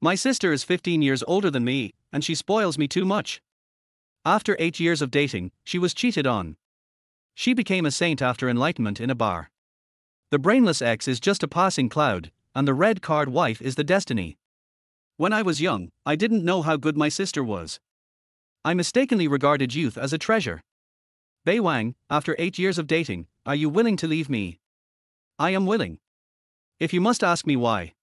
My sister is 15 years older than me, and she spoils me too much. After 8 years of dating, she was cheated on. She became a saint after enlightenment in a bar. The brainless ex is just a passing cloud, and the red card wife is the destiny. When I was young, I didn't know how good my sister was. I mistakenly regarded youth as a treasure. Beiwang, after 8 years of dating, are you willing to leave me? I am willing. If you must ask me why.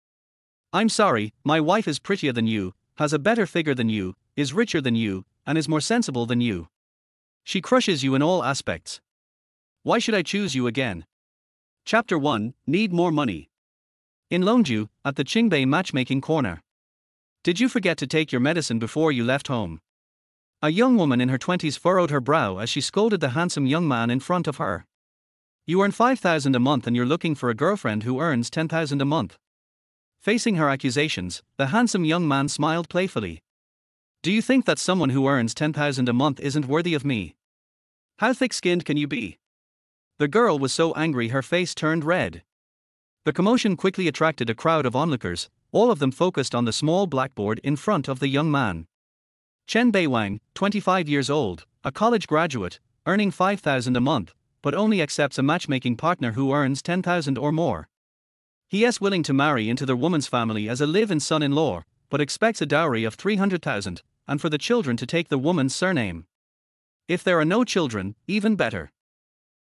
I'm sorry, my wife is prettier than you, has a better figure than you, is richer than you, and is more sensible than you. She crushes you in all aspects. Why should I choose you again? Chapter 1, Need More Money. In Longju, at the Qingbei matchmaking corner. Did you forget to take your medicine before you left home? A young woman in her 20s furrowed her brow as she scolded the handsome young man in front of her. You earn 5,000 a month and you're looking for a girlfriend who earns 10,000 a month. Facing her accusations, the handsome young man smiled playfully. Do you think that someone who earns 10,000 a month isn't worthy of me? How thick-skinned can you be? The girl was so angry her face turned red. The commotion quickly attracted a crowd of onlookers, all of them focused on the small blackboard in front of the young man. Chen Beiwang, 25 years old, a college graduate, earning 5,000 a month, but only accepts a matchmaking partner who earns 10,000 or more. He is willing to marry into the woman's family as a live-in son-in-law, but expects a dowry of 300,000, and for the children to take the woman's surname. If there are no children, even better.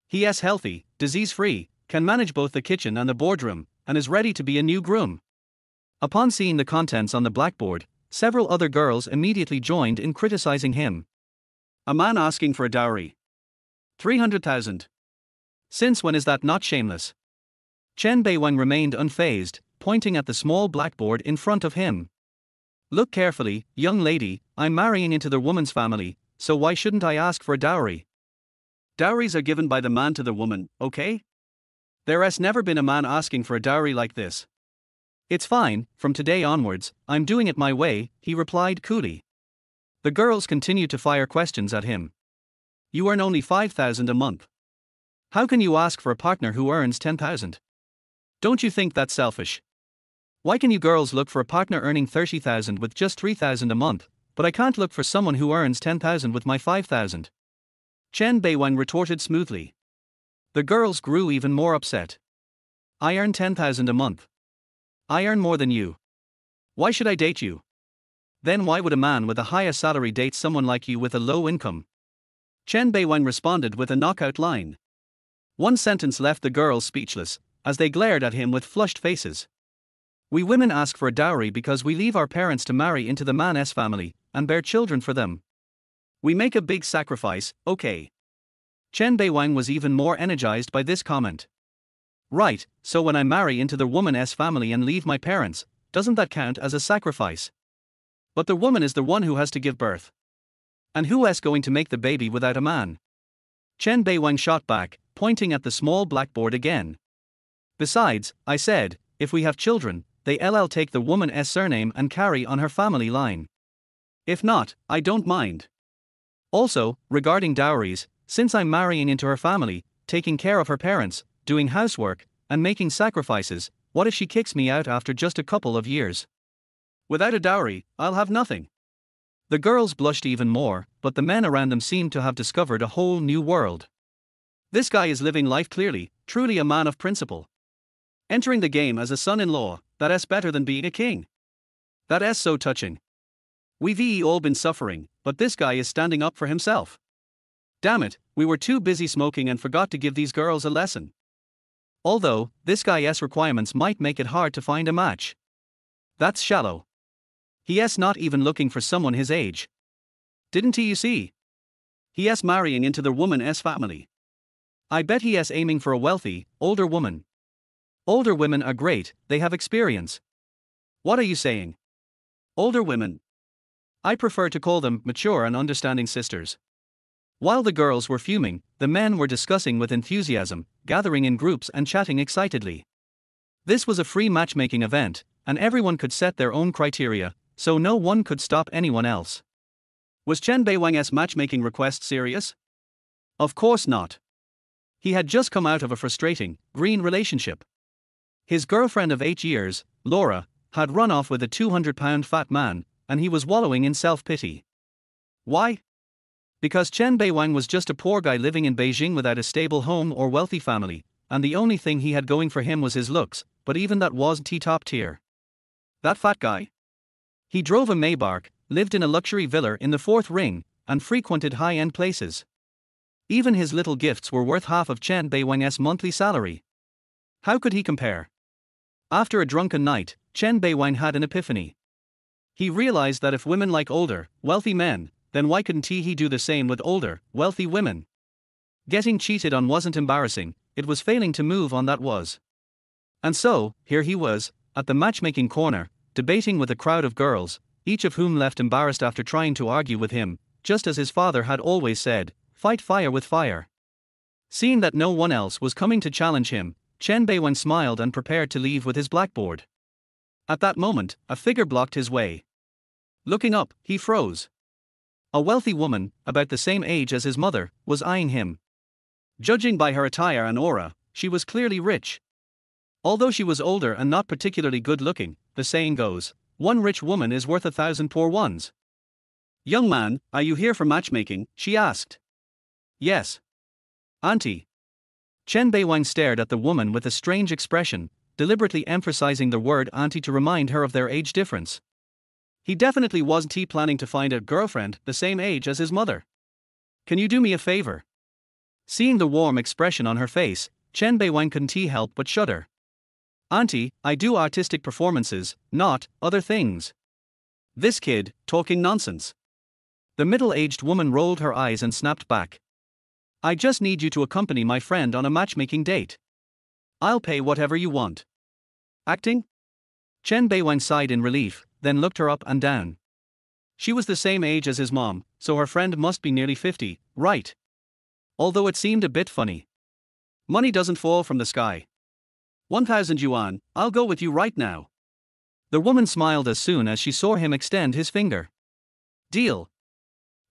He is healthy, disease-free, can manage both the kitchen and the boardroom, and is ready to be a new groom. Upon seeing the contents on the blackboard, several other girls immediately joined in criticizing him. A man asking for a dowry. 300,000. Since when is that not shameless? Chen Beiwang remained unfazed, pointing at the small blackboard in front of him. Look carefully, young lady, I'm marrying into the woman's family, so why shouldn't I ask for a dowry? Dowries are given by the man to the woman, okay? There has never been a man asking for a dowry like this. It's fine, from today onwards, I'm doing it my way, he replied coolly. The girls continued to fire questions at him. You earn only 5,000 a month. How can you ask for a partner who earns 10,000? Don't you think that's selfish? Why can you girls look for a partner earning 30,000 with just 3,000 a month, but I can't look for someone who earns 10,000 with my 5,000? Chen Beiwang retorted smoothly. The girls grew even more upset. I earn 10,000 a month. I earn more than you. Why should I date you? Then why would a man with a higher salary date someone like you with a low income? Chen Beiwang responded with a knockout line. One sentence left the girls speechless, as they glared at him with flushed faces. We women ask for a dowry because we leave our parents to marry into the man's family, and bear children for them. We make a big sacrifice, okay. Chen Beiwang was even more energized by this comment. Right, so when I marry into the woman's family and leave my parents, doesn't that count as a sacrifice? But the woman is the one who has to give birth. And who is going to make the baby without a man? Chen Beiwang shot back, pointing at the small blackboard again. Besides, I said, if we have children, they'll take the woman's surname and carry on her family line. If not, I don't mind. Also, regarding dowries, since I'm marrying into her family, taking care of her parents, doing housework, and making sacrifices, what if she kicks me out after just a couple of years? Without a dowry, I'll have nothing. The girls blushed even more, but the men around them seemed to have discovered a whole new world. This guy is living life clearly, truly a man of principle. Entering the game as a son-in-law, that is better than being a king. That is so touching. We've all been suffering, but this guy is standing up for himself. Damn it, we were too busy smoking and forgot to give these girls a lesson. Although, this guy's requirements might make it hard to find a match. That's shallow. He is not even looking for someone his age. Didn't you see? He is marrying into the woman's family. I bet he is aiming for a wealthy, older woman. Older women are great, they have experience. What are you saying? Older women. I prefer to call them mature and understanding sisters. While the girls were fuming, the men were discussing with enthusiasm, gathering in groups and chatting excitedly. This was a free matchmaking event, and everyone could set their own criteria, so no one could stop anyone else. Was Chen Beiwang's matchmaking request serious? Of course not. He had just come out of a frustrating, green relationship. His girlfriend of 8 years, Laura, had run off with a 200-pound fat man, and he was wallowing in self-pity. Why? Because Chen Beiwang was just a poor guy living in Beijing without a stable home or wealthy family, and the only thing he had going for him was his looks, but even that wasn't top tier. That fat guy? He drove a Maybach, lived in a luxury villa in the fourth ring, and frequented high-end places. Even his little gifts were worth half of Chen Beiwang's monthly salary. How could he compare? After a drunken night, Chen Beiwang had an epiphany. He realized that if women like older, wealthy men, then why couldn't he do the same with older, wealthy women? Getting cheated on wasn't embarrassing, it was failing to move on that was. And so, here he was, at the matchmaking corner, debating with a crowd of girls, each of whom left embarrassed after trying to argue with him, just as his father had always said, fight fire with fire. Seeing that no one else was coming to challenge him, Chen Beiwang smiled and prepared to leave with his blackboard. At that moment, a figure blocked his way. Looking up, he froze. A wealthy woman, about the same age as his mother, was eyeing him. Judging by her attire and aura, she was clearly rich. Although she was older and not particularly good-looking, the saying goes, one rich woman is worth 1,000 poor ones. Young man, are you here for matchmaking? She asked. Yes. Auntie. Chen Beiwang stared at the woman with a strange expression, deliberately emphasizing the word auntie to remind her of their age difference. He definitely wasn't planning to find a girlfriend the same age as his mother. Can you do me a favor? Seeing the warm expression on her face, Chen Beiwang couldn't help but shudder. Auntie, I do artistic performances, not other things. This kid, talking nonsense. The middle-aged woman rolled her eyes and snapped back. I just need you to accompany my friend on a matchmaking date. I'll pay whatever you want. Acting? Chen Beiwang sighed in relief, then looked her up and down. She was the same age as his mom, so her friend must be nearly 50, right? Although it seemed a bit funny. Money doesn't fall from the sky. 1,000 yuan, I'll go with you right now. The woman smiled as soon as she saw him extend his finger. Deal.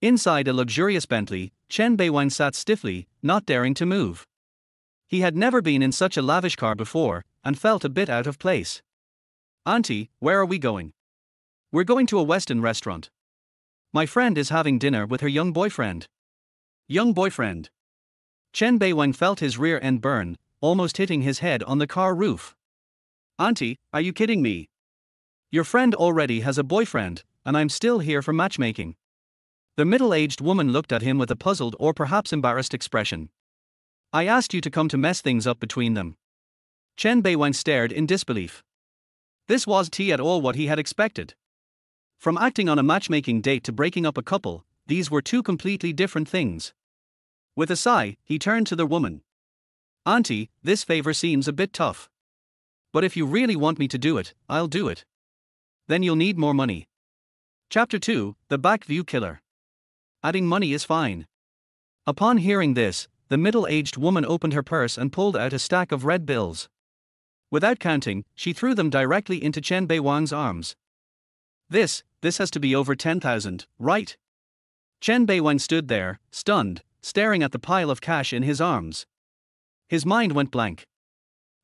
Inside a luxurious Bentley, Chen Beiwang sat stiffly, not daring to move. He had never been in such a lavish car before, and felt a bit out of place. Auntie, where are we going? We're going to a Western restaurant. My friend is having dinner with her young boyfriend. Young boyfriend. Chen Beiwang felt his rear end burn, almost hitting his head on the car roof. Auntie, are you kidding me? Your friend already has a boyfriend, and I'm still here for matchmaking. The middle-aged woman looked at him with a puzzled or perhaps embarrassed expression. I asked you to come to mess things up between them. Chen Beiwang stared in disbelief. This wasn't at all what he had expected. From acting on a matchmaking date to breaking up a couple, these were two completely different things. With a sigh, he turned to the woman. Auntie, this favor seems a bit tough. But if you really want me to do it, I'll do it. Then you'll need more money. Chapter 2, The Back View Killer. Adding money is fine. Upon hearing this, the middle-aged woman opened her purse and pulled out a stack of red bills. Without counting, she threw them directly into Chen Beiwang's arms. This has to be over 10,000, right? Chen Beiwang stood there, stunned, staring at the pile of cash in his arms. His mind went blank.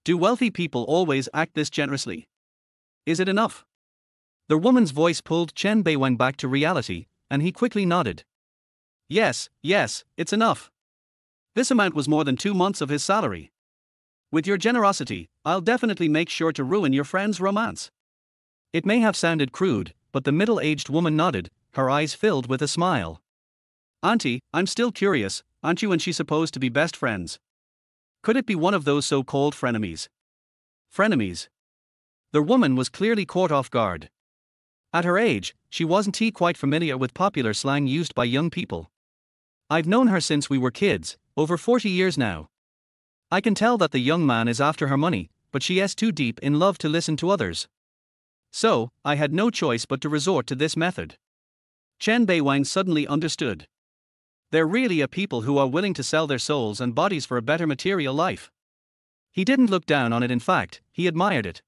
Do wealthy people always act this generously? Is it enough? The woman's voice pulled Chen Beiwang back to reality, and he quickly nodded. Yes, it's enough. This amount was more than 2 months of his salary. With your generosity, I'll definitely make sure to ruin your friend's romance. It may have sounded crude, but the middle-aged woman nodded, her eyes filled with a smile. Auntie, I'm still curious, aren't you and she supposed to be best friends? Could it be one of those so-called frenemies? Frenemies? The woman was clearly caught off guard. At her age, she wasn't quite familiar with popular slang used by young people. I've known her since we were kids, over 40 years now. I can tell that the young man is after her money, but she is too deep in love to listen to others. So, I had no choice but to resort to this method. Chen Beiwang suddenly understood. There really are people who are willing to sell their souls and bodies for a better material life. He didn't look down on it, in fact, he admired it.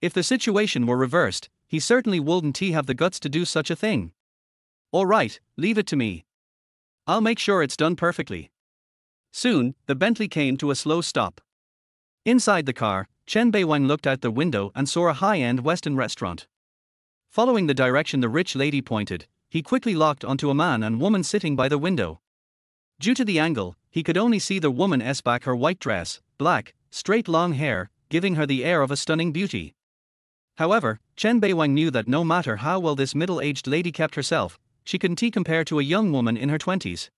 If the situation were reversed, he certainly wouldn't have the guts to do such a thing. All right, leave it to me. I'll make sure it's done perfectly. Soon, the Bentley came to a slow stop. Inside the car, Chen Beiwang looked out the window and saw a high-end Western restaurant. Following the direction the rich lady pointed, he quickly locked onto a man and woman sitting by the window. Due to the angle, he could only see the woman's back, her white dress, black, straight long hair, giving her the air of a stunning beauty. However, Chen Beiwang knew that no matter how well this middle-aged lady kept herself, she couldn't compare to a young woman in her 20s.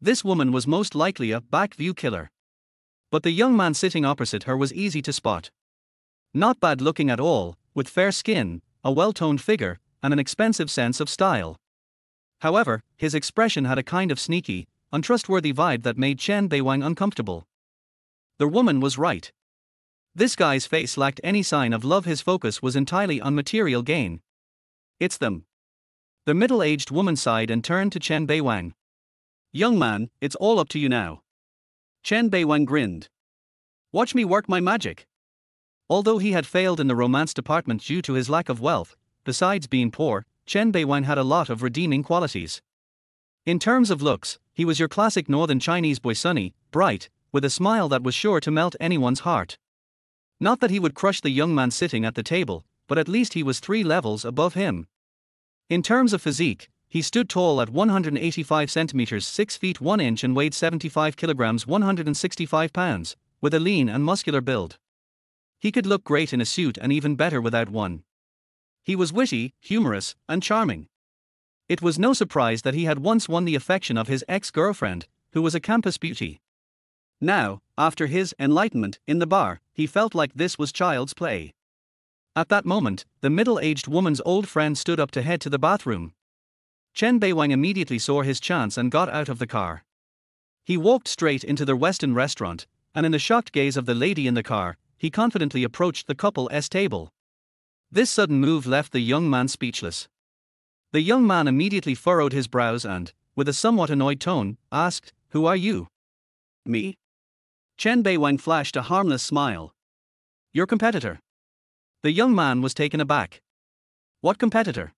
This woman was most likely a back-view killer. But the young man sitting opposite her was easy to spot. Not bad looking at all, with fair skin, a well-toned figure, and an expensive sense of style. However, his expression had a kind of sneaky, untrustworthy vibe that made Chen Beiwang uncomfortable. The woman was right. This guy's face lacked any sign of love, his focus was entirely on material gain. It's them. The middle-aged woman sighed and turned to Chen Beiwang. Young man, it's all up to you now. Chen Beiwang grinned. Watch me work my magic. Although he had failed in the romance department due to his lack of wealth, besides being poor, Chen Beiwang had a lot of redeeming qualities. In terms of looks, he was your classic northern Chinese boy, sunny, bright, with a smile that was sure to melt anyone's heart. Not that he would crush the young man sitting at the table, but at least he was 3 levels above him. In terms of physique, he stood tall at 185 centimeters 6 feet 1 inch and weighed 75 kilograms 165 pounds, with a lean and muscular build. He could look great in a suit and even better without one. He was witty, humorous, and charming. It was no surprise that he had once won the affection of his ex-girlfriend, who was a campus beauty. Now, after his enlightenment in the bar, he felt like this was child's play. At that moment, the middle-aged woman's old friend stood up to head to the bathroom. Chen Beiwang immediately saw his chance and got out of the car. He walked straight into the Western restaurant, and in the shocked gaze of the lady in the car, he confidently approached the couple's table. This sudden move left the young man speechless. The young man immediately furrowed his brows and, with a somewhat annoyed tone, asked, "Who are you?" "Me?" Chen Beiwang flashed a harmless smile. "Your competitor." The young man was taken aback. "What competitor?"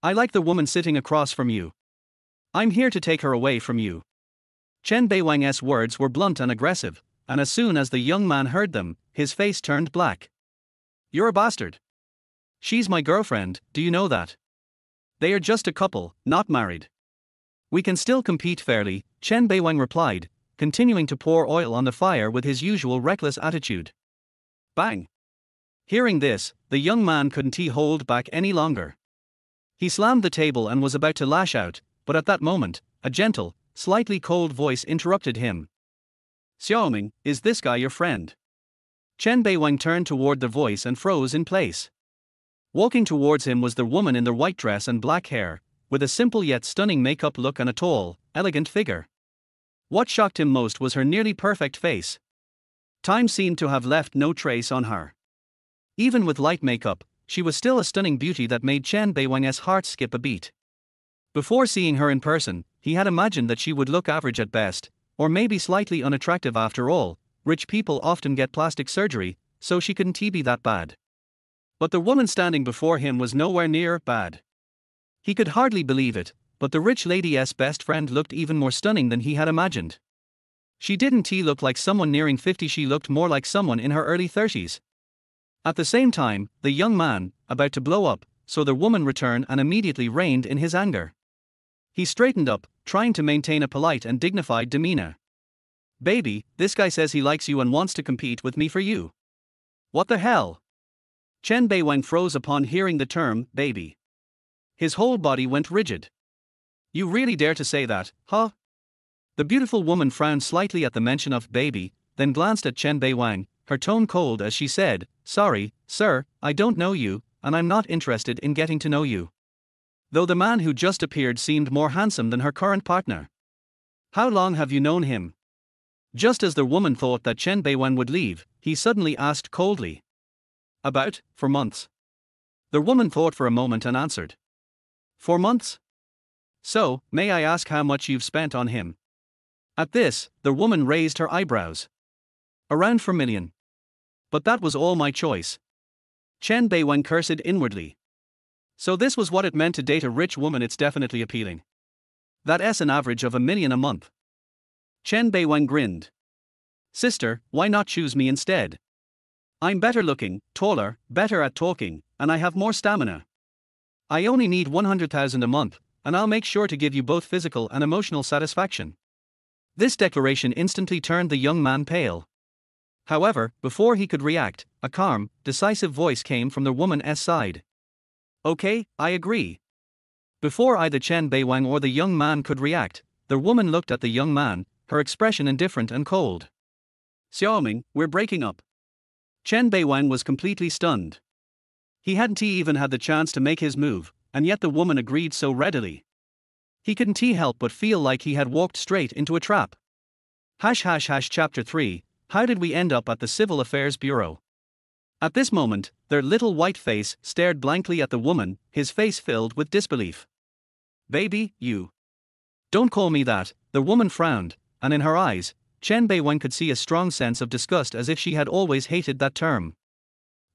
"I like the woman sitting across from you. I'm here to take her away from you." Chen Beiwang's words were blunt and aggressive, and as soon as the young man heard them, his face turned black. "You're a bastard. She's my girlfriend, do you know that? They are just a couple, not married. We can still compete fairly," Chen Beiwang replied, continuing to pour oil on the fire with his usual reckless attitude. Bang! Hearing this, the young man couldn't hold back any longer. He slammed the table and was about to lash out, but at that moment, a gentle, slightly cold voice interrupted him. "Xiaoming, is this guy your friend?" Chen Beiwang turned toward the voice and froze in place. Walking towards him was the woman in the white dress and black hair, with a simple yet stunning makeup look and a tall, elegant figure. What shocked him most was her nearly perfect face. Time seemed to have left no trace on her. Even with light makeup, she was still a stunning beauty that made Chen Beiwang's heart skip a beat. Before seeing her in person, he had imagined that she would look average at best, or maybe slightly unattractive. After all, rich people often get plastic surgery, so she couldn't be that bad. But the woman standing before him was nowhere near bad. He could hardly believe it, but the rich lady's best friend looked even more stunning than he had imagined. She didn't look like someone nearing 50, she looked more like someone in her early 30s. At the same time, the young man, about to blow up, saw the woman return and immediately reined in his anger. He straightened up, trying to maintain a polite and dignified demeanor. "Baby, this guy says he likes you and wants to compete with me for you." "What the hell?" Chen Beiwang froze upon hearing the term, baby. His whole body went rigid. "You really dare to say that, huh?" The beautiful woman frowned slightly at the mention of baby, then glanced at Chen Beiwang, her tone cold as she said, "Sorry, sir, I don't know you, and I'm not interested in getting to know you." Though the man who just appeared seemed more handsome than her current partner. "How long have you known him?" Just as the woman thought that Chen Beiwang would leave, he suddenly asked coldly. For months." The woman thought for a moment and answered. "4 months? So, may I ask how much you've spent on him?" At this, the woman raised her eyebrows. "Around 4 million. But that was all my choice." Chen Beiwang cursed inwardly. So this was what it meant to date a rich woman. It's definitely appealing. That's an average of 1 million a month. Chen Beiwang grinned. "Sister, why not choose me instead? I'm better looking, taller, better at talking, and I have more stamina. I only need 100,000 a month, and I'll make sure to give you both physical and emotional satisfaction. This declaration instantly turned the young man pale. However, before he could react, a calm, decisive voice came from the woman's side. Okay, I agree. Before either Chen Beiwang or the young man could react, the woman looked at the young man, her expression indifferent and cold. Xiaoming, we're breaking up. Chen Beiwang was completely stunned. He hadn't even had the chance to make his move, and yet the woman agreed so readily. He couldn't help but feel like he had walked straight into a trap. Chapter 3, How did we end up at the Civil Affairs Bureau? At this moment, their little white face stared blankly at the woman, his face filled with disbelief. Baby, you. Don't call me that, the woman frowned, and in her eyes, Chen Beiwen could see a strong sense of disgust as if she had always hated that term.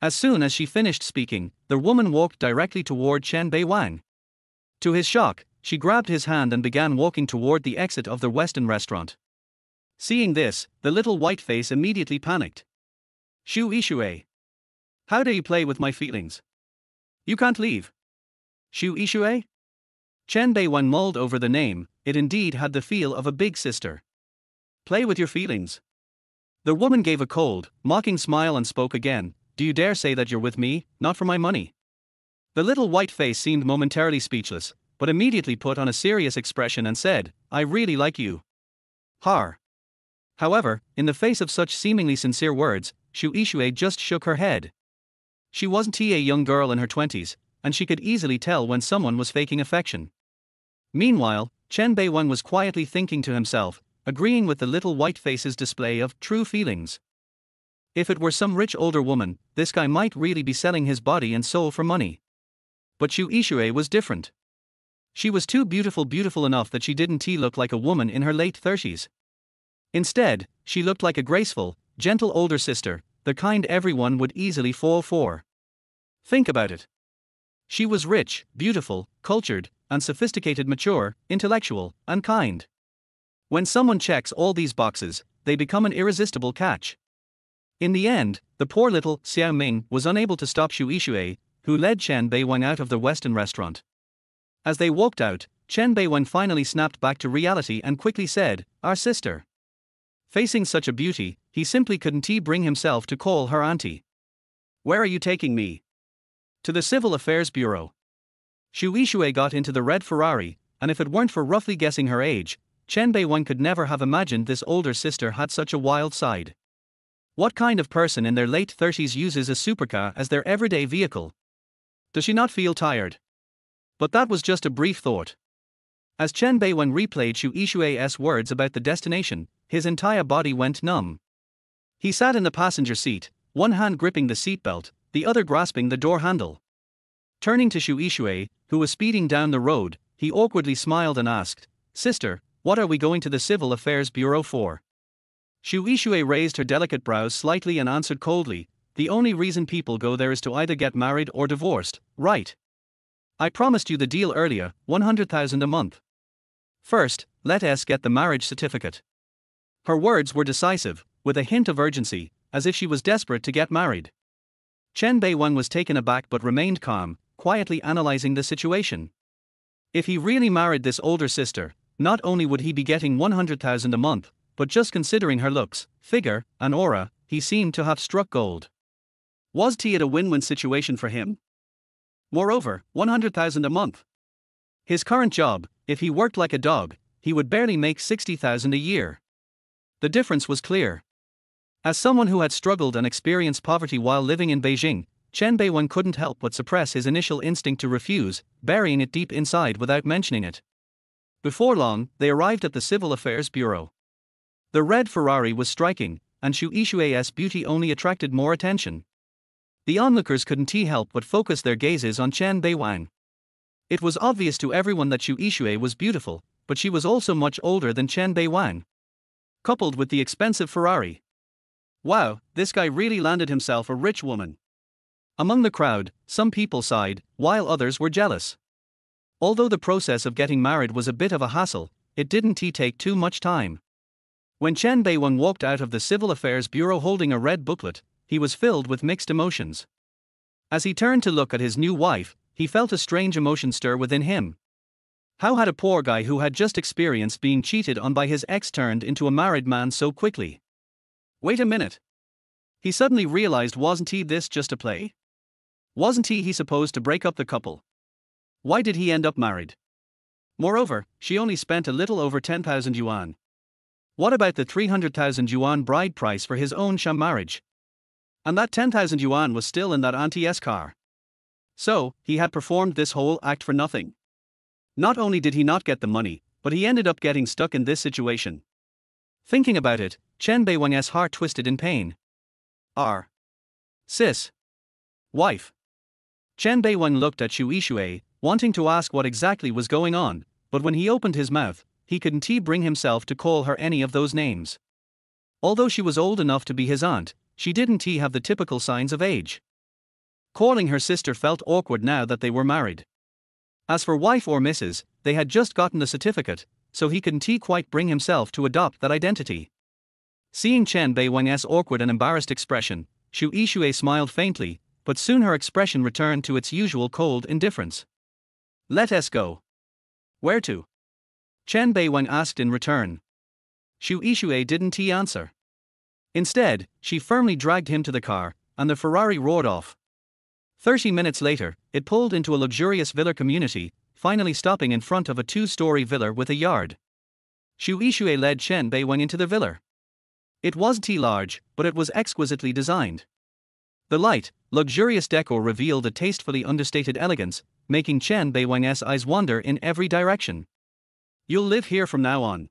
As soon as she finished speaking, the woman walked directly toward Chen Beiwang. To his shock, she grabbed his hand and began walking toward the exit of the Western restaurant. Seeing this, the little white face immediately panicked. Shu Ishue. How dare you play with my feelings? You can't leave. Shu Ishue? Chen Beiwen mulled over the name, it indeed had the feel of a big sister. Play with your feelings. The woman gave a cold, mocking smile and spoke again. Do you dare say that you're with me, not for my money? The little white face seemed momentarily speechless, but immediately put on a serious expression and said, I really like you. Har. However, in the face of such seemingly sincere words, Shu Ishue just shook her head. She wasn't a young girl in her 20s, and she could easily tell when someone was faking affection. Meanwhile, Chen Beiwen was quietly thinking to himself, agreeing with the little white face's display of true feelings. If it were some rich older woman, this guy might really be selling his body and soul for money. But Shu Ishue was different. She was too beautiful enough that she didn't look like a woman in her late 30s. Instead, she looked like a graceful, gentle older sister, the kind everyone would easily fall for. Think about it. She was rich, beautiful, cultured, and sophisticated, mature, intellectual, and kind. When someone checks all these boxes, they become an irresistible catch. In the end, the poor little Xiao Ming was unable to stop Shu Ishue, who led Chen Beiwen out of the Western restaurant. As they walked out, Chen Beiwen finally snapped back to reality and quickly said, Our sister. Facing such a beauty, he simply couldn't bring himself to call her auntie. Where are you taking me? To the Civil Affairs Bureau. Shu Ishue got into the red Ferrari, and if it weren't for roughly guessing her age, Chen Beiwen could never have imagined this older sister had such a wild side. What kind of person in their late 30s uses a supercar as their everyday vehicle? Does she not feel tired? But that was just a brief thought. As Chen Beiwen replayed Shu Ishue's words about the destination, his entire body went numb. He sat in the passenger seat, one hand gripping the seatbelt, the other grasping the door handle. Turning to Shu Ishue, who was speeding down the road, he awkwardly smiled and asked, Sister, what are we going to the Civil Affairs Bureau for? Shu Ishue raised her delicate brows slightly and answered coldly, The only reason people go there is to either get married or divorced, right? I promised you the deal earlier, 100,000 a month. First, let us get the marriage certificate. Her words were decisive, with a hint of urgency, as if she was desperate to get married. Chen Beiwen was taken aback but remained calm, quietly analyzing the situation. If he really married this older sister, not only would he be getting 100,000 a month, but just considering her looks, figure, and aura, he seemed to have struck gold. Was it a win-win situation for him? Moreover, 100,000 a month. His current job, if he worked like a dog, he would barely make 60,000 a year. The difference was clear. As someone who had struggled and experienced poverty while living in Beijing, Chen Beiwen couldn't help but suppress his initial instinct to refuse, burying it deep inside without mentioning it. Before long, they arrived at the Civil Affairs Bureau. The red Ferrari was striking, and Shu Ishue's beauty only attracted more attention. The onlookers couldn't help but focus their gazes on Chen Beiwang. It was obvious to everyone that Shu Ishue was beautiful, but she was also much older than Chen Beiwang. Coupled with the expensive Ferrari. Wow, this guy really landed himself a rich woman. Among the crowd, some people sighed, while others were jealous. Although the process of getting married was a bit of a hassle, it didn't take too much time. When Chen Beiwang walked out of the Civil Affairs Bureau holding a red booklet, he was filled with mixed emotions. As he turned to look at his new wife, he felt a strange emotion stir within him. How had a poor guy who had just experienced being cheated on by his ex turned into a married man so quickly? Wait a minute. He suddenly realized, wasn't he this just a play? Wasn't he supposed to break up the couple? Why did he end up married? Moreover, she only spent a little over 10,000 yuan. What about the 300,000 yuan bride price for his own sham marriage? And that 10,000 yuan was still in that auntie's car. So, he had performed this whole act for nothing. Not only did he not get the money, but he ended up getting stuck in this situation. Thinking about it, Chen Beiwang's heart twisted in pain. Sis. Wife. Chen Beiwang looked at Xu Yixue, wanting to ask what exactly was going on, but when he opened his mouth, he couldn't bring himself to call her any of those names. Although she was old enough to be his aunt, she didn't have the typical signs of age. Calling her sister felt awkward now that they were married. As for wife or Mrs., they had just gotten the certificate, so he couldn't quite bring himself to adopt that identity. Seeing Chen Beiwang's awkward and embarrassed expression, Xu Yixue smiled faintly, but soon her expression returned to its usual cold indifference. Let us go. Where to? Chen Beiwang asked in return. Xu Yixue didn't answer. Instead, she firmly dragged him to the car, and the Ferrari roared off. 30 minutes later, it pulled into a luxurious villa community, finally stopping in front of a 2-story villa with a yard. Xu Yixue led Chen Beiwang into the villa. It wasn't large, but it was exquisitely designed. The light, luxurious decor revealed a tastefully understated elegance, making Chen Beiwang's eyes wander in every direction. You'll live here from now on.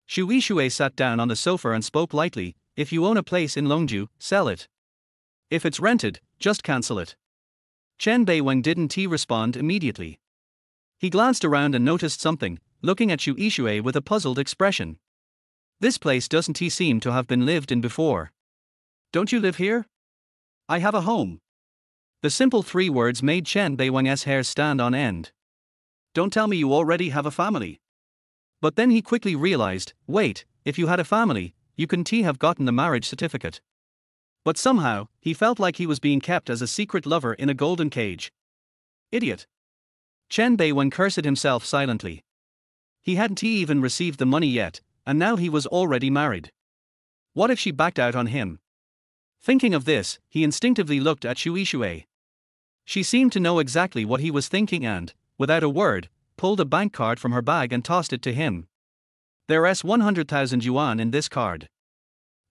Xu Yixue sat down on the sofa and spoke lightly. If you own a place in Longju, sell it. If it's rented, just cancel it. Chen Beiwang didn't respond immediately. He glanced around and noticed something, looking at Xu Yixue with a puzzled expression. This place doesn't seem to have been lived in before. Don't you live here? I have a home. The simple 3 words made Chen Beiwang's hair stand on end. Don't tell me you already have a family. But then he quickly realized, wait, if you had a family, you couldn't have gotten the marriage certificate. But somehow, he felt like he was being kept as a secret lover in a golden cage. Idiot. Chen Beiwang cursed himself silently. He hadn't even received the money yet, and now he was already married. What if she backed out on him? Thinking of this, he instinctively looked at Xu Yixue. She seemed to know exactly what he was thinking and, without a word, pulled a bank card from her bag and tossed it to him. There's 100,000 yuan in this card.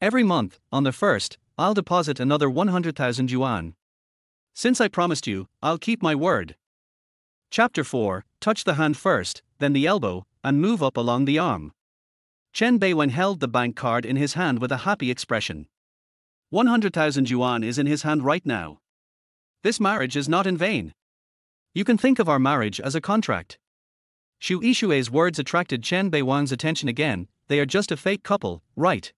Every month, on the 1st, I'll deposit another 100,000 yuan. Since I promised you, I'll keep my word. Chapter 4, touch the hand first, then the elbow, and move up along the arm. Chen Beiwang held the bank card in his hand with a happy expression. 100,000 yuan is in his hand right now. This marriage is not in vain. You can think of our marriage as a contract. Xu Yixue's words attracted Chen Beiwang's attention again. They are just a fake couple, right?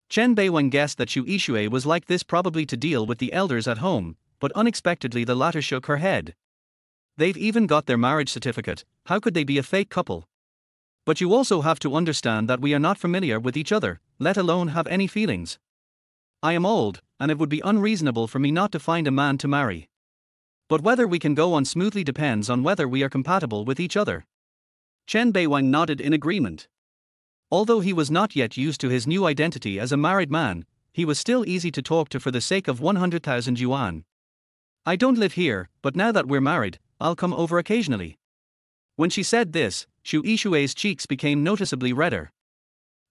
Chen Beiwang guessed that Xu Yixue was like this probably to deal with the elders at home, but unexpectedly the latter shook her head. They've even got their marriage certificate, how could they be a fake couple? But you also have to understand that we are not familiar with each other, let alone have any feelings. I am old, and it would be unreasonable for me not to find a man to marry. But whether we can go on smoothly depends on whether we are compatible with each other. Chen Beiwang nodded in agreement. Although he was not yet used to his new identity as a married man, he was still easy to talk to for the sake of 100,000 yuan. I don't live here, but now that we're married, I'll come over occasionally. When she said this, Xu Yixue's cheeks became noticeably redder.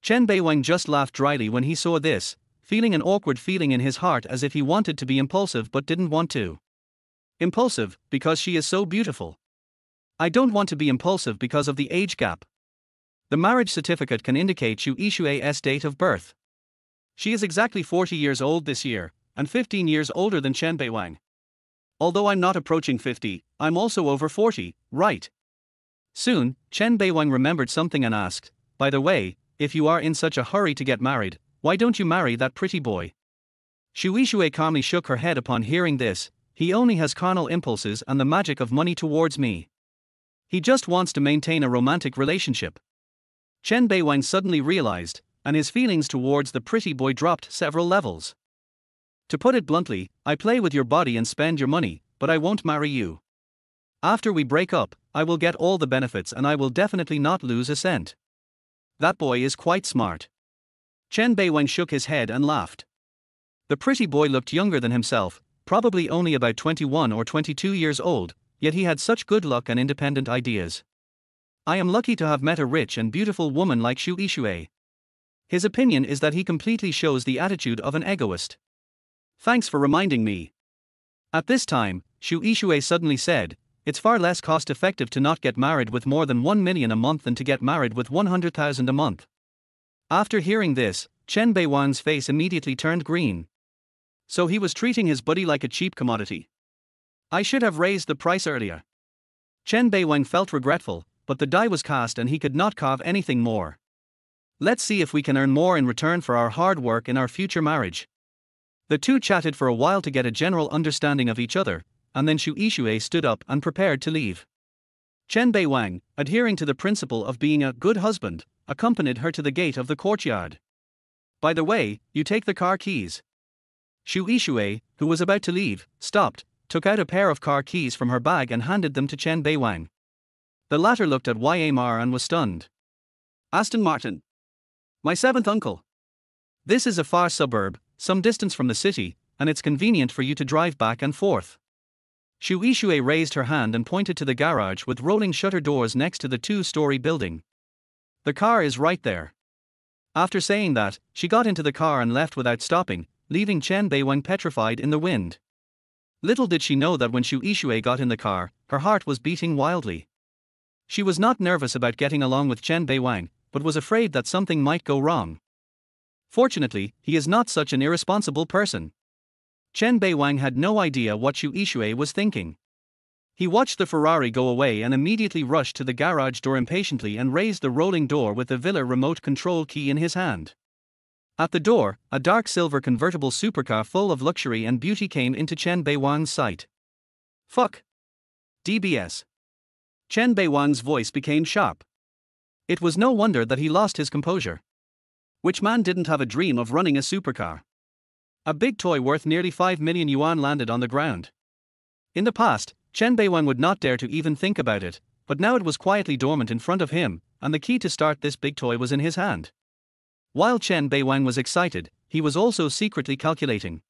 Chen Beiwang just laughed dryly when he saw this, feeling an awkward feeling in his heart as if he wanted to be impulsive but didn't want to. Impulsive, because she is so beautiful. I don't want to be impulsive because of the age gap. The marriage certificate can indicate Xu Yixue's date of birth. She is exactly 40 years old this year, and 15 years older than Chen Beiwang. Although I'm not approaching 50, I'm also over 40, right? Soon, Chen Beiwang remembered something and asked, by the way, if you are in such a hurry to get married, why don't you marry that pretty boy? Xu Yixue calmly shook her head upon hearing this. He only has carnal impulses and the magic of money towards me. He just wants to maintain a romantic relationship. Chen Beiwang suddenly realized, and his feelings towards the pretty boy dropped several levels. To put it bluntly, I play with your body and spend your money, but I won't marry you. After we break up, I will get all the benefits and I will definitely not lose a cent. That boy is quite smart. Chen Beiwang shook his head and laughed. The pretty boy looked younger than himself, probably only about 21 or 22 years old, yet he had such good luck and independent ideas. I am lucky to have met a rich and beautiful woman like Xu Yixue. His opinion is that he completely shows the attitude of an egoist. Thanks for reminding me. At this time, Xu Yixue suddenly said, it's far less cost-effective to not get married with more than 1 million a month than to get married with 100,000 a month. After hearing this, Chen Beiwang's face immediately turned green. So he was treating his buddy like a cheap commodity. I should have raised the price earlier. Chen Beiwang felt regretful, but the die was cast and he could not carve anything more. Let's see if we can earn more in return for our hard work in our future marriage. The two chatted for a while to get a general understanding of each other, and then Xu Yixue stood up and prepared to leave. Chen Beiwang, adhering to the principle of being a good husband, accompanied her to the gate of the courtyard. By the way, you take the car keys. Xu Yixue, who was about to leave, stopped, took out a pair of car keys from her bag and handed them to Chen Beiwang. The latter looked at Yamar and was stunned. Aston Martin. My seventh uncle. This is a far suburb, some distance from the city, and it's convenient for you to drive back and forth. Xu Yixue raised her hand and pointed to the garage with rolling shutter doors next to the two-story building. The car is right there. After saying that, she got into the car and left without stopping, leaving Chen Beiwang petrified in the wind. Little did she know that when Xu Yixue got in the car, her heart was beating wildly. She was not nervous about getting along with Chen Beiwang, but was afraid that something might go wrong. Fortunately, he is not such an irresponsible person. Chen Beiwang had no idea what Xu Yixue was thinking. He watched the Ferrari go away and immediately rushed to the garage door impatiently and raised the rolling door with the Villa remote control key in his hand. At the door, a dark silver convertible supercar full of luxury and beauty came into Chen Beiwang's sight. Fuck. DBS. Chen Beiwang's voice became sharp. It was no wonder that he lost his composure. Which man didn't have a dream of running a supercar? A big toy worth nearly 5 million yuan landed on the ground. In the past, Chen Beiwang would not dare to even think about it, but now it was quietly dormant in front of him, and the key to start this big toy was in his hand. While Chen Beiwang was excited, he was also secretly calculating.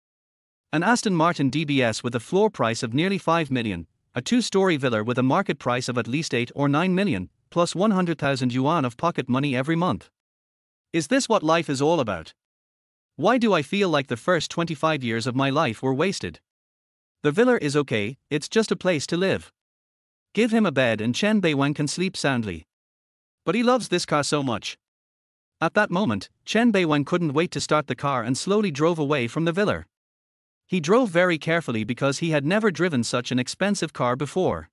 An Aston Martin DBS with a floor price of nearly 5 million, a two-story villa with a market price of at least 8 or 9 million, plus 100,000 yuan of pocket money every month. Is this what life is all about? Why do I feel like the first 25 years of my life were wasted? The villa is okay, it's just a place to live. Give him a bed and Chen Beiwang can sleep soundly. But he loves this car so much. At that moment, Chen Beiwang couldn't wait to start the car and slowly drove away from the villa. He drove very carefully because he had never driven such an expensive car before.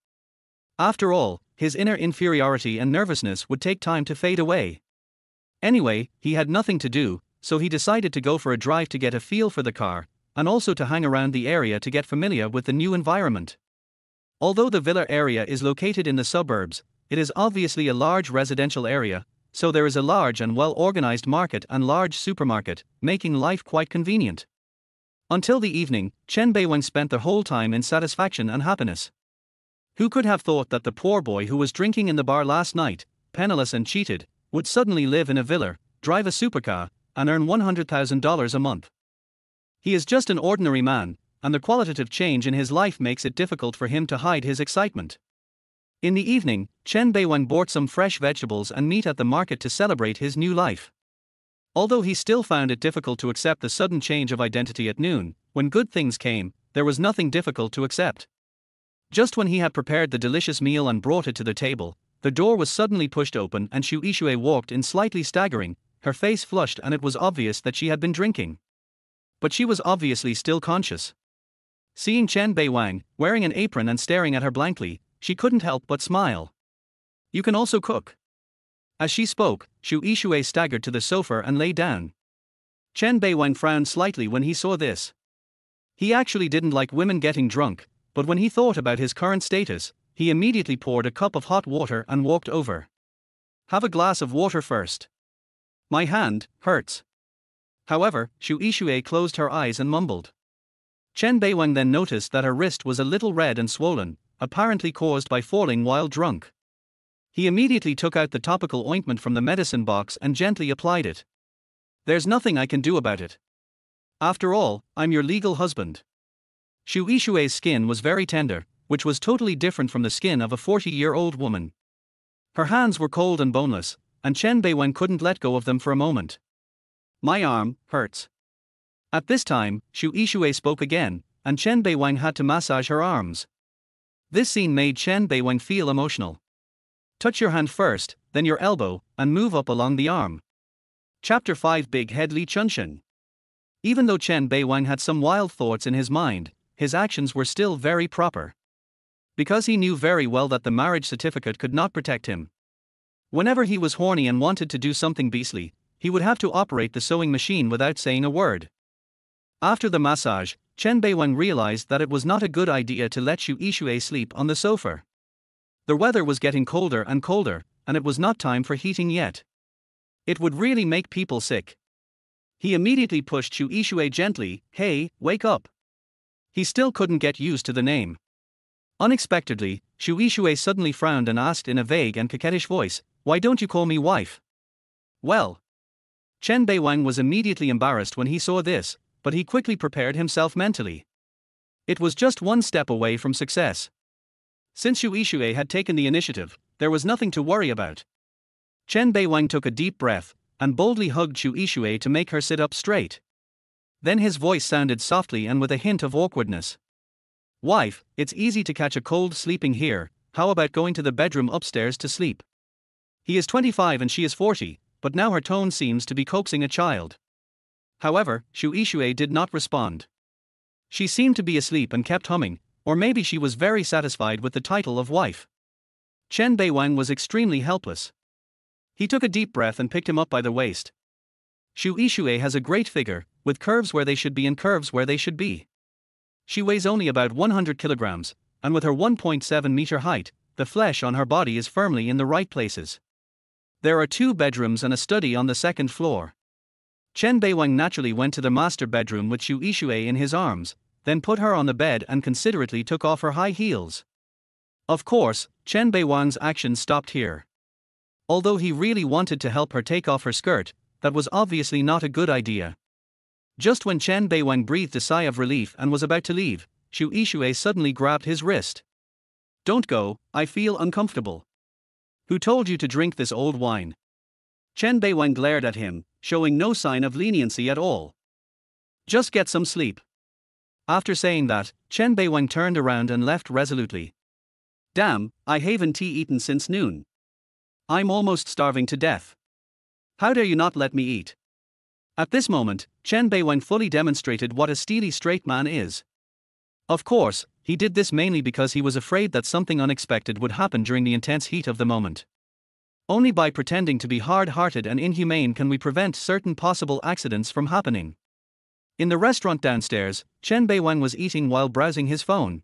After all, his inner inferiority and nervousness would take time to fade away. Anyway, he had nothing to do, so he decided to go for a drive to get a feel for the car, and also to hang around the area to get familiar with the new environment. Although the villa area is located in the suburbs, it is obviously a large residential area, so there is a large and well-organized market and large supermarket, making life quite convenient. Until the evening, Chen Beiwang spent the whole time in satisfaction and happiness. Who could have thought that the poor boy who was drinking in the bar last night, penniless and cheated, would suddenly live in a villa, drive a supercar, and earn $100,000 a month? He is just an ordinary man, and the qualitative change in his life makes it difficult for him to hide his excitement. In the evening, Chen Beiwang bought some fresh vegetables and meat at the market to celebrate his new life. Although he still found it difficult to accept the sudden change of identity at noon, when good things came, there was nothing difficult to accept. Just when he had prepared the delicious meal and brought it to the table, the door was suddenly pushed open and Xu Yixue walked in slightly staggering, her face flushed and it was obvious that she had been drinking. But she was obviously still conscious. Seeing Chen Beiwang, wearing an apron and staring at her blankly, she couldn't help but smile. You can also cook. As she spoke, Xu Yixue staggered to the sofa and lay down. Chen Beiwang frowned slightly when he saw this. He actually didn't like women getting drunk, but when he thought about his current status, he immediately poured a cup of hot water and walked over. Have a glass of water first. My hand hurts. However, Xu Yixue closed her eyes and mumbled. Chen Beiwang then noticed that her wrist was a little red and swollen, apparently caused by falling while drunk. He immediately took out the topical ointment from the medicine box and gently applied it. "There's nothing I can do about it. After all, I'm your legal husband." Xu Yishui's skin was very tender, which was totally different from the skin of a 40-year-old woman. Her hands were cold and boneless, and Chen Beiwen couldn't let go of them for a moment. "My arm hurts." At this time, Xu Yishui spoke again, and Chen Beiwang had to massage her arms. This scene made Chen Beiwang feel emotional. "Touch your hand first, then your elbow, and move up along the arm." Chapter 5. Big Head Li Chunshen. Even though Chen Beiwang had some wild thoughts in his mind, his actions were still very proper. Because he knew very well that the marriage certificate could not protect him. Whenever he was horny and wanted to do something beastly, he would have to operate the sewing machine without saying a word. After the massage, Chen Beiwang realized that it was not a good idea to let Xu Yishui sleep on the sofa. The weather was getting colder and colder, and it was not time for heating yet. It would really make people sick. He immediately pushed Xu Yishui gently. "Hey, wake up." He still couldn't get used to the name. Unexpectedly, Xu Yishui suddenly frowned and asked in a vague and coquettish voice, "Why don't you call me wife?" Well, Chen Beiwang was immediately embarrassed when he saw this, but he quickly prepared himself mentally. It was just one step away from success. Since Xu Yishui had taken the initiative, there was nothing to worry about. Chen Beiwang took a deep breath and boldly hugged Xu Yishui to make her sit up straight. Then his voice sounded softly and with a hint of awkwardness. "Wife, it's easy to catch a cold sleeping here, how about going to the bedroom upstairs to sleep?" He is 25 and she is 40, but now her tone seems to be coaxing a child. However, Xu Yishui did not respond. She seemed to be asleep and kept humming, or maybe she was very satisfied with the title of wife. Chen Beiwang was extremely helpless. He took a deep breath and picked him up by the waist. Xu Yishui has a great figure, with curves where they should be and curves where they should be. She weighs only about 100 kilograms, and with her 1.7-meter height, the flesh on her body is firmly in the right places. There are 2 bedrooms and a study on the 2nd floor. Chen Beiwang naturally went to the master bedroom with Xu Yishui in his arms, then put her on the bed and considerately took off her high heels. Of course, Chen Beiwang's actions stopped here. Although he really wanted to help her take off her skirt, that was obviously not a good idea. Just when Chen Beiwang breathed a sigh of relief and was about to leave, Xu Yishui suddenly grabbed his wrist. "Don't go, I feel uncomfortable." "Who told you to drink this old wine?" Chen Beiwang glared at him, showing no sign of leniency at all. "Just get some sleep." After saying that, Chen Beiwang turned around and left resolutely. "Damn, I haven't tea eaten since noon. I'm almost starving to death. How dare you not let me eat?" At this moment, Chen Beiwang fully demonstrated what a steely straight man is. Of course, he did this mainly because he was afraid that something unexpected would happen during the intense heat of the moment. Only by pretending to be hard-hearted and inhumane can we prevent certain possible accidents from happening. In the restaurant downstairs, Chen Beiwang was eating while browsing his phone.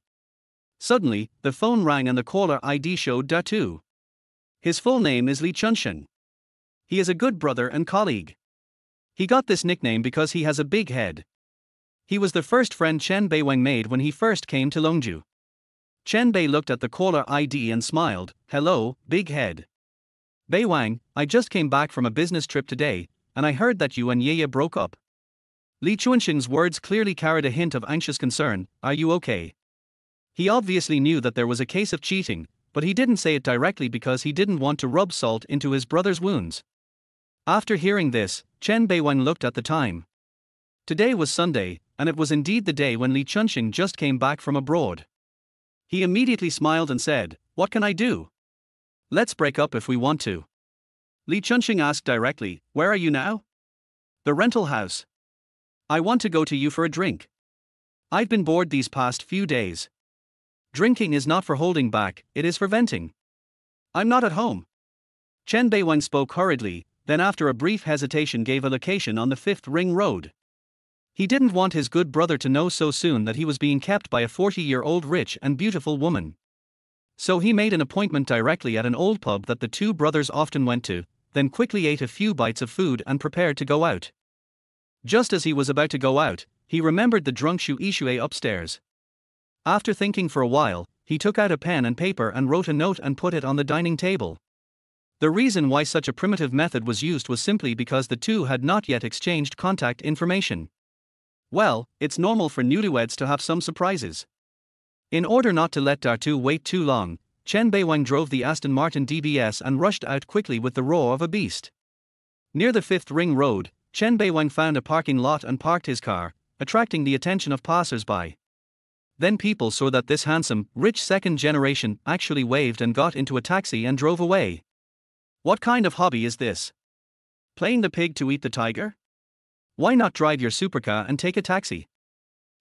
Suddenly, the phone rang and the caller ID showed Datu. His full name is Li Chunshen. He is a good brother and colleague. He got this nickname because he has a big head. He was the first friend Chen Beiwang made when he first came to Longju. Chen Bei looked at the caller ID and smiled. "Hello, big head. Beiwang, I just came back from a business trip today, and I heard that you and Yeye broke up." Li Chunshen's words clearly carried a hint of anxious concern. "Are you okay?" He obviously knew that there was a case of cheating, but he didn't say it directly because he didn't want to rub salt into his brother's wounds. After hearing this, Chen Beiwang looked at the time. Today was Sunday, and it was indeed the day when Li Chunshen just came back from abroad. He immediately smiled and said, "What can I do? Let's break up if we want to." Li Chunshen asked directly, "Where are you now?" "The rental house. I want to go to you for a drink. I've been bored these past few days. Drinking is not for holding back, it is for venting. I'm not at home." Chen Beiwang spoke hurriedly, then after a brief hesitation gave a location on the 5th Ring Road. He didn't want his good brother to know so soon that he was being kept by a 40-year-old rich and beautiful woman. So he made an appointment directly at an old pub that the 2 brothers often went to, then quickly ate a few bites of food and prepared to go out. Just as he was about to go out, he remembered the drunk Shu Ishue upstairs. After thinking for a while, he took out a pen and paper and wrote a note and put it on the dining table. The reason why such a primitive method was used was simply because the two had not yet exchanged contact information. Well, it's normal for newlyweds to have some surprises. In order not to let Dartu wait too long, Chen Beiwang drove the Aston Martin DBS and rushed out quickly with the roar of a beast. Near the Fifth Ring Road, Chen Beiwang found a parking lot and parked his car, attracting the attention of passers-by. Then people saw that this handsome, rich second generation actually waved and got into a taxi and drove away. What kind of hobby is this? Playing the pig to eat the tiger? Why not drive your supercar and take a taxi?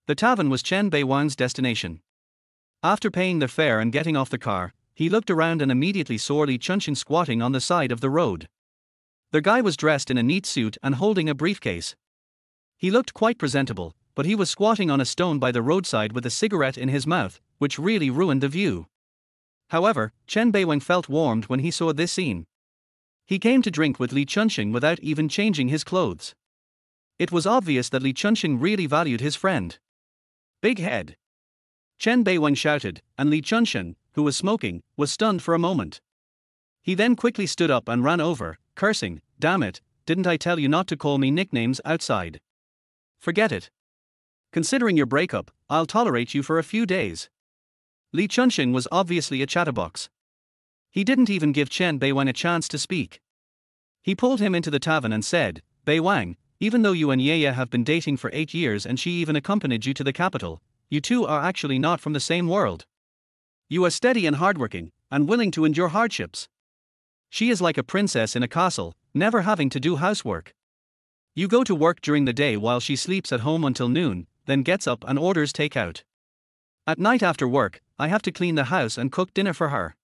The tavern was Chen Beiwang's destination. After paying the fare and getting off the car, he looked around and immediately saw Li Chunxing squatting on the side of the road. The guy was dressed in a neat suit and holding a briefcase. He looked quite presentable, but he was squatting on a stone by the roadside with a cigarette in his mouth, which really ruined the view. However, Chen Beiwang felt warmed when he saw this scene. He came to drink with Li Chunxing without even changing his clothes. It was obvious that Li Chunxing really valued his friend. Big head! Chen Beiwang shouted, and Li Chunxing, who was smoking, was stunned for a moment. He then quickly stood up and ran over, cursing, "Damn it, didn't I tell you not to call me nicknames outside? Forget it. Considering your breakup, I'll tolerate you for a few days." Li Chunxing was obviously a chatterbox. He didn't even give Chen Beiwang a chance to speak. He pulled him into the tavern and said, "Beiwang, even though you and Yeye have been dating for 8 years and she even accompanied you to the capital, you two are actually not from the same world. You are steady and hardworking, and willing to endure hardships. She is like a princess in a castle, never having to do housework. You go to work during the day while she sleeps at home until noon, then gets up and orders takeout. At night after work, I have to clean the house and cook dinner for her.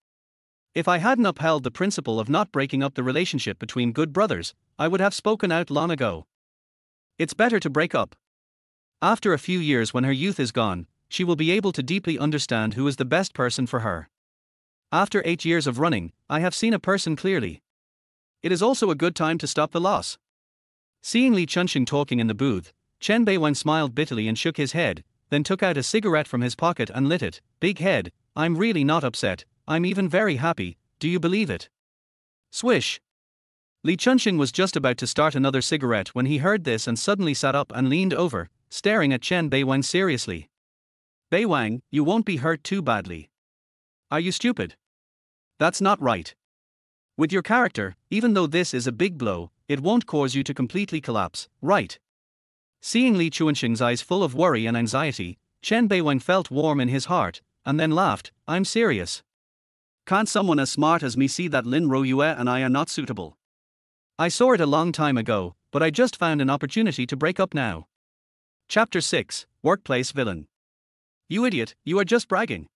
If I hadn't upheld the principle of not breaking up the relationship between good brothers, I would have spoken out long ago. It's better to break up. After a few years, when her youth is gone, she will be able to deeply understand who is the best person for her. After 8 years of running, I have seen a person clearly. It is also a good time to stop the loss." Seeing Li Chunxing talking in the booth, Chen Beiwang smiled bitterly and shook his head, then took out a cigarette from his pocket and lit it. "Big head, I'm really not upset, I'm even very happy, do you believe it?" Swish! Li Chunxing was just about to start another cigarette when he heard this and suddenly sat up and leaned over, staring at Chen Beiwang seriously. "Beiwang, you won't be hurt too badly. Are you stupid? That's not right. With your character, even though this is a big blow, it won't cause you to completely collapse, right?" Seeing Li Chunxing's eyes full of worry and anxiety, Chen Beiwang felt warm in his heart, and then laughed. "I'm serious. Can't someone as smart as me see that Lin Royue and I are not suitable? I saw it a long time ago, but I just found an opportunity to break up now." Chapter 6, Workplace Villain. "You idiot, you are just bragging."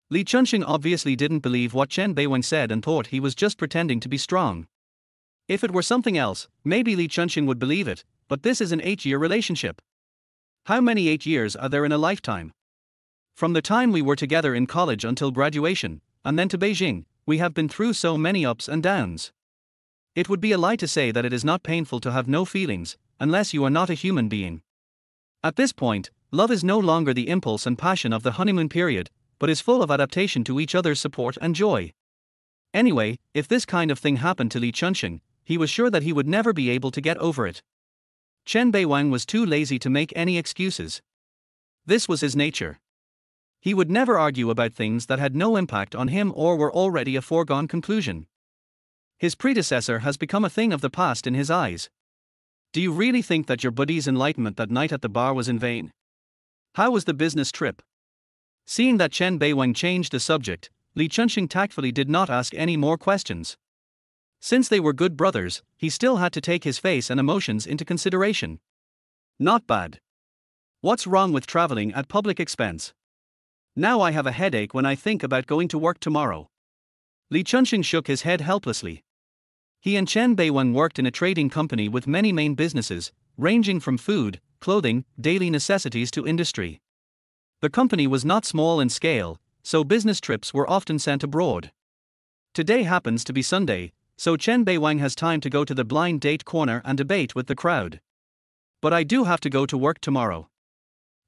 Li Chunxing obviously didn't believe what Chen Beiwang said and thought he was just pretending to be strong. If it were something else, maybe Li Chunxing would believe it, but this is an 8-year relationship. How many 8 years are there in a lifetime? From the time we were together in college until graduation, and then to Beijing, we have been through so many ups and downs. It would be a lie to say that it is not painful to have no feelings, unless you are not a human being. At this point, love is no longer the impulse and passion of the honeymoon period, but is full of adaptation to each other's support and joy. Anyway, if this kind of thing happened to Li Chunxing, he was sure that he would never be able to get over it. Chen Beiwang was too lazy to make any excuses. This was his nature. He would never argue about things that had no impact on him or were already a foregone conclusion. His predecessor has become a thing of the past in his eyes. Do you really think that your buddy's enlightenment that night at the bar was in vain? How was the business trip? Seeing that Chen Beiwang changed the subject, Li Chunxing tactfully did not ask any more questions. Since they were good brothers, he still had to take his face and emotions into consideration. Not bad. What's wrong with traveling at public expense? Now I have a headache when I think about going to work tomorrow. Li Chunxing shook his head helplessly. He and Chen Beiwang worked in a trading company with many main businesses, ranging from food, clothing, daily necessities to industry. The company was not small in scale, so business trips were often sent abroad. Today happens to be Sunday, so Chen Beiwang has time to go to the blind date corner and debate with the crowd. But I do have to go to work tomorrow.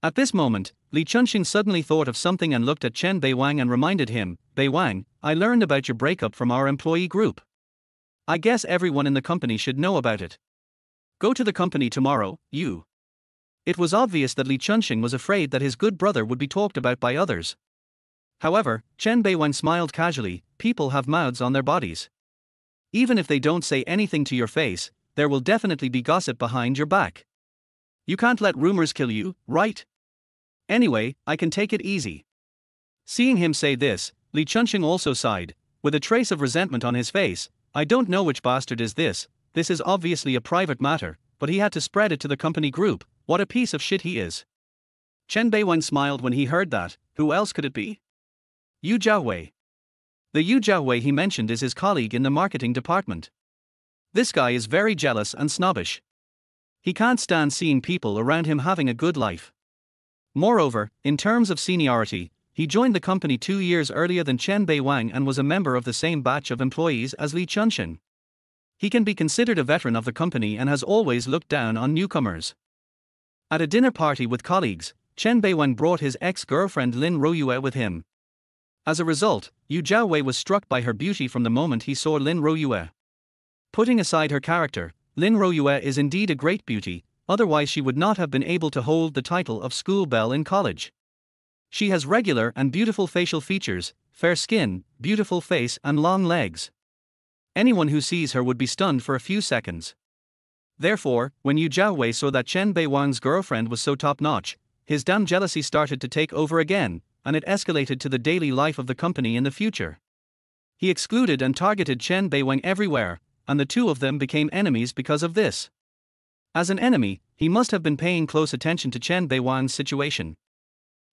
At this moment, Li Chunxing suddenly thought of something and looked at Chen Beiwang and reminded him, Beiwang, I learned about your breakup from our employee group. I guess everyone in the company should know about it. Go to the company tomorrow, you. It was obvious that Li Chunxing was afraid that his good brother would be talked about by others. However, Chen Beiwang smiled casually, people have mouths on their bodies. Even if they don't say anything to your face, there will definitely be gossip behind your back. You can't let rumors kill you, right? Anyway, I can take it easy. Seeing him say this, Li Chunxing also sighed, with a trace of resentment on his face. I don't know which bastard is this is obviously a private matter, but he had to spread it to the company group, what a piece of shit he is. Chen Beiwang smiled when he heard that, who else could it be? Yu Jiaowei. The Yu Jiaowei he mentioned is his colleague in the marketing department. This guy is very jealous and snobbish. He can't stand seeing people around him having a good life. Moreover, in terms of seniority, he joined the company 2 years earlier than Chen Beiwang and was a member of the same batch of employees as Li Chunxing. He can be considered a veteran of the company and has always looked down on newcomers. At a dinner party with colleagues, Chen Beiwang brought his ex-girlfriend Lin Royue with him. As a result, Yu Jiaowei was struck by her beauty from the moment he saw Lin Royue. Putting aside her character, Lin Royue is indeed a great beauty, otherwise she would not have been able to hold the title of school belle in college. She has regular and beautiful facial features, fair skin, beautiful face and long legs. Anyone who sees her would be stunned for a few seconds. Therefore, when Yu Jiaowei saw that Chen Beiwang's girlfriend was so top-notch, his damn jealousy started to take over again, and it escalated to the daily life of the company in the future. He excluded and targeted Chen Beiwang everywhere, and the two of them became enemies because of this. As an enemy, he must have been paying close attention to Chen Beiwang's situation.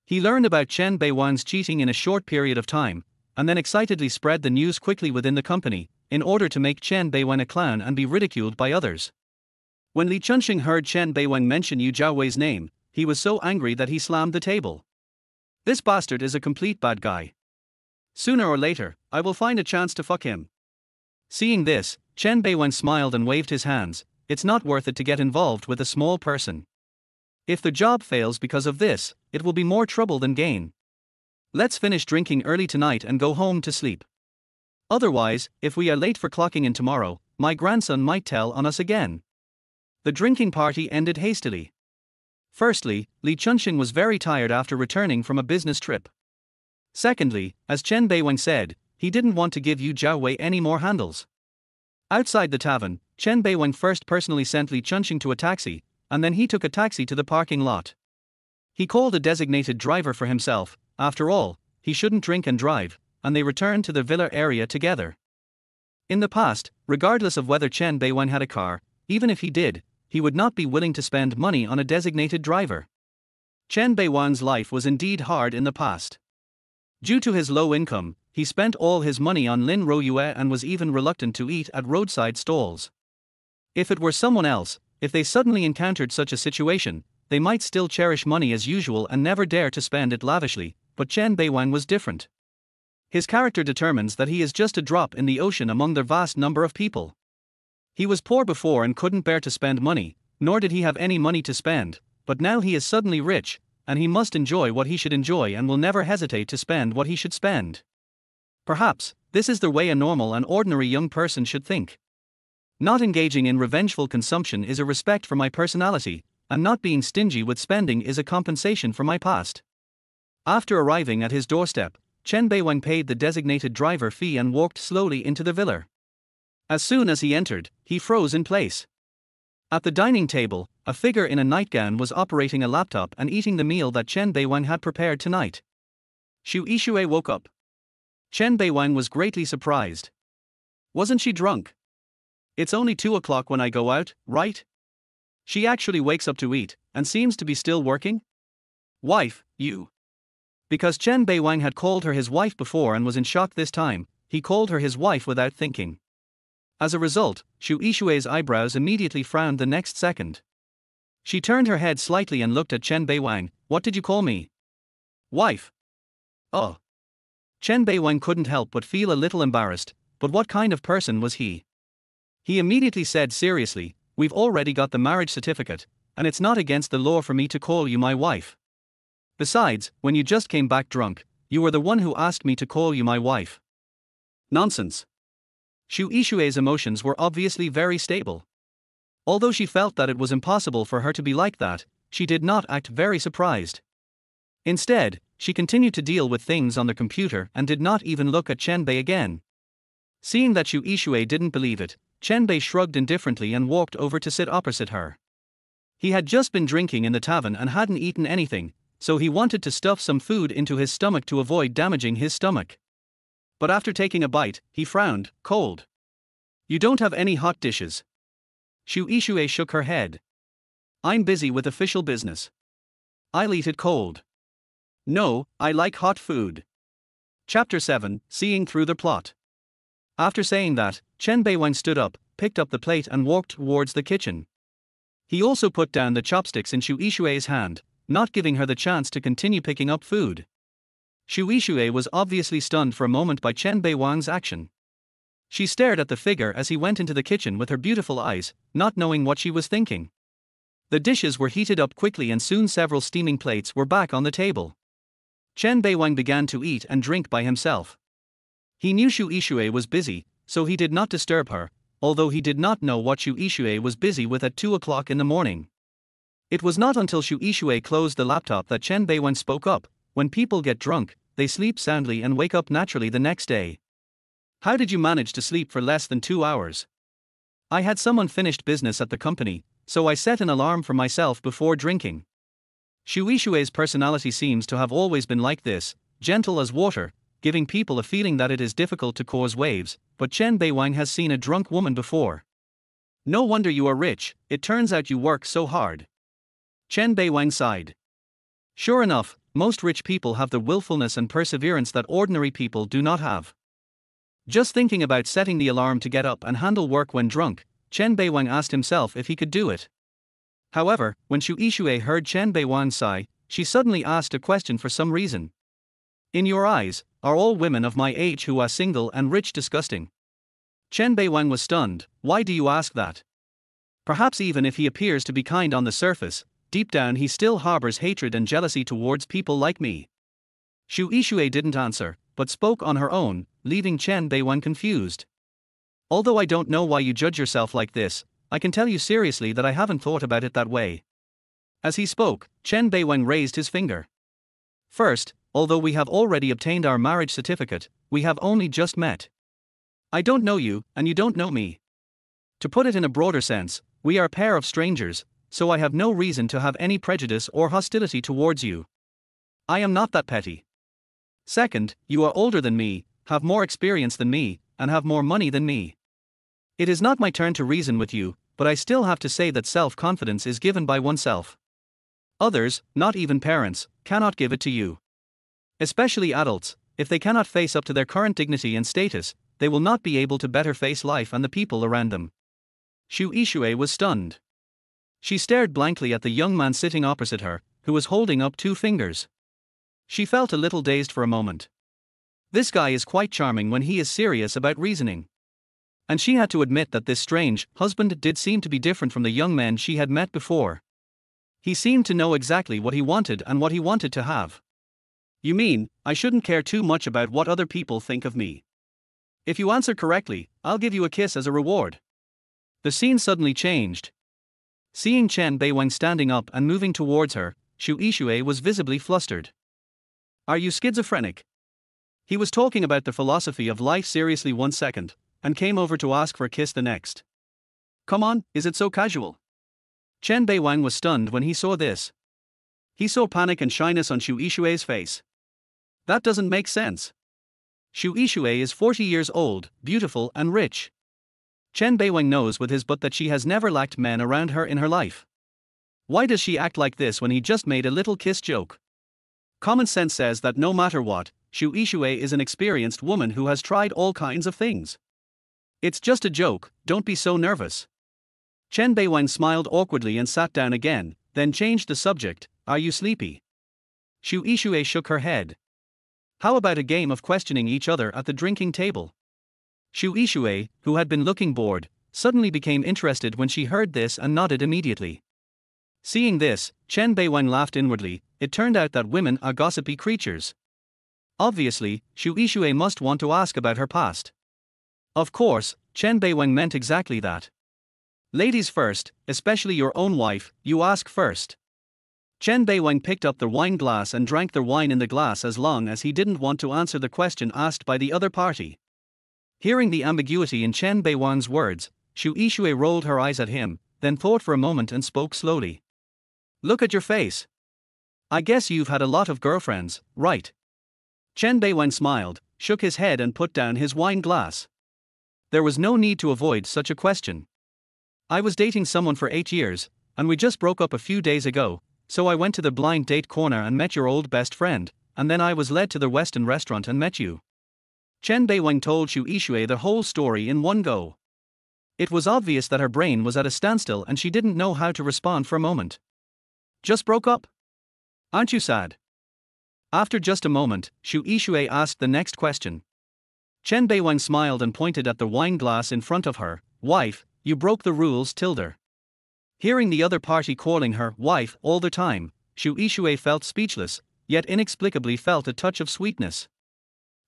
He learned about Chen Beiwang's cheating in a short period of time, and then excitedly spread the news quickly within the company, in order to make Chen Beiwang a clown and be ridiculed by others. When Li Chunxing heard Chen Beiwang mention Yu Jiaowei's name, he was so angry that he slammed the table. This bastard is a complete bad guy. Sooner or later, I will find a chance to fuck him. Seeing this, Chen Beiwang smiled and waved his hands. It's not worth it to get involved with a small person. If the job fails because of this, it will be more trouble than gain. Let's finish drinking early tonight and go home to sleep. Otherwise, if we are late for clocking in tomorrow, my grandson might tell on us again. The drinking party ended hastily. Firstly, Li Chunxing was very tired after returning from a business trip. Secondly, as Chen Beiwang said, he didn't want to give Yu Jiaowei any more handles. Outside the tavern, Chen Beiwang first personally sent Li Chunxing to a taxi, and then he took a taxi to the parking lot. He called a designated driver for himself. After all, he shouldn't drink and drive, and they returned to the villa area together. In the past, regardless of whether Chen Beiwang had a car, even if he did, he would not be willing to spend money on a designated driver. Chen Beiwang's life was indeed hard in the past. Due to his low income, he spent all his money on Lin Royue and was even reluctant to eat at roadside stalls. If it were someone else, if they suddenly encountered such a situation, they might still cherish money as usual and never dare to spend it lavishly, but Chen Beiwang was different. His character determines that he is just a drop in the ocean among the vast number of people. He was poor before and couldn't bear to spend money, nor did he have any money to spend, but now he is suddenly rich, and he must enjoy what he should enjoy and will never hesitate to spend what he should spend. Perhaps, this is the way a normal and ordinary young person should think. Not engaging in revengeful consumption is a respect for my personality, and not being stingy with spending is a compensation for my past. After arriving at his doorstep, Chen Beiwang paid the designated driver fee and walked slowly into the villa. As soon as he entered, he froze in place. At the dining table, a figure in a nightgown was operating a laptop and eating the meal that Chen Beiwang had prepared tonight. Xu Yixue woke up. Chen Beiwang was greatly surprised. Wasn't she drunk? It's only 2 o'clock when I go out, right? She actually wakes up to eat, and seems to be still working? Wife, you. Because Chen Beiwang had called her his wife before and was in shock this time, he called her his wife without thinking. As a result, Xu Yixue's eyebrows immediately frowned the next second. She turned her head slightly and looked at Chen Beiwang. What did you call me? Wife. Oh. Chen Beiwang couldn't help but feel a little embarrassed, but what kind of person was he? He immediately said seriously, we've already got the marriage certificate, and it's not against the law for me to call you my wife. Besides, when you just came back drunk, you were the one who asked me to call you my wife. Nonsense. Shu Ishue's emotions were obviously very stable. Although she felt that it was impossible for her to be like that, she did not act very surprised. Instead, she continued to deal with things on the computer and did not even look at Chenbei again. Seeing that Shu Ishue didn't believe it, Chenbei shrugged indifferently and walked over to sit opposite her. He had just been drinking in the tavern and hadn't eaten anything, so he wanted to stuff some food into his stomach to avoid damaging his stomach. But after taking a bite, he frowned, cold. You don't have any hot dishes. Shu Ishue shook her head. I'm busy with official business. I'll eat it cold. No, I like hot food. Chapter 7, Seeing Through the Plot. After saying that, Chen Beiwang stood up, picked up the plate and walked towards the kitchen. He also put down the chopsticks in Shu Ishue's hand, not giving her the chance to continue picking up food. Shu Ishue was obviously stunned for a moment by Chen Beiwang's action. She stared at the figure as he went into the kitchen with her beautiful eyes, not knowing what she was thinking. The dishes were heated up quickly and soon several steaming plates were back on the table. Chen Beiwang began to eat and drink by himself. He knew Shu Ishue was busy, so he did not disturb her, although he did not know what Shu Ishue was busy with at 2 o'clock in the morning. It was not until Shu Ishue closed the laptop that Chen Beiwang spoke up. When people get drunk, they sleep soundly and wake up naturally the next day. How did you manage to sleep for less than 2 hours? I had some unfinished business at the company, so I set an alarm for myself before drinking. Shu Ishue's personality seems to have always been like this, gentle as water, giving people a feeling that it is difficult to cause waves, but Chen Beiwang has seen a drunk woman before. No wonder you are rich, it turns out you work so hard. Chen Beiwang sighed. Sure enough, most rich people have the willfulness and perseverance that ordinary people do not have. Just thinking about setting the alarm to get up and handle work when drunk, Chen Beiwang asked himself if he could do it. However, when Shu Ishue heard Chen Beiwang sigh, she suddenly asked a question for some reason. In your eyes, are all women of my age who are single and rich disgusting? Chen Beiwang was stunned. Why do you ask that? Perhaps even if he appears to be kind on the surface, deep down he still harbors hatred and jealousy towards people like me. Shu Ishue didn't answer, but spoke on her own, leaving Chen Beiwang confused. Although I don't know why you judge yourself like this, I can tell you seriously that I haven't thought about it that way. As he spoke, Chen Beiwang raised his finger. First, although we have already obtained our marriage certificate, we have only just met. I don't know you, and you don't know me. To put it in a broader sense, we are a pair of strangers, so I have no reason to have any prejudice or hostility towards you. I am not that petty. Second, you are older than me, have more experience than me, and have more money than me. It is not my turn to reason with you, but I still have to say that self-confidence is given by oneself. Others, not even parents, cannot give it to you. Especially adults, if they cannot face up to their current dignity and status, they will not be able to better face life and the people around them. Shu Ishue was stunned. She stared blankly at the young man sitting opposite her, who was holding up 2 fingers. She felt a little dazed for a moment. This guy is quite charming when he is serious about reasoning. And she had to admit that this strange husband did seem to be different from the young men she had met before. He seemed to know exactly what he wanted and what he wanted to have. You mean, I shouldn't care too much about what other people think of me? If you answer correctly, I'll give you a kiss as a reward. The scene suddenly changed. Seeing Chen Beiwang standing up and moving towards her, Shu Ishue was visibly flustered. Are you schizophrenic? He was talking about the philosophy of life seriously 1 second, and came over to ask for a kiss the next. Come on, is it so casual? Chen Beiwang was stunned when he saw this. He saw panic and shyness on Shu Ishue's face. That doesn't make sense. Shu Ishue is 40 years old, beautiful and rich. Chen Beiwang knows with his butt that she has never lacked men around her in her life. Why does she act like this when he just made a little kiss joke? Common sense says that no matter what, Shu Ishue is an experienced woman who has tried all kinds of things. It's just a joke, don't be so nervous. Chen Beiwang smiled awkwardly and sat down again, then changed the subject. Are you sleepy? Shu Ishue shook her head. How about a game of questioning each other at the drinking table? Shu Ishue, who had been looking bored, suddenly became interested when she heard this and nodded immediately. Seeing this, Chen Beiwang laughed inwardly. it turned out that women are gossipy creatures. Obviously, Xu Yixue must want to ask about her past. Of course, Chen Beiwang meant exactly that. Ladies first, especially your own wife, you ask first. Chen Beiwang picked up the wine glass and drank the wine in the glass as long as he didn't want to answer the question asked by the other party. Hearing the ambiguity in Chen Beiwang's words, Xu Yixue rolled her eyes at him, then thought for a moment and spoke slowly. Look at your face. I guess you've had a lot of girlfriends, right? Chen Beiwang smiled, shook his head and put down his wine glass. There was no need to avoid such a question. I was dating someone for 8 years, and we just broke up a few days ago, so I went to the blind date corner and met your old best friend, and then I was led to the Western restaurant and met you. Chen Beiwang told Xu Yixue the whole story in one go. It was obvious that her brain was at a standstill and she didn't know how to respond for a moment. Just broke up? Aren't you sad? After just a moment, Xu Yixue asked the next question. Chen Beiwang smiled and pointed at the wine glass in front of her. Wife, you broke the rules, tilde. Hearing the other party calling her wife all the time, Xu Yixue felt speechless, yet inexplicably felt a touch of sweetness.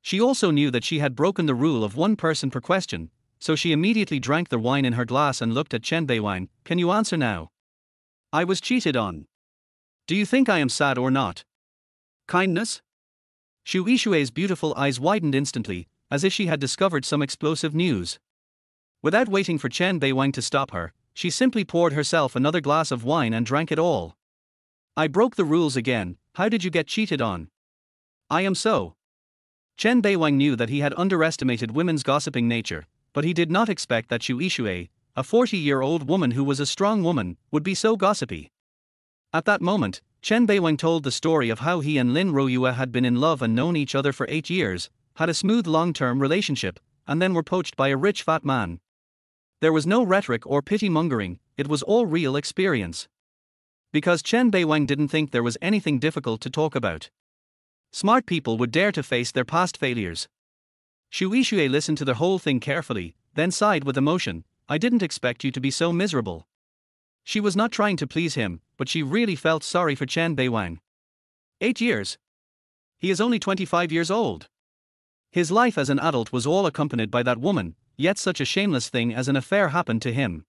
She also knew that she had broken the rule of one person per question, so she immediately drank the wine in her glass and looked at Chen Beiwang. Can you answer now? I was cheated on. Do you think I am sad or not? Kindness? Xu Yixue's beautiful eyes widened instantly, as if she had discovered some explosive news. Without waiting for Chen Beiwang to stop her, she simply poured herself another glass of wine and drank it all. I broke the rules again. How did you get cheated on? I am so. Chen Beiwang knew that he had underestimated women's gossiping nature, but he did not expect that Xu Yixue, a 40-year-old woman who was a strong woman, would be so gossipy. At that moment, Chen Beiwang told the story of how he and Lin Royue had been in love and known each other for 8 years, had a smooth long-term relationship, and then were poached by a rich fat man. There was no rhetoric or pity-mongering, it was all real experience. Because Chen Beiwang didn't think there was anything difficult to talk about. Smart people would dare to face their past failures. Xu Yixue listened to the whole thing carefully, then sighed with emotion. I didn't expect you to be so miserable. She was not trying to please him, but she really felt sorry for Chen Beiwang. 8 years? He is only 25 years old. His life as an adult was all accompanied by that woman, yet such a shameless thing as an affair happened to him.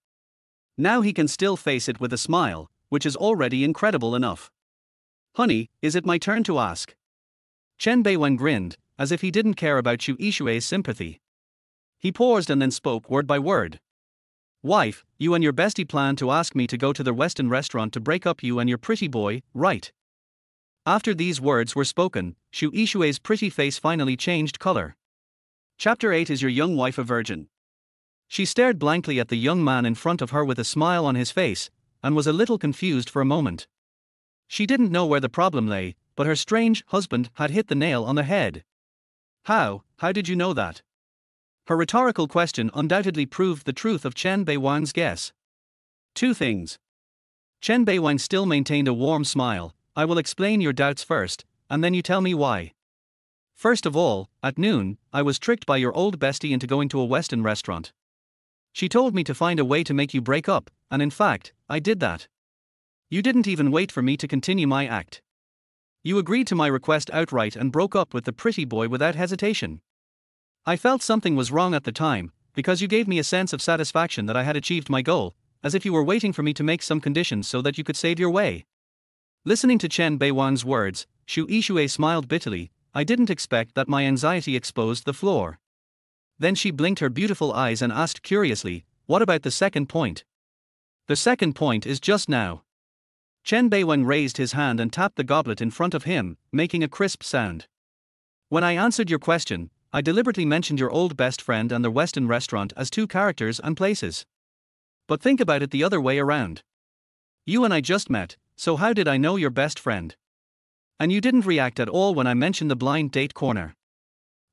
Now he can still face it with a smile, which is already incredible enough. Honey, is it my turn to ask? Chen Beiwang grinned, as if he didn't care about Xu Yixue's sympathy. He paused and then spoke word by word. Wife, you and your bestie plan to ask me to go to the Western restaurant to break up you and your pretty boy, right? After these words were spoken, Xu Yixue's pretty face finally changed color. Chapter 8. Is your young wife a virgin? She stared blankly at the young man in front of her with a smile on his face, and was a little confused for a moment. She didn't know where the problem lay, but her strange husband had hit the nail on the head. How did you know that? Her rhetorical question undoubtedly proved the truth of Chen Beiwang's guess. 2 things. Chen Beiwang still maintained a warm smile. I will explain your doubts first, and then you tell me why. First of all, at noon, I was tricked by your old bestie into going to a Western restaurant. She told me to find a way to make you break up, and in fact, I did that. You didn't even wait for me to continue my act. You agreed to my request outright and broke up with the pretty boy without hesitation. I felt something was wrong at the time, because you gave me a sense of satisfaction that I had achieved my goal, as if you were waiting for me to make some conditions so that you could save your way. Listening to Chen Beiwang's words, Xu Yixue smiled bitterly. I didn't expect that my anxiety exposed the floor. Then she blinked her beautiful eyes and asked curiously, what about the second point? The second point is just now. Chen Beiwang raised his hand and tapped the goblet in front of him, making a crisp sound. When I answered your question, I deliberately mentioned your old best friend and the Western restaurant as 2 characters and places. But think about it the other way around. You and I just met, so how did I know your best friend? And you didn't react at all when I mentioned the blind date corner.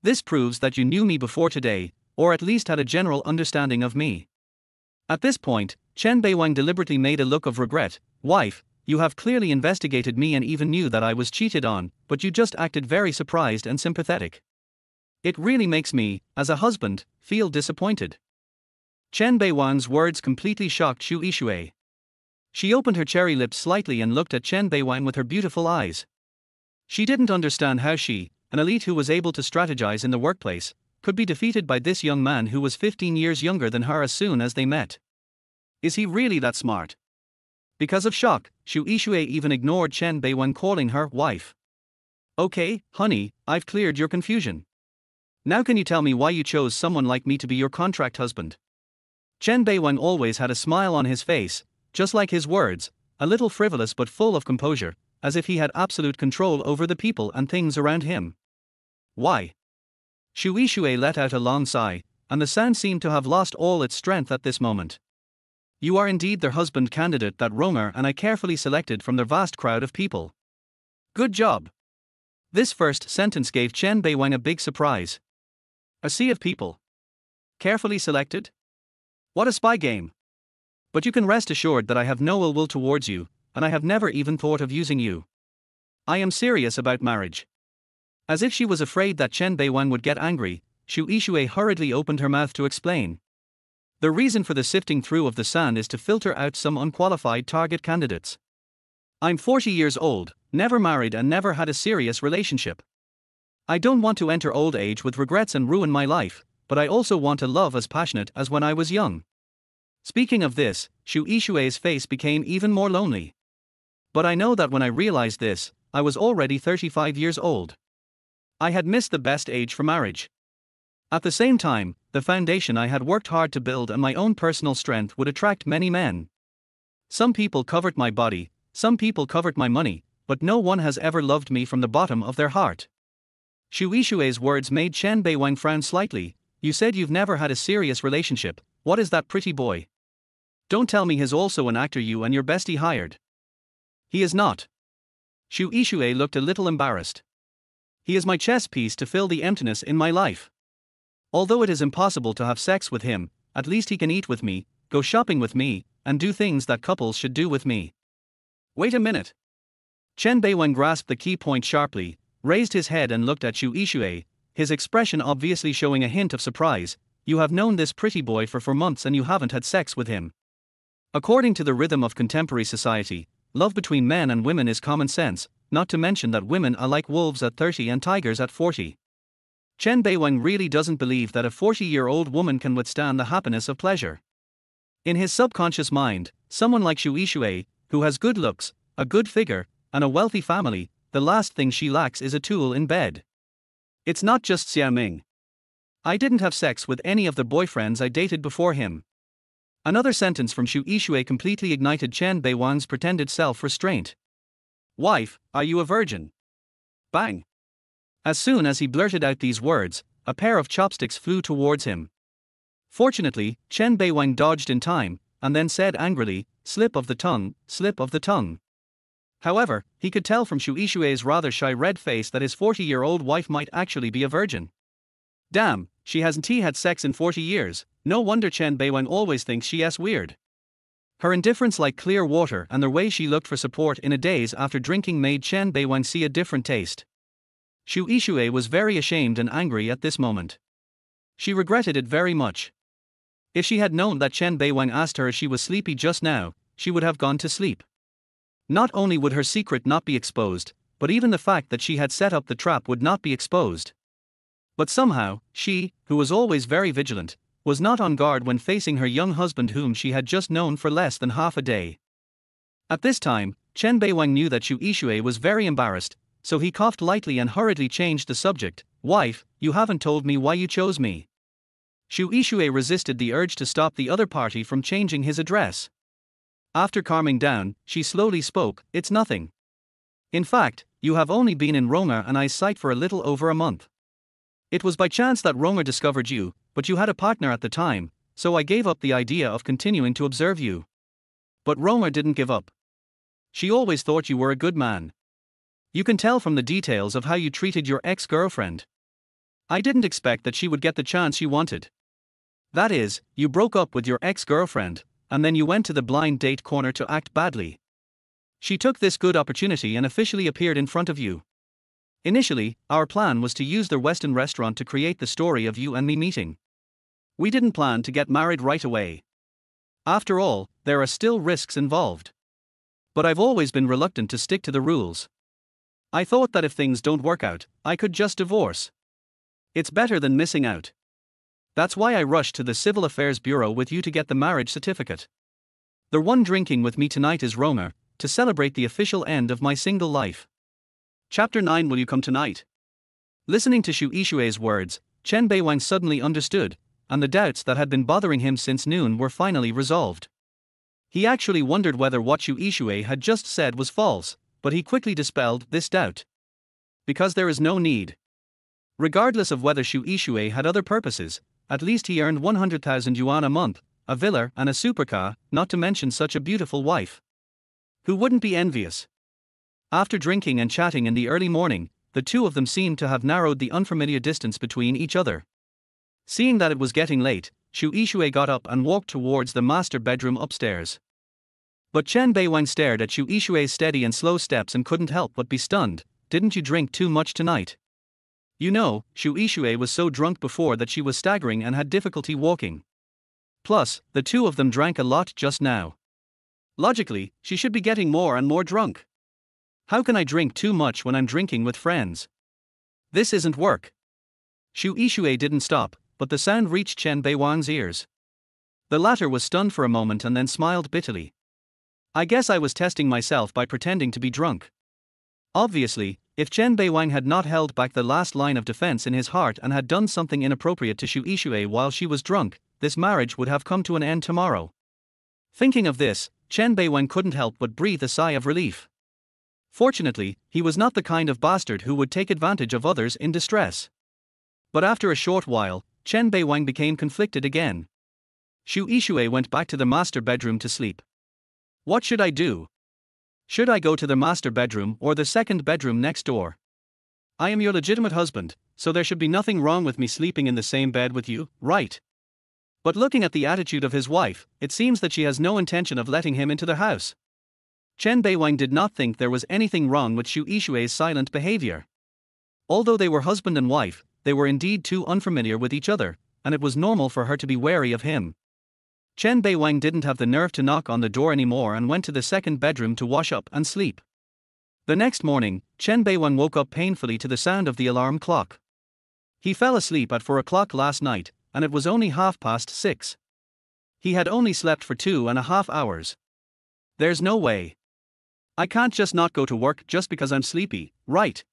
This proves that you knew me before today, or at least had a general understanding of me. At this point, Chen Beiwang deliberately made a look of regret. Wife, you have clearly investigated me and even knew that I was cheated on, but you just acted very surprised and sympathetic. It really makes me, as a husband, feel disappointed. Chen Beiwang's words completely shocked Xu Yixue. She opened her cherry lips slightly and looked at Chen Beiwang with her beautiful eyes. She didn't understand how she, an elite who was able to strategize in the workplace, could be defeated by this young man who was 15 years younger than her as soon as they met. Is he really that smart? Because of shock, Xu Yixue even ignored Chen Beiwang calling her wife. Okay, honey, I've cleared your confusion. Now can you tell me why you chose someone like me to be your contract husband? Chen Beiwang always had a smile on his face, just like his words, a little frivolous but full of composure, as if he had absolute control over the people and things around him. Why? Xu Yixue let out a long sigh, and the sound seemed to have lost all its strength at this moment. You are indeed their husband candidate that Romer and I carefully selected from their vast crowd of people. Good job. This first sentence gave Chen Beiwang a big surprise. A sea of people. Carefully selected? What a spy game. But you can rest assured that I have no ill will towards you, and I have never even thought of using you. I am serious about marriage. As if she was afraid that Chen Beiwang would get angry, Xu Yixue hurriedly opened her mouth to explain. The reason for the sifting through of the sand is to filter out some unqualified target candidates. I'm 40 years old, never married and never had a serious relationship. I don't want to enter old age with regrets and ruin my life, but I also want a love as passionate as when I was young. Speaking of this, Xu Yixue's face became even more lonely. But I know that when I realized this, I was already 35 years old. I had missed the best age for marriage. At the same time, the foundation I had worked hard to build and my own personal strength would attract many men. Some people covered my body, some people covered my money, but no one has ever loved me from the bottom of their heart. Xu Yixue's words made Chen Beiwang frown slightly. You said you've never had a serious relationship. What is that pretty boy? Don't tell me he's also an actor you and your bestie hired. He is not. Xu Yixue looked a little embarrassed. He is my chess piece to fill the emptiness in my life. Although it is impossible to have sex with him, at least he can eat with me, go shopping with me, and do things that couples should do with me. Wait a minute. Chen Beiwang grasped the key point sharply, raised his head and looked at Xu Yixue, his expression obviously showing a hint of surprise. You have known this pretty boy for 4 months and you haven't had sex with him. According to the rhythm of contemporary society, love between men and women is common sense, not to mention that women are like wolves at 30 and tigers at 40. Chen Beiwang really doesn't believe that a 40-year-old woman can withstand the happiness of pleasure. In his subconscious mind, someone like Xu Yixue, who has good looks, a good figure, and a wealthy family, the last thing she lacks is a tool in bed. It's not just Xiaoming. I didn't have sex with any of the boyfriends I dated before him. Another sentence from Xu Yixue completely ignited Chen Beiwang's pretended self-restraint. Wife, are you a virgin? Bang! As soon as he blurted out these words, a pair of chopsticks flew towards him. Fortunately, Chen Beiwang dodged in time, and then said angrily, slip of the tongue, slip of the tongue. However, he could tell from Xu Yixue's rather shy red face that his 40-year-old wife might actually be a virgin. Damn, she hasn't had sex in 40 years, no wonder Chen Beiwang always thinks she's weird. Her indifference like clear water and the way she looked for support in a daze after drinking made Chen Beiwang see a different taste. Xu Yixue was very ashamed and angry at this moment. She regretted it very much. If she had known that Chen Beiwang asked her if she was sleepy just now, she would have gone to sleep. Not only would her secret not be exposed, but even the fact that she had set up the trap would not be exposed. But somehow, she, who was always very vigilant, was not on guard when facing her young husband whom she had just known for less than half a day. At this time, Chen Beiwang knew that Xu Yixue was very embarrassed, so he coughed lightly and hurriedly changed the subject. Wife, you haven't told me why you chose me. Xu Yixue resisted the urge to stop the other party from changing his address. After calming down, she slowly spoke, it's nothing. In fact, you have only been in Romer and I's sight for a little over a month. It was by chance that Romer discovered you, but you had a partner at the time, so I gave up the idea of continuing to observe you. But Romer didn't give up. She always thought you were a good man. You can tell from the details of how you treated your ex-girlfriend. I didn't expect that she would get the chance she wanted. That is, you broke up with your ex-girlfriend, and then you went to the blind date corner to act badly. She took this good opportunity and officially appeared in front of you. Initially, our plan was to use the Western restaurant to create the story of you and me meeting. We didn't plan to get married right away. After all, there are still risks involved. But I've always been reluctant to stick to the rules. I thought that if things don't work out, I could just divorce. It's better than missing out. That's why I rushed to the Civil Affairs Bureau with you to get the marriage certificate. The one drinking with me tonight is Roma, to celebrate the official end of my single life. Chapter 9. Will you come tonight? Listening to Shu Ishue's words, Chen Beiwang suddenly understood, and the doubts that had been bothering him since noon were finally resolved. He actually wondered whether what Shu Ishue had just said was false, but he quickly dispelled this doubt. Because there is no need. Regardless of whether Shu Ishue had other purposes, at least he earned 100,000 yuan a month, a villa and a supercar, not to mention such a beautiful wife. Who wouldn't be envious? After drinking and chatting in the early morning, the two of them seemed to have narrowed the unfamiliar distance between each other. Seeing that it was getting late, Shu Ishue got up and walked towards the master bedroom upstairs. But Chen Beiwang stared at Shu Ishue's steady and slow steps and couldn't help but be stunned. Didn't you drink too much tonight? You know, Shu Ishue was so drunk before that she was staggering and had difficulty walking. Plus, the two of them drank a lot just now. Logically, she should be getting more and more drunk. How can I drink too much when I'm drinking with friends? This isn't work. Shu Ishue didn't stop, but the sound reached Chen Beiwang's ears. The latter was stunned for a moment and then smiled bitterly. I guess I was testing myself by pretending to be drunk. Obviously, if Chen Beiwang had not held back the last line of defense in his heart and had done something inappropriate to Shu Ishue while she was drunk, this marriage would have come to an end tomorrow. Thinking of this, Chen Beiwang couldn't help but breathe a sigh of relief. Fortunately, he was not the kind of bastard who would take advantage of others in distress. But after a short while, Chen Beiwang became conflicted again. Shu Ishue went back to the master bedroom to sleep. What should I do? Should I go to the master bedroom or the second bedroom next door? I am your legitimate husband, so there should be nothing wrong with me sleeping in the same bed with you, right? But looking at the attitude of his wife, it seems that she has no intention of letting him into the house. Chen Beiwang did not think there was anything wrong with Shu Ishue's silent behavior. Although they were husband and wife, they were indeed too unfamiliar with each other, and it was normal for her to be wary of him. Chen Beiwang didn't have the nerve to knock on the door anymore and went to the second bedroom to wash up and sleep. The next morning, Chen Beiwang woke up painfully to the sound of the alarm clock. He fell asleep at 4 o'clock last night, and it was only 6:30. He had only slept for 2.5 hours. There's no way. I can't just not go to work just because I'm sleepy, right?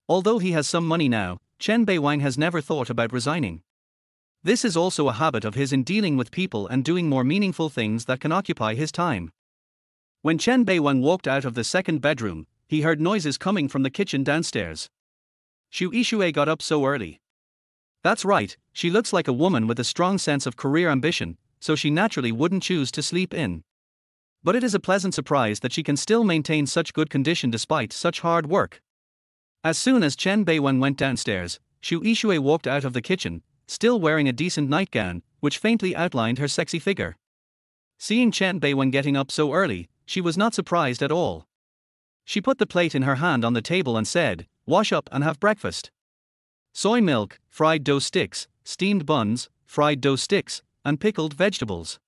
Although he has some money now, Chen Beiwang has never thought about resigning. This is also a habit of his in dealing with people and doing more meaningful things that can occupy his time. When Chen Beiwang walked out of the second bedroom, he heard noises coming from the kitchen downstairs. Shu Ishue got up so early. That's right, she looks like a woman with a strong sense of career ambition, so she naturally wouldn't choose to sleep in. But it is a pleasant surprise that she can still maintain such good condition despite such hard work. As soon as Chen Beiwang went downstairs, Shu Ishue walked out of the kitchen, still wearing a decent nightgown, which faintly outlined her sexy figure. Seeing Chen Beiwang getting up so early, she was not surprised at all. She put the plate in her hand on the table and said, "Wash up and have breakfast. Soy milk, fried dough sticks, steamed buns, fried dough sticks, and pickled vegetables."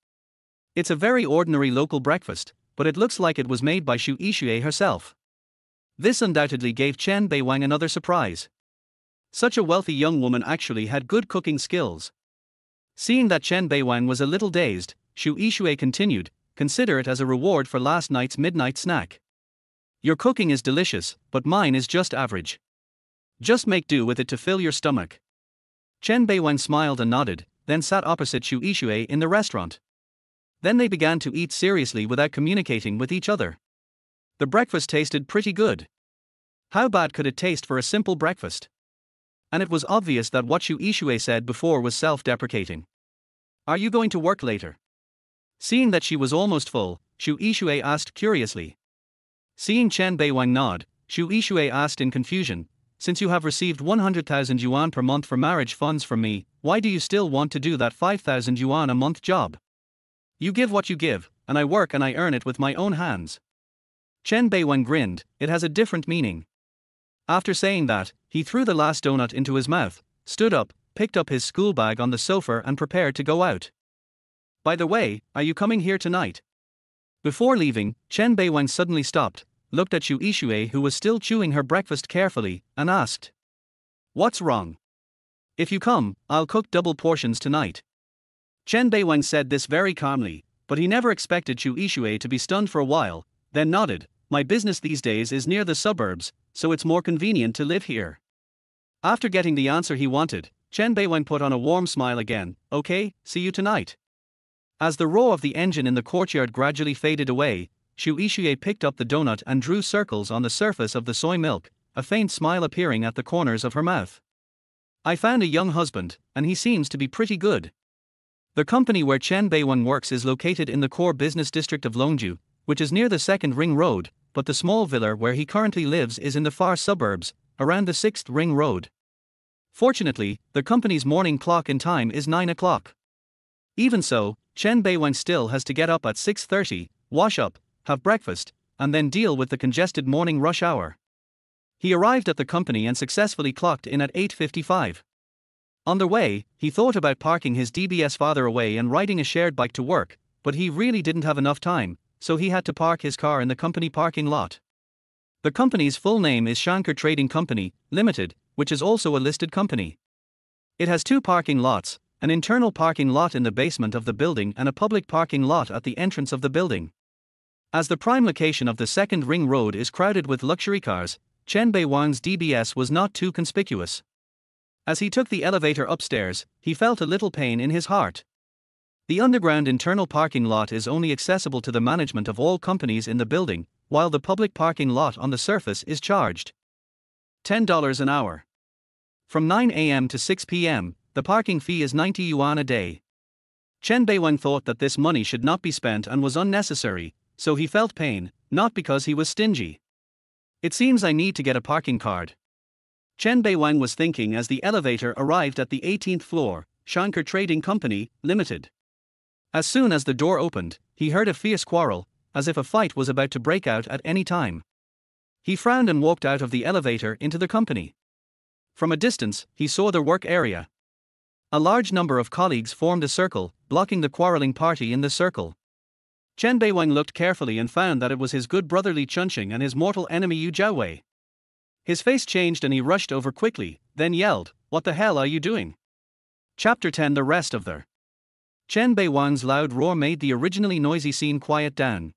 It's a very ordinary local breakfast, but it looks like it was made by Shu Ishue herself. This undoubtedly gave Chen Beiwang another surprise. Such a wealthy young woman actually had good cooking skills. Seeing that Chen Beiwang was a little dazed, Shu Ishue continued, "Consider it as a reward for last night's midnight snack. Your cooking is delicious, but mine is just average. Just make do with it to fill your stomach." Chen Beiwang smiled and nodded, then sat opposite Shu Ishue in the restaurant. Then they began to eat seriously without communicating with each other. The breakfast tasted pretty good. How bad could it taste for a simple breakfast? And it was obvious that what Shu Ishue said before was self-deprecating. "Are you going to work later?" Seeing that she was almost full, Shu Ishue asked curiously. Seeing Chen Beiwang nod, Shu Ishue asked in confusion, "Since you have received 100,000 yuan per month for marriage funds from me, why do you still want to do that 5,000 yuan a month job? You give what you give, and I work and I earn it with my own hands." Chen Beiwang grinned, "It has a different meaning." After saying that, he threw the last donut into his mouth, stood up, picked up his school bag on the sofa and prepared to go out. "By the way, are you coming here tonight?" Before leaving, Chen Beiwang suddenly stopped, looked at Xu Yixue, who was still chewing her breakfast carefully, and asked, "What's wrong? If you come, I'll cook double portions tonight." Chen Beiwang said this very calmly, but he never expected Xu Yixue to be stunned for a while, then nodded. "My business these days is near the suburbs, so it's more convenient to live here." After getting the answer he wanted, Chen Beiwang put on a warm smile again. "Okay, see you tonight." As the roar of the engine in the courtyard gradually faded away, Xu Yixue picked up the donut and drew circles on the surface of the soy milk, a faint smile appearing at the corners of her mouth. "I found a young husband, and he seems to be pretty good." The company where Chen Beiwang works is located in the core business district of Longju, which is near the 2nd Ring Road, but the small villa where he currently lives is in the far suburbs, around the 6th Ring Road. Fortunately, the company's morning clock in time is 9 o'clock. Even so, Chen Beiwang still has to get up at 6:30, wash up, have breakfast, and then deal with the congested morning rush hour. He arrived at the company and successfully clocked in at 8:55. On the way, he thought about parking his DBS farther away and riding a shared bike to work, but he really didn't have enough time, so he had to park his car in the company parking lot. The company's full name is Shankar Trading Company, Limited, which is also a listed company. It has 2 parking lots, an internal parking lot in the basement of the building and a public parking lot at the entrance of the building. As the prime location of the 2nd Ring Road is crowded with luxury cars, Chen Beiwang's DBS was not too conspicuous. As he took the elevator upstairs, he felt a little pain in his heart. The underground internal parking lot is only accessible to the management of all companies in the building, while the public parking lot on the surface is charged $10 an hour. From 9 a.m. to 6 p.m., the parking fee is 90 yuan a day. Chen Beiwang thought that this money should not be spent and was unnecessary, so he felt pain, not because he was stingy. "It seems I need to get a parking card," Chen Beiwang was thinking as the elevator arrived at the 18th floor, Shankar Trading Company, Limited. As soon as the door opened, he heard a fierce quarrel, as if a fight was about to break out at any time. He frowned and walked out of the elevator into the company. From a distance, he saw the work area. A large number of colleagues formed a circle, blocking the quarreling party in the circle. Chen Beiwang looked carefully and found that it was his good brother Li Chunxing and his mortal enemy Yu Jiawei. His face changed and he rushed over quickly, then yelled, "What the hell are you doing?" Chapter 10. The rest of the Chen Beiwang's loud roar made the originally noisy scene quiet down.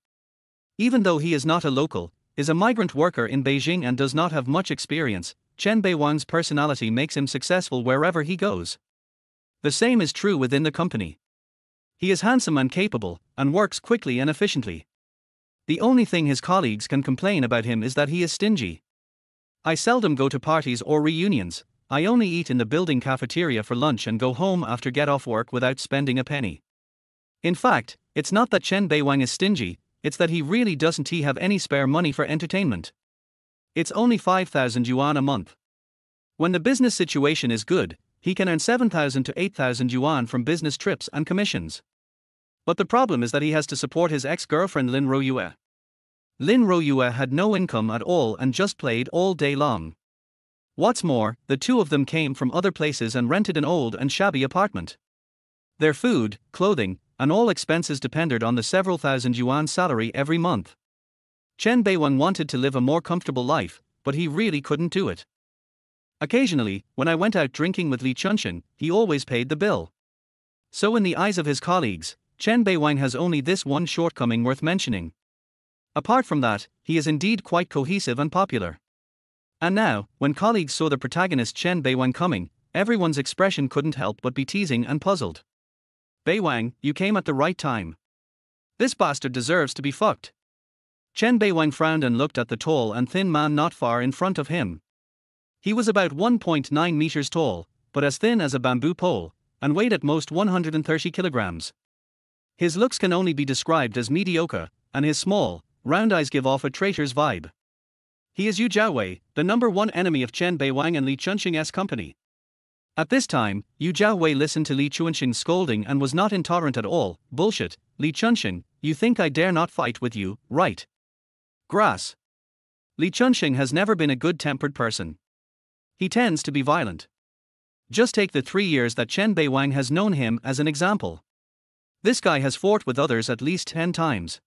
Even though he is not a local, is a migrant worker in Beijing and does not have much experience, Chen Beiwang's personality makes him successful wherever he goes. The same is true within the company. He is handsome and capable, and works quickly and efficiently. The only thing his colleagues can complain about him is that he is stingy. "I seldom go to parties or reunions. I only eat in the building cafeteria for lunch and go home after get off work without spending a penny." In fact, it's not that Chen Beiwang is stingy, it's that he really doesn't have any spare money for entertainment. It's only 5,000 yuan a month. When the business situation is good, he can earn 7,000 to 8,000 yuan from business trips and commissions. But the problem is that he has to support his ex-girlfriend Lin Royue. Lin Royue had no income at all and just played all day long. What's more, the two of them came from other places and rented an old and shabby apartment. Their food, clothing, and all expenses depended on the several thousand yuan salary every month. Chen Beiwang wanted to live a more comfortable life, but he really couldn't do it. Occasionally, when I went out drinking with Li Chunxing, he always paid the bill. So in the eyes of his colleagues, Chen Beiwang has only this one shortcoming worth mentioning. Apart from that, he is indeed quite cohesive and popular. And now, when colleagues saw the protagonist Chen Beiwang coming, everyone's expression couldn't help but be teasing and puzzled. "Beiwang, you came at the right time. This bastard deserves to be fucked." Chen Beiwang frowned and looked at the tall and thin man not far in front of him. He was about 1.9 meters tall, but as thin as a bamboo pole, and weighed at most 130 kilograms. His looks can only be described as mediocre, and his small, round eyes give off a traitor's vibe. He is Yu Jiawei, the number one enemy of Chen Beiwang and Li Chunxing's company. At this time, Yu Jiawei listened to Li Chunxing's scolding and was not intolerant at all. "Bullshit, Li Chunxing, you think I dare not fight with you, right? Grass." Li Chunxing has never been a good-tempered person. He tends to be violent. Just take the 3 years that Chen Beiwang has known him as an example. This guy has fought with others at least 10 times.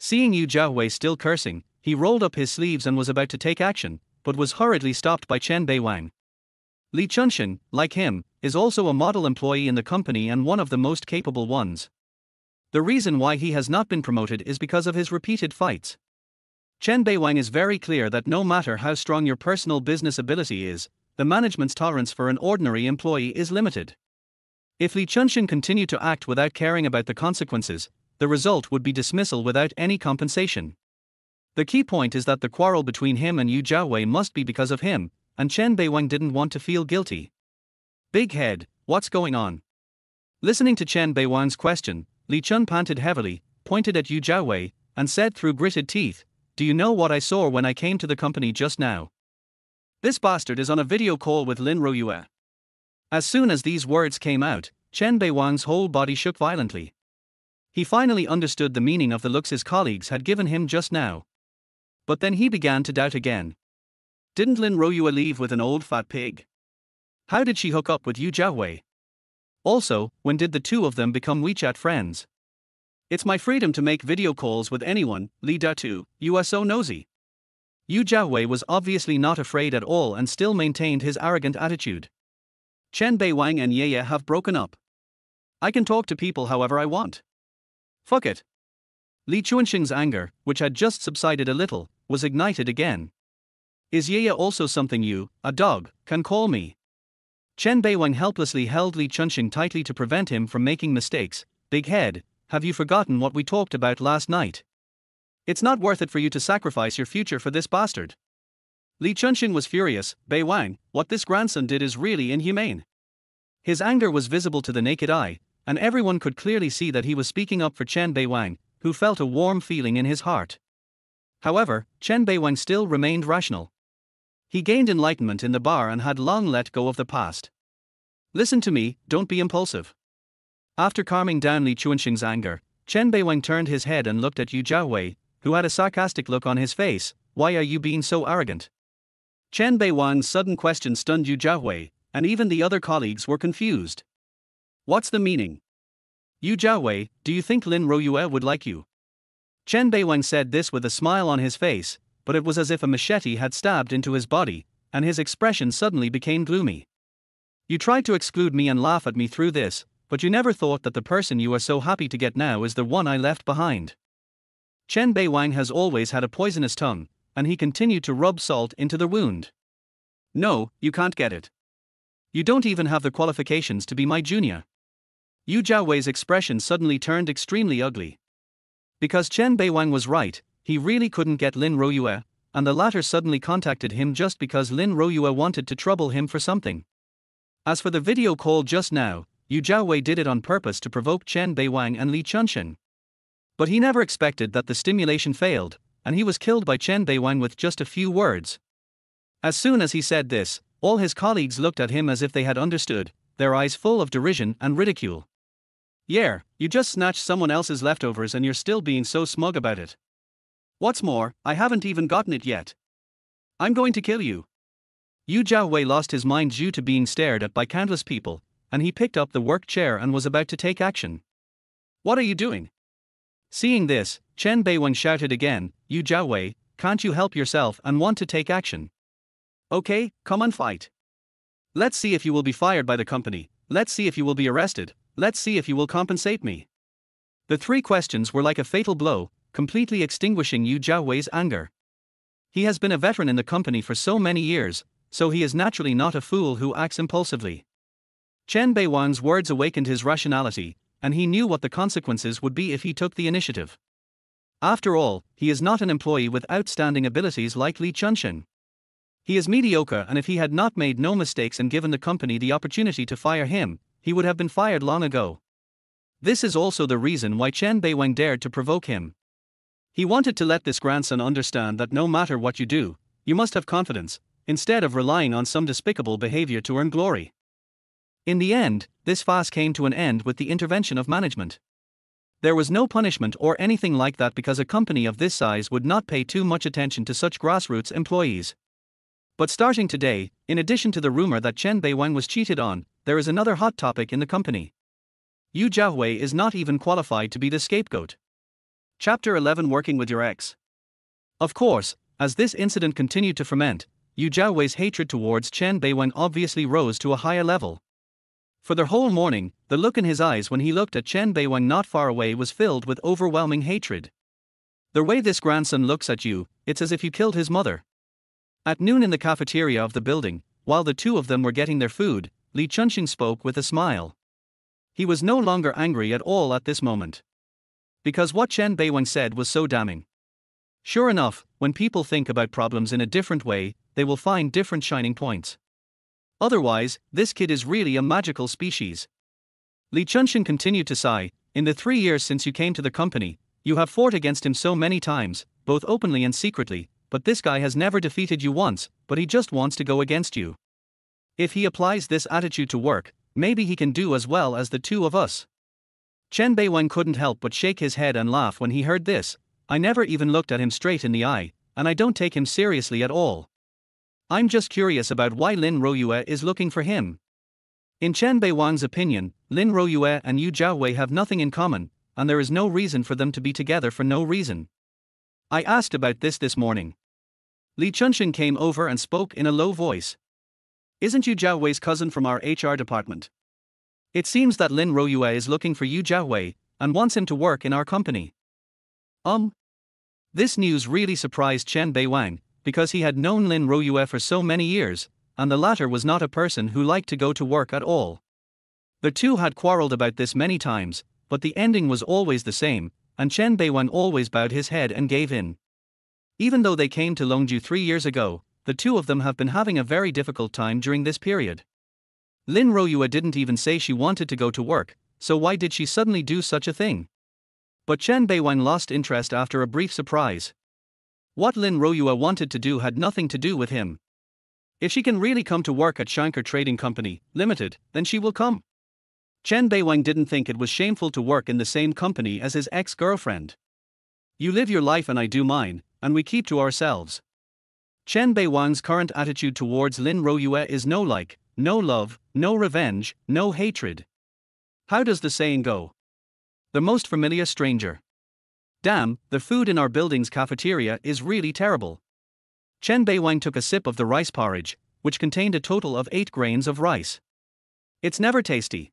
Seeing Yu Jiawei still cursing, he rolled up his sleeves and was about to take action, but was hurriedly stopped by Chen Beiwang. Li Chunxing, like him, is also a model employee in the company and one of the most capable ones. The reason why he has not been promoted is because of his repeated fights. Chen Beiwang is very clear that no matter how strong your personal business ability is, the management's tolerance for an ordinary employee is limited. If Li Chunxing continued to act without caring about the consequences, the result would be dismissal without any compensation. The key point is that the quarrel between him and Yu Jiawei must be because of him, and Chen Beiwang didn't want to feel guilty. Big head, what's going on? Listening to Chen Beiwang's question, Li Chun panted heavily, pointed at Yu Jiawei, and said through gritted teeth, "Do you know what I saw when I came to the company just now? This bastard is on a video call with Lin Royue." As soon as these words came out, Chen Beiwang's whole body shook violently. He finally understood the meaning of the looks his colleagues had given him just now. But then he began to doubt again. Didn't Lin Royue leave with an old fat pig? How did she hook up with Yu Jiawei? Also, when did the two of them become WeChat friends? It's my freedom to make video calls with anyone, Li Datu, you are so nosy. Yu Jiawei was obviously not afraid at all and still maintained his arrogant attitude. Chen Beiwang and Ye have broken up. I can talk to people however I want. Fuck it. Li Chunxing's anger, which had just subsided a little, was ignited again. Is Ye also something you, a dog, can call me? Chen Beiwang helplessly held Li Chunxing tightly to prevent him from making mistakes. Big head, have you forgotten what we talked about last night? It's not worth it for you to sacrifice your future for this bastard. Li Chunxing was furious. Beiwang, what this grandson did is really inhumane. His anger was visible to the naked eye, and everyone could clearly see that he was speaking up for Chen Beiwang, who felt a warm feeling in his heart. However, Chen Beiwang still remained rational. He gained enlightenment in the bar and had long let go of the past. Listen to me, don't be impulsive. After calming down Li Chunxing's anger, Chen Beiwang turned his head and looked at Yu Jiawei, who had a sarcastic look on his face. Why are you being so arrogant? Chen Beiwang's sudden question stunned Yu Jiawei, and even the other colleagues were confused. What's the meaning? Yu Jiawei, do you think Lin Royue would like you? Chen Beiwang said this with a smile on his face, but it was as if a machete had stabbed into his body, and his expression suddenly became gloomy. You tried to exclude me and laugh at me through this, but you never thought that the person you are so happy to get now is the one I left behind. Chen Beiwang has always had a poisonous tongue, and he continued to rub salt into the wound. No, you can't get it. You don't even have the qualifications to be my junior. Yu Jiawei's expression suddenly turned extremely ugly. Because Chen Beiwang was right, he really couldn't get Lin Royue, and the latter suddenly contacted him just because Lin Royue wanted to trouble him for something. As for the video call just now, Yu Jiawei did it on purpose to provoke Chen Beiwang and Li Chunxing. But he never expected that the stimulation failed, and he was killed by Chen Beiwang with just a few words. As soon as he said this, all his colleagues looked at him as if they had understood, their eyes full of derision and ridicule. Yeah, you just snatched someone else's leftovers and you're still being so smug about it. What's more, I haven't even gotten it yet. I'm going to kill you. Yu Jiawei lost his mind due to being stared at by countless people, and he picked up the work chair and was about to take action. What are you doing? Seeing this, Chen Beiwang shouted again, Yu Jiawei, can't you help yourself and want to take action? Okay, come and fight. Let's see if you will be fired by the company, let's see if you will be arrested, let's see if you will compensate me. The three questions were like a fatal blow, completely extinguishing Yu Jiawei's anger. He has been a veteran in the company for so many years, so he is naturally not a fool who acts impulsively. Chen Beiwang's words awakened his rationality, and he knew what the consequences would be if he took the initiative. After all, he is not an employee with outstanding abilities like Li Chunxing. He is mediocre, and if he had not made no mistakes and given the company the opportunity to fire him, he would have been fired long ago. This is also the reason why Chen Beiwang dared to provoke him. He wanted to let this grandson understand that no matter what you do, you must have confidence, instead of relying on some despicable behavior to earn glory. In the end, this farce came to an end with the intervention of management. There was no punishment or anything like that because a company of this size would not pay too much attention to such grassroots employees. But starting today, in addition to the rumor that Chen Beiwang was cheated on, there is another hot topic in the company. Yu Jiawei is not even qualified to be the scapegoat. Chapter 11, Working with Your Ex. Of course, as this incident continued to ferment, Yu Jiaowei's hatred towards Chen Beiwang obviously rose to a higher level. For the whole morning, the look in his eyes when he looked at Chen Beiwang not far away was filled with overwhelming hatred. The way this grandson looks at you, it's as if you killed his mother. At noon in the cafeteria of the building, while the two of them were getting their food, Li Chunxing spoke with a smile. He was no longer angry at all at this moment. Because what Chen Beiwang said was so damning. Sure enough, when people think about problems in a different way, they will find different shining points. Otherwise, this kid is really a magical species. Li Chunxing continued to sigh. In the 3 years since you came to the company, you have fought against him so many times, both openly and secretly, but this guy has never defeated you once, but he just wants to go against you. If he applies this attitude to work, maybe he can do as well as the two of us. Chen Beiwang couldn't help but shake his head and laugh when he heard this. I never even looked at him straight in the eye, and I don't take him seriously at all. I'm just curious about why Lin Royue is looking for him. In Chen Beiwang's opinion, Lin Royue and Yu Jiaowei have nothing in common, and there is no reason for them to be together for no reason. I asked about this morning. Li Chunxing came over and spoke in a low voice. Isn't Yu Jiaowei's cousin from our HR department? It seems that Lin Royue is looking for Yu Jiaowei, and wants him to work in our company. This news really surprised Chen Beiwang, because he had known Lin Royue for so many years, and the latter was not a person who liked to go to work at all. The two had quarreled about this many times, but the ending was always the same, and Chen Beiwang always bowed his head and gave in. Even though they came to Longju 3 years ago, the two of them have been having a very difficult time during this period. Lin Royue didn't even say she wanted to go to work, so why did she suddenly do such a thing? But Chen Beiwang lost interest after a brief surprise. What Lin Royue wanted to do had nothing to do with him. If she can really come to work at Shankar Trading Company, Limited, then she will come. Chen Beiwang didn't think it was shameful to work in the same company as his ex-girlfriend. You live your life and I do mine, and we keep to ourselves. Chen Beiwang's current attitude towards Lin Royue is no like, no love, no revenge, no hatred. How does the saying go? The most familiar stranger. Damn, the food in our building's cafeteria is really terrible. Chen Beiwang took a sip of the rice porridge, which contained a total of 8 grains of rice. It's never tasty.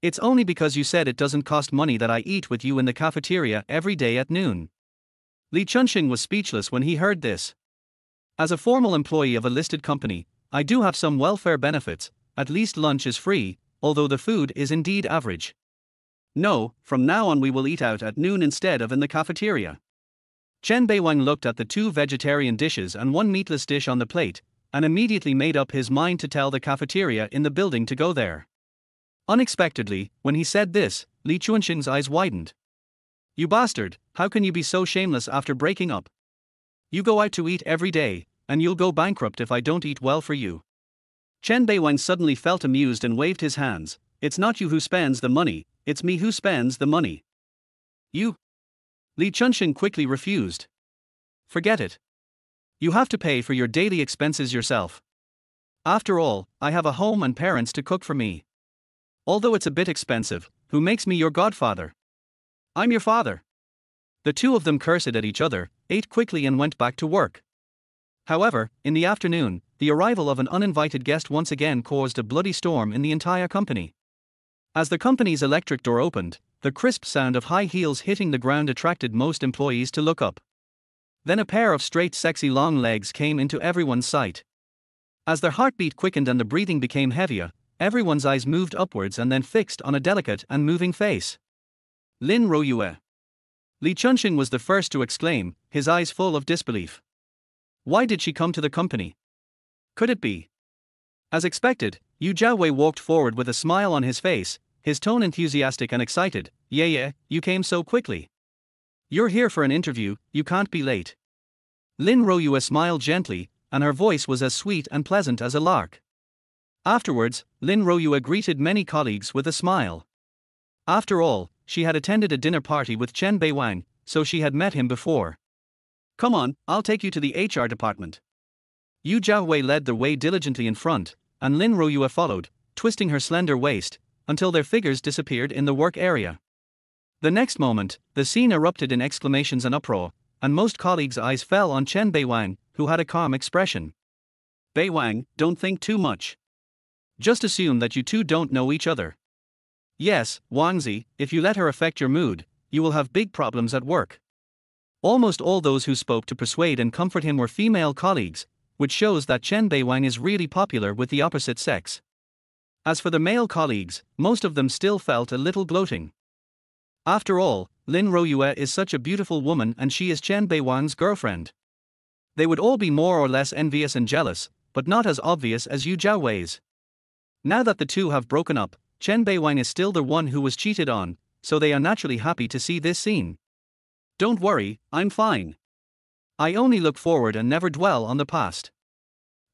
It's only because you said it doesn't cost money that I eat with you in the cafeteria every day at noon. Li Chunxing was speechless when he heard this. As a formal employee of a listed company, I do have some welfare benefits, at least lunch is free, although the food is indeed average. No, from now on we will eat out at noon instead of in the cafeteria. Chen Beiwang looked at the 2 vegetarian dishes and 1 meatless dish on the plate, and immediately made up his mind to tell the cafeteria in the building to go there. Unexpectedly, when he said this, Li Chunxing's eyes widened. You bastard, how can you be so shameless after breaking up? You go out to eat every day, and you'll go bankrupt if I don't eat well for you. Chen Beiwang suddenly felt amused and waved his hands. It's not you who spends the money, it's me who spends the money. You? Li Chunxing quickly refused. Forget it. You have to pay for your daily expenses yourself. After all, I have a home and parents to cook for me. Although it's a bit expensive, who makes me your godfather? I'm your father. The two of them cursed at each other, ate quickly and went back to work. However, in the afternoon, the arrival of an uninvited guest once again caused a bloody storm in the entire company. As the company's electric door opened, the crisp sound of high heels hitting the ground attracted most employees to look up. Then a pair of straight sexy long legs came into everyone's sight. As their heartbeat quickened and the breathing became heavier, everyone's eyes moved upwards and then fixed on a delicate and moving face. Lin Royue. Li Chunxing was the first to exclaim, his eyes full of disbelief. Why did she come to the company? Could it be? As expected, Yu Jiaowei walked forward with a smile on his face, his tone enthusiastic and excited. Yeah, you came so quickly. You're here for an interview, you can't be late. Lin Royue smiled gently, and her voice was as sweet and pleasant as a lark. Afterwards, Lin Royue greeted many colleagues with a smile. After all, she had attended a dinner party with Chen Beiwang, so she had met him before. Come on, I'll take you to the HR department. Yu Jiaowei led the way diligently in front, and Lin Royue followed, twisting her slender waist, until their figures disappeared in the work area. The next moment, the scene erupted in exclamations and uproar, and most colleagues' eyes fell on Chen Beiwang, who had a calm expression. Beiwang, don't think too much. Just assume that you two don't know each other. Yes, Wangzi, if you let her affect your mood, you will have big problems at work. Almost all those who spoke to persuade and comfort him were female colleagues, which shows that Chen Beiwang is really popular with the opposite sex. As for the male colleagues, most of them still felt a little gloating. After all, Lin Royue is such a beautiful woman and she is Chen Beiwang's girlfriend. They would all be more or less envious and jealous, but not as obvious as Yu Jiawei's. Now that the two have broken up, Chen Beiwang is still the one who was cheated on, so they are naturally happy to see this scene. Don't worry, I'm fine. I only look forward and never dwell on the past.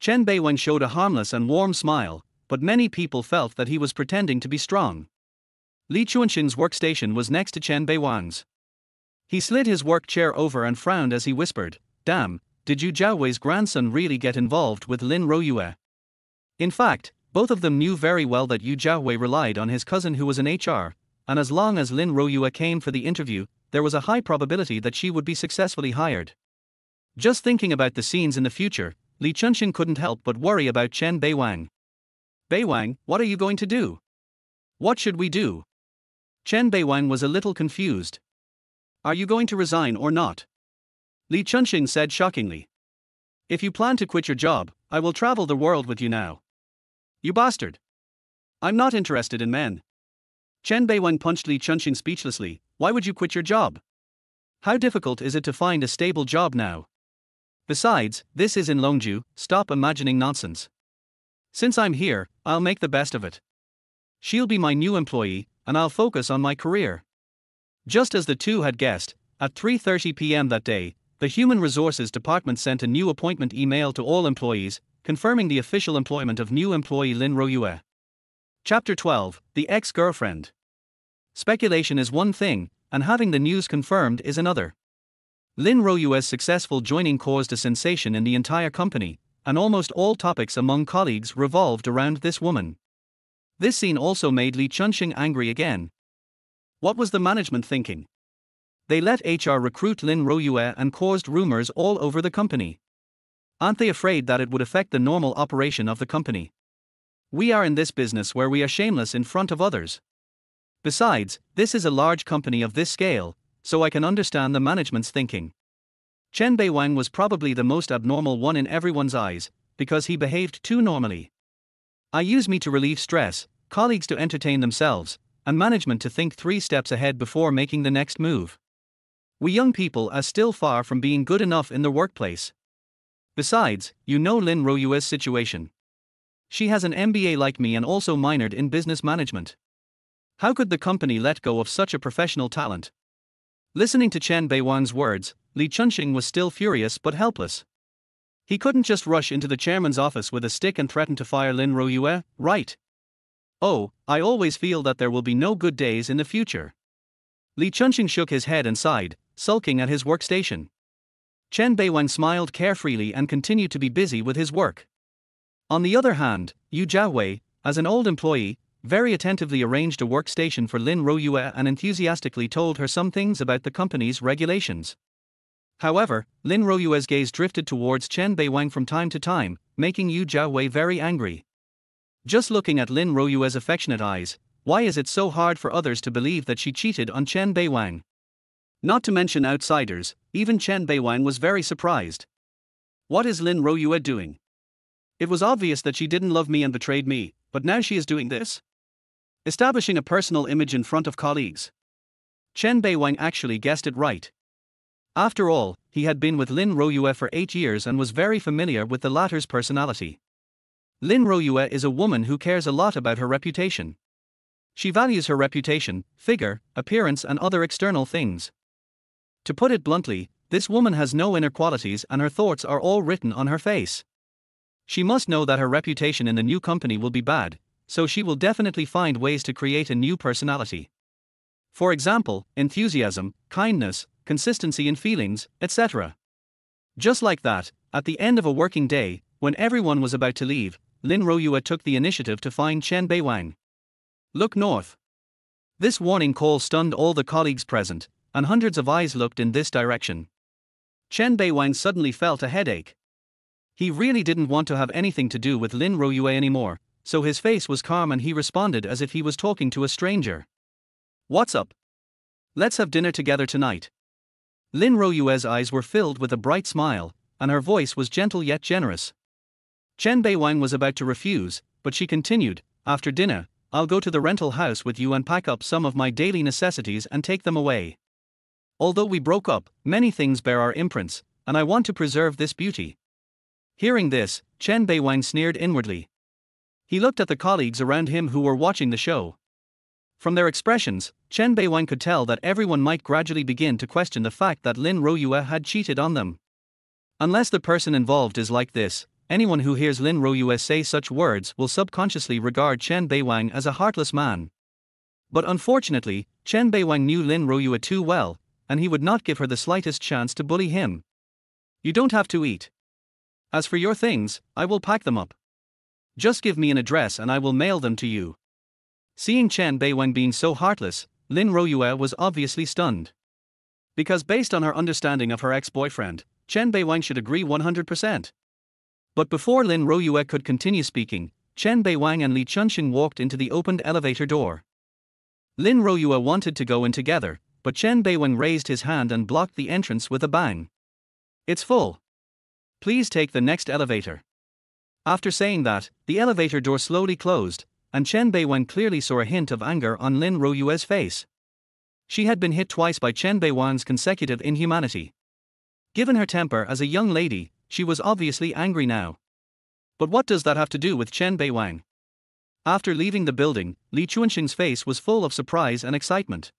Chen Beiwang showed a harmless and warm smile, but many people felt that he was pretending to be strong. Li Chuanxing's workstation was next to Chen Beiwang's. He slid his work chair over and frowned as he whispered, "Damn, did Yu Jiawei's grandson really get involved with Lin Royue?" In fact, both of them knew very well that Yu Jiawei relied on his cousin who was an HR, and as long as Lin Royue came for the interview, there was a high probability that she would be successfully hired. Just thinking about the scenes in the future, Li Chuanxing couldn't help but worry about Chen Beiwang. "Beiwang, what are you going to do? What should we do?" Chen Beiwang was a little confused. "Are you going to resign or not?" Li Chuanxing said shockingly. "If you plan to quit your job, I will travel the world with you now." "You bastard! I'm not interested in men." Chen Beiwang punched Li Chuanxing speechlessly. "Why would you quit your job? How difficult is it to find a stable job now? Besides, this is in Longju, stop imagining nonsense. Since I'm here, I'll make the best of it. She'll be my new employee, and I'll focus on my career." Just as the two had guessed, at 3:30 p.m. that day, the Human Resources Department sent a new appointment email to all employees, confirming the official employment of new employee Lin Royue. Chapter 12, The Ex-Girlfriend. Speculation is one thing, and having the news confirmed is another. Lin Royue's successful joining caused a sensation in the entire company, and almost all topics among colleagues revolved around this woman. This scene also made Li Chuanxing angry again. What was the management thinking? They let HR recruit Lin Royue and caused rumors all over the company. Aren't they afraid that it would affect the normal operation of the company? We are in this business where we are shameless in front of others. Besides, this is a large company of this scale, so I can understand the management's thinking. Chen Beiwang was probably the most abnormal one in everyone's eyes, because he behaved too normally. I use me to relieve stress, colleagues to entertain themselves, and management to think 3 steps ahead before making the next move. We young people are still far from being good enough in the workplace. Besides, you know Lin Royue's situation. She has an MBA like me and also minored in business management. How could the company let go of such a professional talent? Listening to Chen Beiwang's words, Li Chuanxing was still furious but helpless. He couldn't just rush into the chairman's office with a stick and threaten to fire Lin Royue, right? "Oh, I always feel that there will be no good days in the future." Li Chuanxing shook his head and sighed, sulking at his workstation. Chen Beiwang smiled carefreely and continued to be busy with his work. On the other hand, Yu Jiawei, as an old employee, very attentively arranged a workstation for Lin Royue and enthusiastically told her some things about the company's regulations. However, Lin Royue's gaze drifted towards Chen Beiwang from time to time, making Yu Jiawei very angry. Just looking at Lin Royue's affectionate eyes, why is it so hard for others to believe that she cheated on Chen Beiwang? Not to mention outsiders, even Chen Beiwang was very surprised. What is Lin Royue doing? It was obvious that she didn't love me and betrayed me, but now she is doing this? Establishing a personal image in front of colleagues. Chen Beiwang actually guessed it right. After all, he had been with Lin Royue for 8 years and was very familiar with the latter's personality. Lin Royue is a woman who cares a lot about her reputation. She values her reputation, figure, appearance and other external things. To put it bluntly, this woman has no inner qualities and her thoughts are all written on her face. She must know that her reputation in the new company will be bad, so she will definitely find ways to create a new personality. For example, enthusiasm, kindness, consistency in feelings, etc. Just like that, at the end of a working day, when everyone was about to leave, Lin Royue took the initiative to find Chen Beiwang. "Look north. This warning call stunned all the colleagues present, and hundreds of eyes looked in this direction. Chen Beiwang suddenly felt a headache. He really didn't want to have anything to do with Lin Royue anymore, so his face was calm and he responded as if he was talking to a stranger. "What's up? Let's have dinner together tonight." Lin Royue's eyes were filled with a bright smile, and her voice was gentle yet generous. Chen Beiwang was about to refuse, but she continued, "After dinner, I'll go to the rental house with you and pack up some of my daily necessities and take them away. Although we broke up, many things bear our imprints, and I want to preserve this beauty." Hearing this, Chen Beiwang sneered inwardly. He looked at the colleagues around him who were watching the show. From their expressions, Chen Beiwang could tell that everyone might gradually begin to question the fact that Lin Royue had cheated on them. Unless the person involved is like this, anyone who hears Lin Royue say such words will subconsciously regard Chen Beiwang as a heartless man. But unfortunately, Chen Beiwang knew Lin Royue too well, and he would not give her the slightest chance to bully him. "You don't have to eat. As for your things, I will pack them up. Just give me an address and I will mail them to you." Seeing Chen Beiwang being so heartless, Lin Royue was obviously stunned. Because based on her understanding of her ex-boyfriend, Chen Beiwang should agree 100%. But before Lin Royue could continue speaking, Chen Beiwang and Li Chunxing walked into the opened elevator door. Lin Royue wanted to go in together, but Chen Beiwang raised his hand and blocked the entrance with a bang. "It's full. Please take the next elevator." After saying that, the elevator door slowly closed, and Chen Beiwang clearly saw a hint of anger on Lin Royue's face. She had been hit twice by Chen Beiwang's consecutive inhumanity. Given her temper as a young lady, she was obviously angry now. But what does that have to do with Chen Beiwang? After leaving the building, Li Chunxing's face was full of surprise and excitement.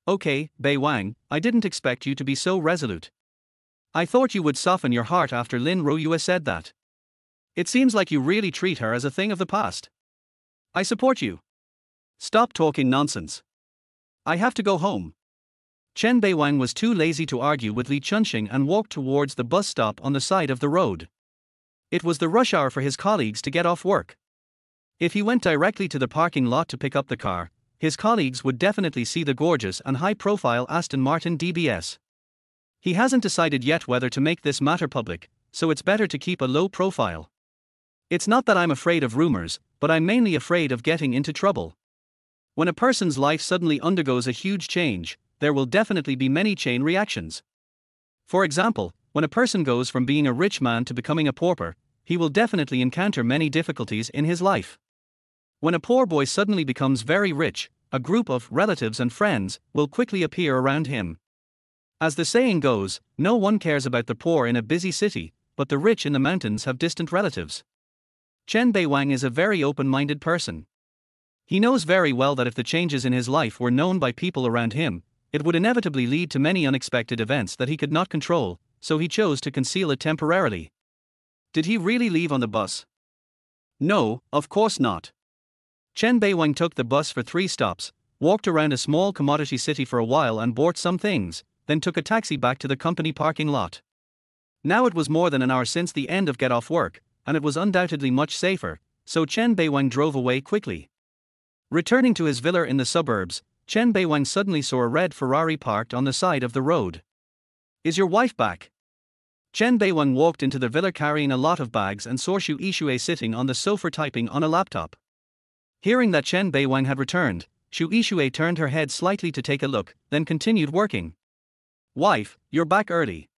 "Okay, Beiwang, I didn't expect you to be so resolute. I thought you would soften your heart after Lin Royue said that. It seems like you really treat her as a thing of the past. I support you. Stop talking nonsense. I have to go home." Chen Beiwang was too lazy to argue with Li Chunxing and walked towards the bus stop on the side of the road. It was the rush hour for his colleagues to get off work. If he went directly to the parking lot to pick up the car, his colleagues would definitely see the gorgeous and high-profile Aston Martin DBS. He hasn't decided yet whether to make this matter public, so it's better to keep a low profile. "It's not that I'm afraid of rumors, but I'm mainly afraid of getting into trouble. When a person's life suddenly undergoes a huge change, there will definitely be many chain reactions. For example, when a person goes from being a rich man to becoming a pauper, he will definitely encounter many difficulties in his life. When a poor boy suddenly becomes very rich, a group of relatives and friends will quickly appear around him. As the saying goes, no one cares about the poor in a busy city, but the rich in the mountains have distant relatives." Chen Beiwang is a very open-minded person. He knows very well that if the changes in his life were known by people around him, it would inevitably lead to many unexpected events that he could not control, so he chose to conceal it temporarily. Did he really leave on the bus? No, of course not. Chen Beiwang took the bus for 3 stops, walked around a small commodity city for a while and bought some things, then took a taxi back to the company parking lot. Now it was more than an hour since the end of get off work, and it was undoubtedly much safer, so Chen Beiwang drove away quickly. Returning to his villa in the suburbs, Chen Beiwang suddenly saw a red Ferrari parked on the side of the road. "Is your wife back?" Chen Beiwang walked into the villa carrying a lot of bags and saw Xu Yixue sitting on the sofa typing on a laptop. Hearing that Chen Beiwang had returned, Xu Yixue turned her head slightly to take a look, then continued working. "Wife, you're back early."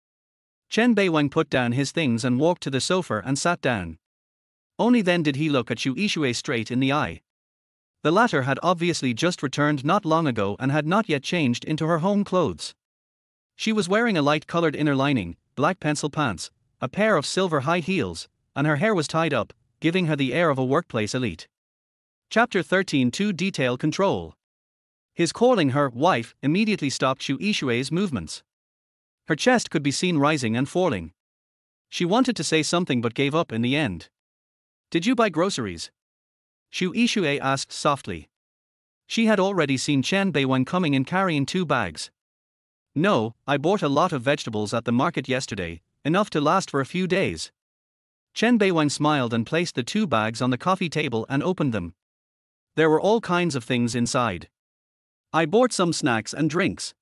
Chen Beiwang put down his things and walked to the sofa and sat down. Only then did he look at Xu Yixue straight in the eye. The latter had obviously just returned not long ago and had not yet changed into her home clothes. She was wearing a light-colored inner lining, black pencil pants, a pair of silver high heels, and her hair was tied up, giving her the air of a workplace elite. Chapter 13 to Detail Control. His calling her wife immediately stopped Xu Yixue's movements. Her chest could be seen rising and falling. She wanted to say something but gave up in the end. "Did you buy groceries?" Xu Yixue asked softly. She had already seen Chen Beiwang coming in carrying 2 bags. "No, I bought a lot of vegetables at the market yesterday, enough to last for a few days." Chen Beiwang smiled and placed the 2 bags on the coffee table and opened them. There were all kinds of things inside. I bought some snacks and drinks.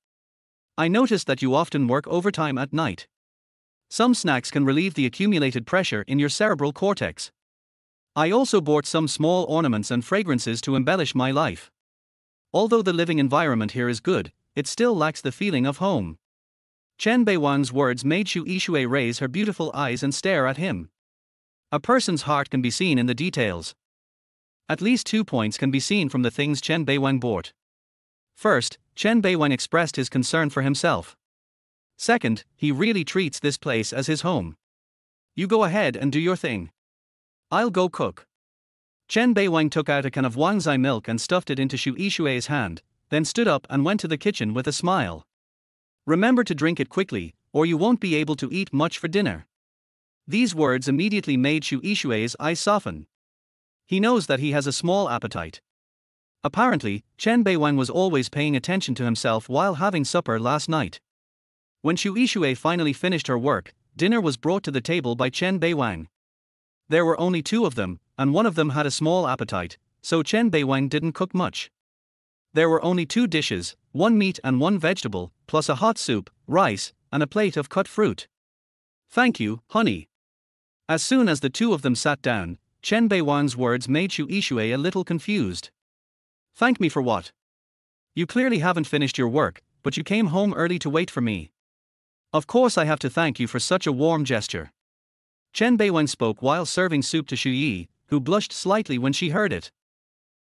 I noticed that you often work overtime at night. Some snacks can relieve the accumulated pressure in your cerebral cortex. I also bought some small ornaments and fragrances to embellish my life. Although the living environment here is good, it still lacks the feeling of home. Chen Beiwang's words made Xu Yixue raise her beautiful eyes and stare at him. A person's heart can be seen in the details. At least 2 points can be seen from the things Chen Beiwang bought. First, Chen Beiwang expressed his concern for himself. Second, he really treats this place as his home. You go ahead and do your thing. I'll go cook. Chen Beiwang took out a can of Wangzai milk and stuffed it into Xu Yixue's hand, then stood up and went to the kitchen with a smile. Remember to drink it quickly, or you won't be able to eat much for dinner. These words immediately made Xu Yixue's eyes soften. He knows that he has a small appetite. Apparently, Chen Beiwang was always paying attention to himself while having supper last night. When Xu Yixue finally finished her work, dinner was brought to the table by Chen Beiwang. There were only 2 of them, and one of them had a small appetite, so Chen Beiwang didn't cook much. There were only 2 dishes, 1 meat and 1 vegetable, plus a hot soup, rice, and a plate of cut fruit. Thank you, honey. As soon as the 2 of them sat down, Chen Beiwang's words made Xu Yixue a little confused. Thank me for what? You clearly haven't finished your work, but you came home early to wait for me. Of course I have to thank you for such a warm gesture. Chen Beiwang spoke while serving soup to Xu Yi, who blushed slightly when she heard it.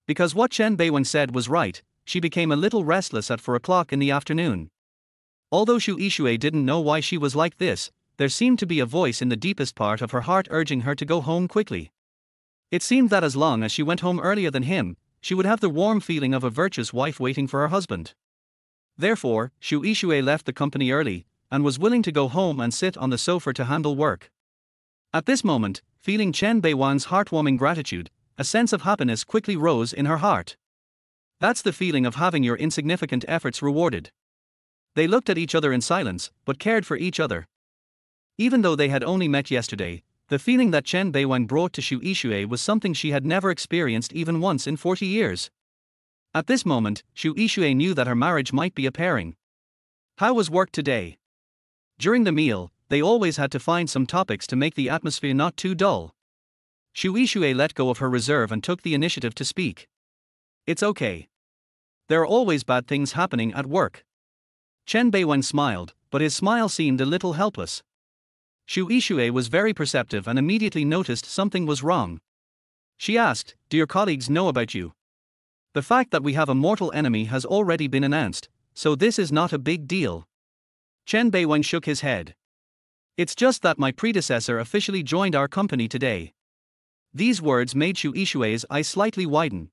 Because what Chen Beiwang said was right, she became a little restless at 4 o'clock in the afternoon. Although Xu Yixue didn't know why she was like this, there seemed to be a voice in the deepest part of her heart urging her to go home quickly. It seemed that as long as she went home earlier than him, she would have the warm feeling of a virtuous wife waiting for her husband. Therefore, Xu Yixue left the company early, and was willing to go home and sit on the sofa to handle work. At this moment, feeling Chen Beiwang's heartwarming gratitude, a sense of happiness quickly rose in her heart. That's the feeling of having your insignificant efforts rewarded. They looked at each other in silence, but cared for each other. Even though they had only met yesterday, the feeling that Chen Beiwang brought to Xu Yixue was something she had never experienced even once in 40 years. At this moment, Xu Yixue knew that her marriage might be a pairing. How was work today? During the meal, they always had to find some topics to make the atmosphere not too dull. Xu Yixue let go of her reserve and took the initiative to speak. It's okay. There are always bad things happening at work. Chen Beiwang smiled, but his smile seemed a little helpless. Xu Yixue was very perceptive and immediately noticed something was wrong. She asked, "Do your colleagues know about you?" The fact that we have a mortal enemy has already been announced, so this is not a big deal. Chen Beiwang shook his head. It's just that my predecessor officially joined our company today. These words made Xu Yixue's eyes slightly widen.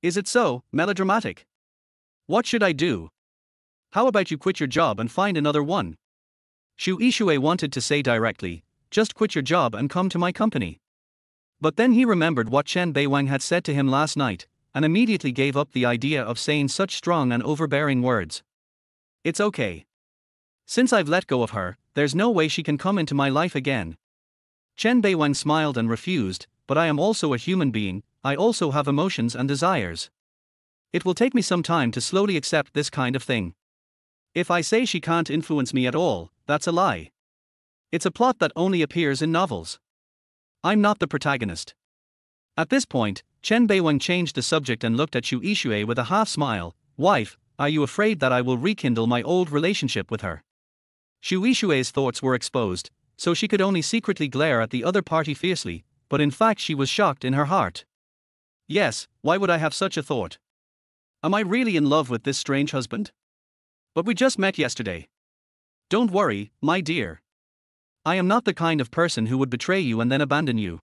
Is it so, melodramatic? What should I do? How about you quit your job and find another one? Xu Yixue wanted to say directly, just quit your job and come to my company. But then he remembered what Chen Beiwang had said to him last night, and immediately gave up the idea of saying such strong and overbearing words. It's okay. Since I've let go of her, there's no way she can come into my life again. Chen Beiwang smiled and refused, but I am also a human being, I also have emotions and desires. It will take me some time to slowly accept this kind of thing. If I say she can't influence me at all, that's a lie. It's a plot that only appears in novels. I'm not the protagonist. At this point, Chen Beiwang changed the subject and looked at Xu Yixue with a half smile. Wife, are you afraid that I will rekindle my old relationship with her? Xu Yixue's thoughts were exposed, so she could only secretly glare at the other party fiercely, but in fact she was shocked in her heart. Yes, why would I have such a thought? Am I really in love with this strange husband? But we just met yesterday. Don't worry, my dear. I am not the kind of person who would betray you and then abandon you.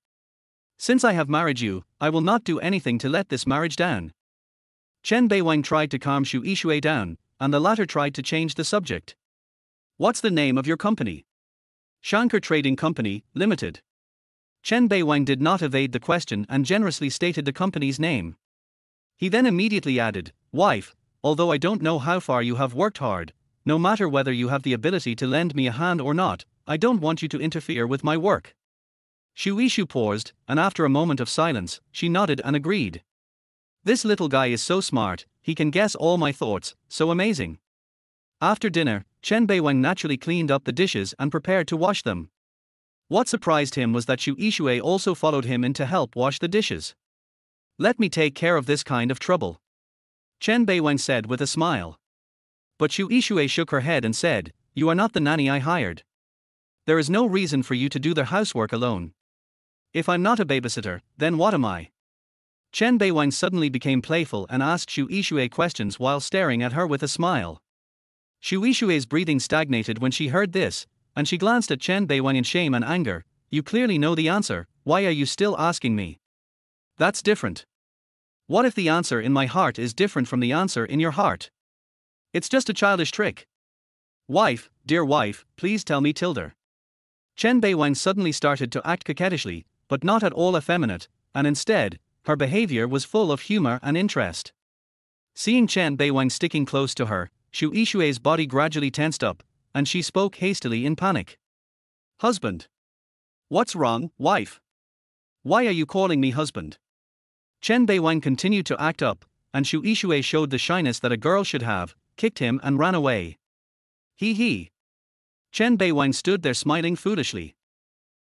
Since I have married you, I will not do anything to let this marriage down. Chen Beiwang tried to calm Xu Yixue down, and the latter tried to change the subject. What's the name of your company? Shankar Trading Company, Limited. Chen Beiwang did not evade the question and generously stated the company's name. He then immediately added, Wife, although I don't know how far you have worked hard, no matter whether you have the ability to lend me a hand or not, I don't want you to interfere with my work. Xu Yixu paused, and after a moment of silence, she nodded and agreed. This little guy is so smart, he can guess all my thoughts, so amazing. After dinner, Chen Beiwang naturally cleaned up the dishes and prepared to wash them. What surprised him was that Xu Yixue also followed him in to help wash the dishes. Let me take care of this kind of trouble, Chen Beiwang said with a smile. But Xu Yixue shook her head and said, "You are not the nanny I hired. There is no reason for you to do the housework alone. If I'm not a babysitter, then what am I?" Chen Beiwang suddenly became playful and asked Xu Yixue questions while staring at her with a smile. Xu Yixue's breathing stagnated when she heard this, and she glanced at Chen Beiwang in shame and anger. "You clearly know the answer, why are you still asking me? That's different. What if the answer in my heart is different from the answer in your heart? It's just a childish trick. Wife, dear wife, please tell me Tilda." Chen Beiwang suddenly started to act coquettishly, but not at all effeminate, and instead, her behavior was full of humor and interest. Seeing Chen Beiwang sticking close to her, Xu Yixue's body gradually tensed up, and she spoke hastily in panic. "Husband. What's wrong, wife? Why are you calling me husband?" Chen Beiwang continued to act up, and Xu Yixue showed the shyness that a girl should have, kicked him and ran away. He. Chen Beiwang stood there smiling foolishly.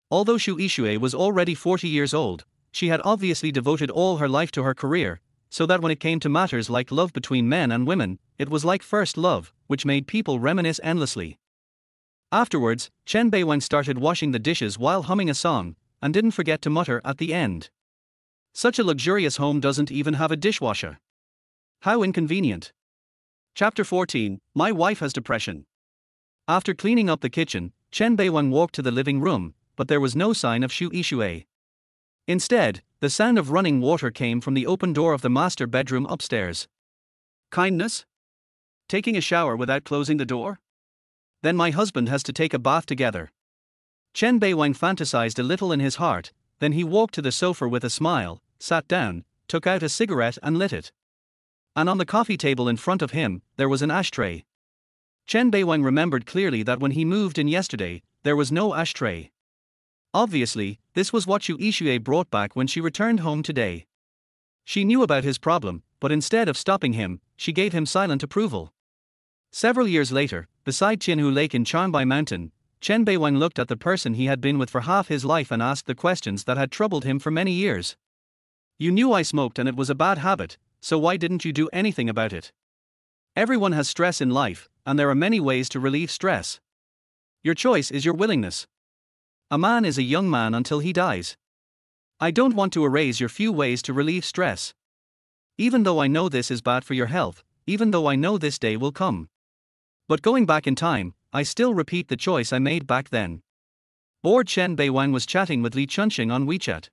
Although Xu Yixue was already 40 years old, she had obviously devoted all her life to her career, so that when it came to matters like love between men and women, it was like first love, which made people reminisce endlessly. Afterwards, Chen Beiwang started washing the dishes while humming a song, and didn't forget to mutter at the end. Such a luxurious home doesn't even have a dishwasher. How inconvenient. Chapter 14, My Wife Has Depression. After cleaning up the kitchen, Chen Beiwang walked to the living room, but there was no sign of Xu Yixue. Instead, the sound of running water came from the open door of the master bedroom upstairs. Kindness? Taking a shower without closing the door? Then my husband has to take a bath together. Chen Beiwang fantasized a little in his heart, then he walked to the sofa with a smile, sat down, took out a cigarette and lit it. And on the coffee table in front of him, there was an ashtray. Chen Beiwang remembered clearly that when he moved in yesterday, there was no ashtray. Obviously, this was what Xu Yixue brought back when she returned home today. She knew about his problem, but instead of stopping him, she gave him silent approval. Several years later, beside Qinhu Lake in Charnbai Mountain, Chen Beiwang looked at the person he had been with for half his life and asked the questions that had troubled him for many years. "You knew I smoked and it was a bad habit, so why didn't you do anything about it? Everyone has stress in life, and there are many ways to relieve stress. Your choice is your willingness. A man is a young man until he dies. I don't want to erase your few ways to relieve stress. Even though I know this is bad for your health, even though I know this day will come. But going back in time, I still repeat the choice I made back then." Bored Chen Beiwang was chatting with Li Chunxing on WeChat.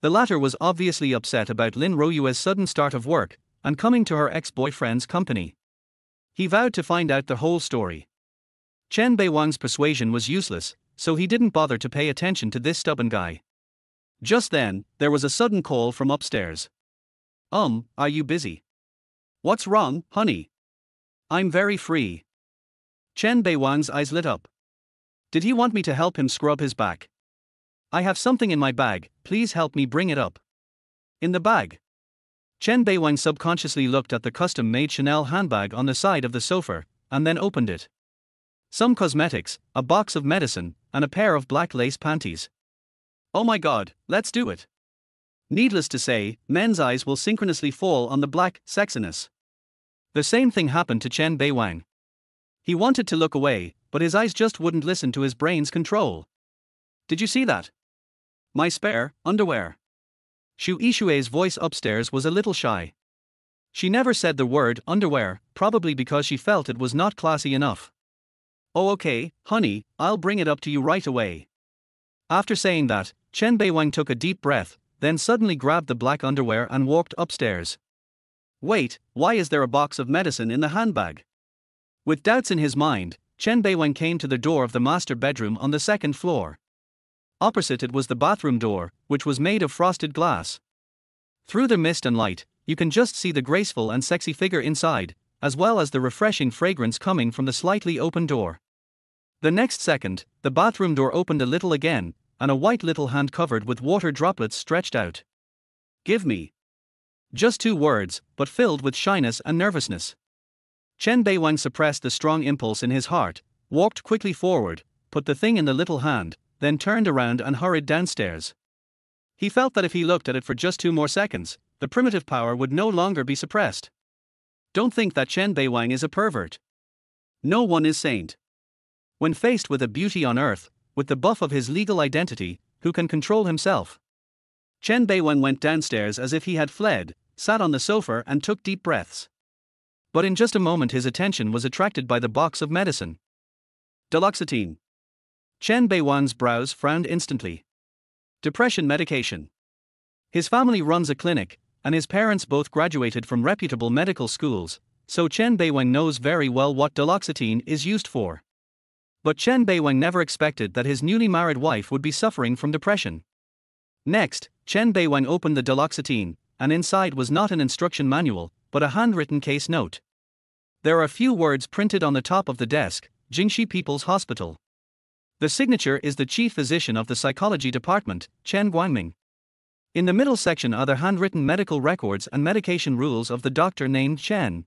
The latter was obviously upset about Lin Royue's sudden start of work, and coming to her ex-boyfriend's company. He vowed to find out the whole story. Chen Beiwang's persuasion was useless, so he didn't bother to pay attention to this stubborn guy. Just then, there was a sudden call from upstairs. Are you busy? What's wrong, honey? I'm very free. Chen Beiwang's eyes lit up. Did he want me to help him scrub his back? I have something in my bag, please help me bring it up. In the bag? Chen Beiwang subconsciously looked at the custom-made Chanel handbag on the side of the sofa, and then opened it. Some cosmetics, a box of medicine, and a pair of black lace panties. Oh my god, let's do it. Needless to say, men's eyes will synchronously fall on the black sexiness. The same thing happened to Chen Beiwang. He wanted to look away, but his eyes just wouldn't listen to his brain's control. Did you see that? My spare underwear. Xu Yixue's voice upstairs was a little shy. She never said the word underwear, probably because she felt it was not classy enough. Oh okay, honey, I'll bring it up to you right away. After saying that, Chen Beiwang took a deep breath, then suddenly grabbed the black underwear and walked upstairs. Wait, why is there a box of medicine in the handbag? With doubts in his mind, Chen Beiwang came to the door of the master bedroom on the second floor. Opposite it was the bathroom door, which was made of frosted glass. Through the mist and light, you can just see the graceful and sexy figure inside, as well as the refreshing fragrance coming from the slightly open door. The next second, the bathroom door opened a little again, and a white little hand covered with water droplets stretched out. Give me. Just 2 words, but filled with shyness and nervousness. Chen Beiwang suppressed the strong impulse in his heart, walked quickly forward, put the thing in the little hand, then turned around and hurried downstairs. He felt that if he looked at it for just 2 more seconds, the primitive power would no longer be suppressed. Don't think that Chen Beiwang is a pervert. No one is saint. When faced with a beauty on earth, with the buff of his legal identity, who can control himself? Chen Beiwang went downstairs as if he had fled, sat on the sofa and took deep breaths. But in just a moment his attention was attracted by the box of medicine. Duloxetine. Chen Beiwang's brows frowned instantly. Depression medication. His family runs a clinic, and his parents both graduated from reputable medical schools, so Chen Beiwang knows very well what duloxetine is used for. But Chen Beiwang never expected that his newly married wife would be suffering from depression. Next, Chen Beiwang opened the duloxetine, and inside was not an instruction manual, but a handwritten case note. There are a few words printed on the top of the desk: Jingxi People's Hospital. The signature is the chief physician of the psychology department, Chen Guangming. In the middle section are the handwritten medical records and medication rules of the doctor named Chen.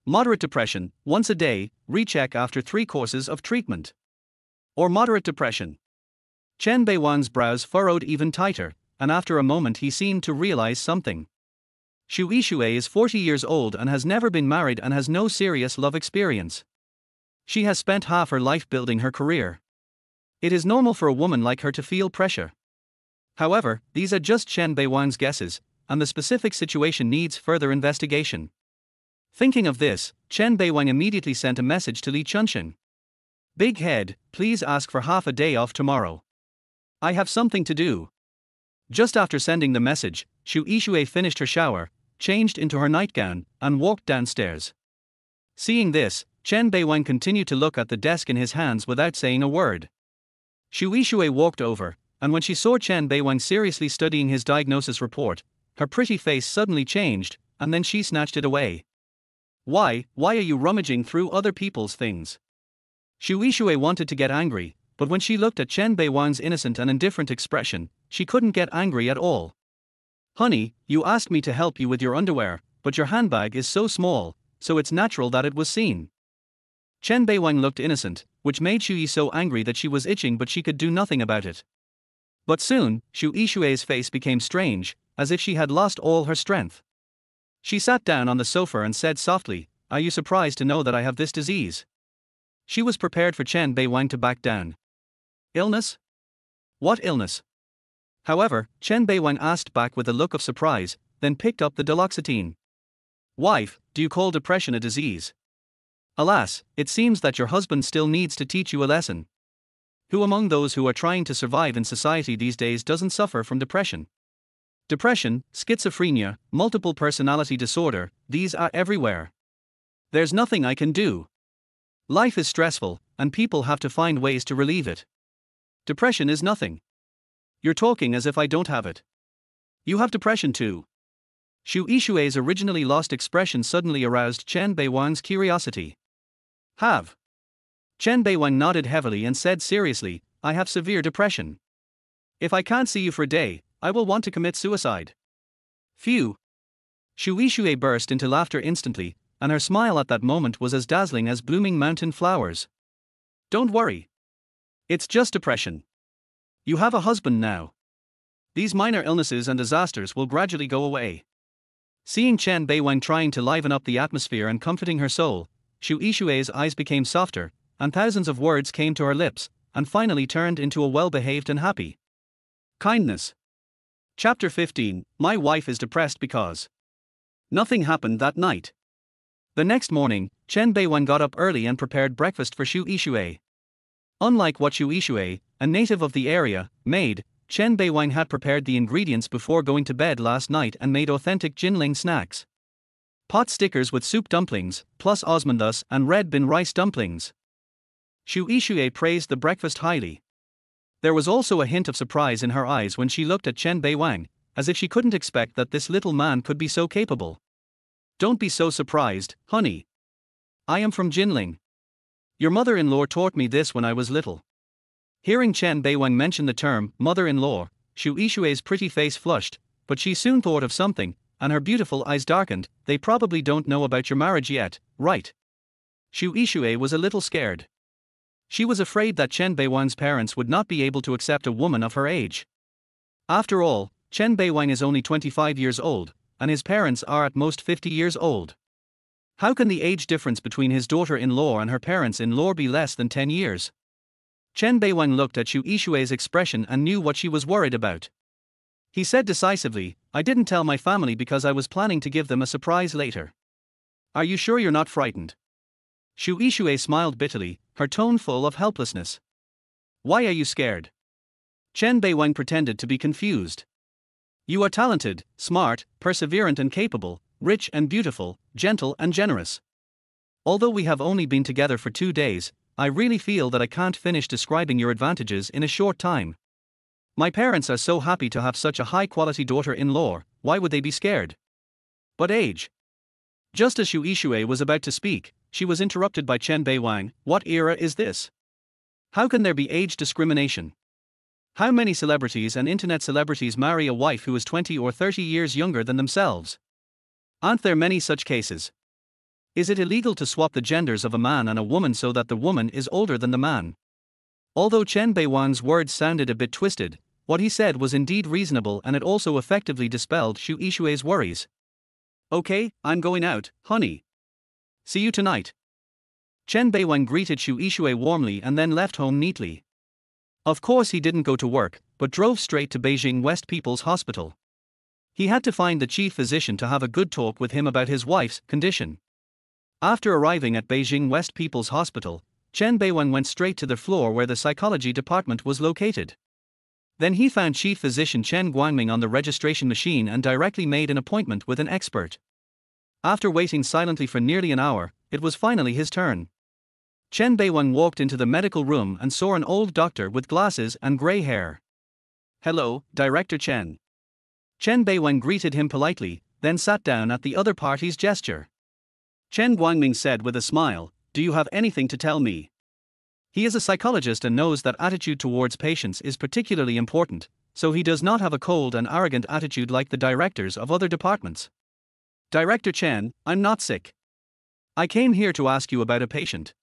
Moderate depression, once a day, recheck after 3 courses of treatment. Or moderate depression. Chen Beiwang's brows furrowed even tighter, and after a moment he seemed to realize something. Xu Yixue is 40 years old and has never been married and has no serious love experience. She has spent half her life building her career. It is normal for a woman like her to feel pressure. However, these are just Chen Beiwang's guesses, and the specific situation needs further investigation. Thinking of this, Chen Beiwang immediately sent a message to Li Chunxing. Big head, please ask for half a day off tomorrow. I have something to do. Just after sending the message, Xu Yixue finished her shower, changed into her nightgown, and walked downstairs. Seeing this, Chen Beiwang continued to look at the desk in his hands without saying a word. Xu Yixue walked over, and when she saw Chen Beiwang seriously studying his diagnosis report, her pretty face suddenly changed, and then she snatched it away. Why are you rummaging through other people's things? Xu Yixue wanted to get angry, but when she looked at Chen Beiwang's innocent and indifferent expression, she couldn't get angry at all. Honey, you asked me to help you with your underwear, but your handbag is so small, so it's natural that it was seen. Chen Beiwang looked innocent, which made Xu Yi so angry that she was itching but she could do nothing about it. But soon, Xu Yixue's face became strange, as if she had lost all her strength. She sat down on the sofa and said softly, "Are you surprised to know that I have this disease?" She was prepared for Chen Beiwang to back down. Illness? What illness? However, Chen Beiwang asked back with a look of surprise, then picked up the duloxetine. Wife, do you call depression a disease? Alas, it seems that your husband still needs to teach you a lesson. Who among those who are trying to survive in society these days doesn't suffer from depression? Depression, schizophrenia, multiple personality disorder, these are everywhere. There's nothing I can do. Life is stressful, and people have to find ways to relieve it. Depression is nothing. You're talking as if I don't have it. You have depression too. Xu Yixue's originally lost expression suddenly aroused Chen Beiwang's curiosity. Have. Chen Beiwang nodded heavily and said seriously, I have severe depression. If I can't see you for a day, I will want to commit suicide. Phew. Xu Yixue burst into laughter instantly, and her smile at that moment was as dazzling as blooming mountain flowers. Don't worry. It's just depression. You have a husband now. These minor illnesses and disasters will gradually go away. Seeing Chen Beiwang trying to liven up the atmosphere and comforting her soul, Xu Yixue's eyes became softer, and thousands of words came to her lips, and finally turned into a well-behaved and happy. Kindness. Chapter 15, My wife is depressed because. Nothing happened that night. The next morning, Chen Beiwang got up early and prepared breakfast for Xu Yixue. Unlike what Xu Yixue, a native of the area, made, Chen Beiwang had prepared the ingredients before going to bed last night and made authentic Jinling snacks. Pot stickers with soup dumplings, plus osmanthus and red bean rice dumplings. Xu Yixue praised the breakfast highly. There was also a hint of surprise in her eyes when she looked at Chen Beiwang, as if she couldn't expect that this little man could be so capable. Don't be so surprised, honey. I am from Jinling. Your mother-in-law taught me this when I was little. Hearing Chen Beiwang mention the term mother-in-law, Xu Yixue's pretty face flushed, but she soon thought of something, and her beautiful eyes darkened. They probably don't know about your marriage yet, right? Xu Yixue was a little scared. She was afraid that Chen Beiwang's parents would not be able to accept a woman of her age. After all, Chen Beiwang is only 25 years old, and his parents are at most 50 years old. How can the age difference between his daughter-in-law and her parents-in-law be less than 10 years? Chen Beiwang looked at Xu Yixue's expression and knew what she was worried about. He said decisively, I didn't tell my family because I was planning to give them a surprise later. Are you sure you're not frightened? Xu Yixue smiled bitterly, her tone full of helplessness. Why are you scared? Chen Beiwang pretended to be confused. You are talented, smart, perseverant and capable, rich and beautiful, gentle and generous. Although we have only been together for 2 days, I really feel that I can't finish describing your advantages in a short time. My parents are so happy to have such a high-quality daughter-in-law, why would they be scared? But age. Just as Xu Yixue was about to speak, she was interrupted by Chen Beiwang. What era is this? How can there be age discrimination? How many celebrities and internet celebrities marry a wife who is 20 or 30 years younger than themselves? Aren't there many such cases? Is it illegal to swap the genders of a man and a woman so that the woman is older than the man? Although Chen Beiwang's words sounded a bit twisted, what he said was indeed reasonable and it also effectively dispelled Xu Yixue's worries. Okay, I'm going out, honey. See you tonight. Chen Beiwang greeted Xu Yixue warmly and then left home neatly. Of course he didn't go to work, but drove straight to Beijing West People's Hospital. He had to find the chief physician to have a good talk with him about his wife's condition. After arriving at Beijing West People's Hospital, Chen Beiwang went straight to the floor where the psychology department was located. Then he found Chief Physician Chen Guangming on the registration machine and directly made an appointment with an expert. After waiting silently for nearly an hour, it was finally his turn. Chen Beiwang walked into the medical room and saw an old doctor with glasses and grey hair. Hello, Director Chen. Chen Beiwang greeted him politely, then sat down at the other party's gesture. Chen Guangming said with a smile, do you have anything to tell me? He is a psychologist and knows that attitude towards patients is particularly important, so he does not have a cold and arrogant attitude like the directors of other departments. Director Chen, I'm not sick. I came here to ask you about a patient.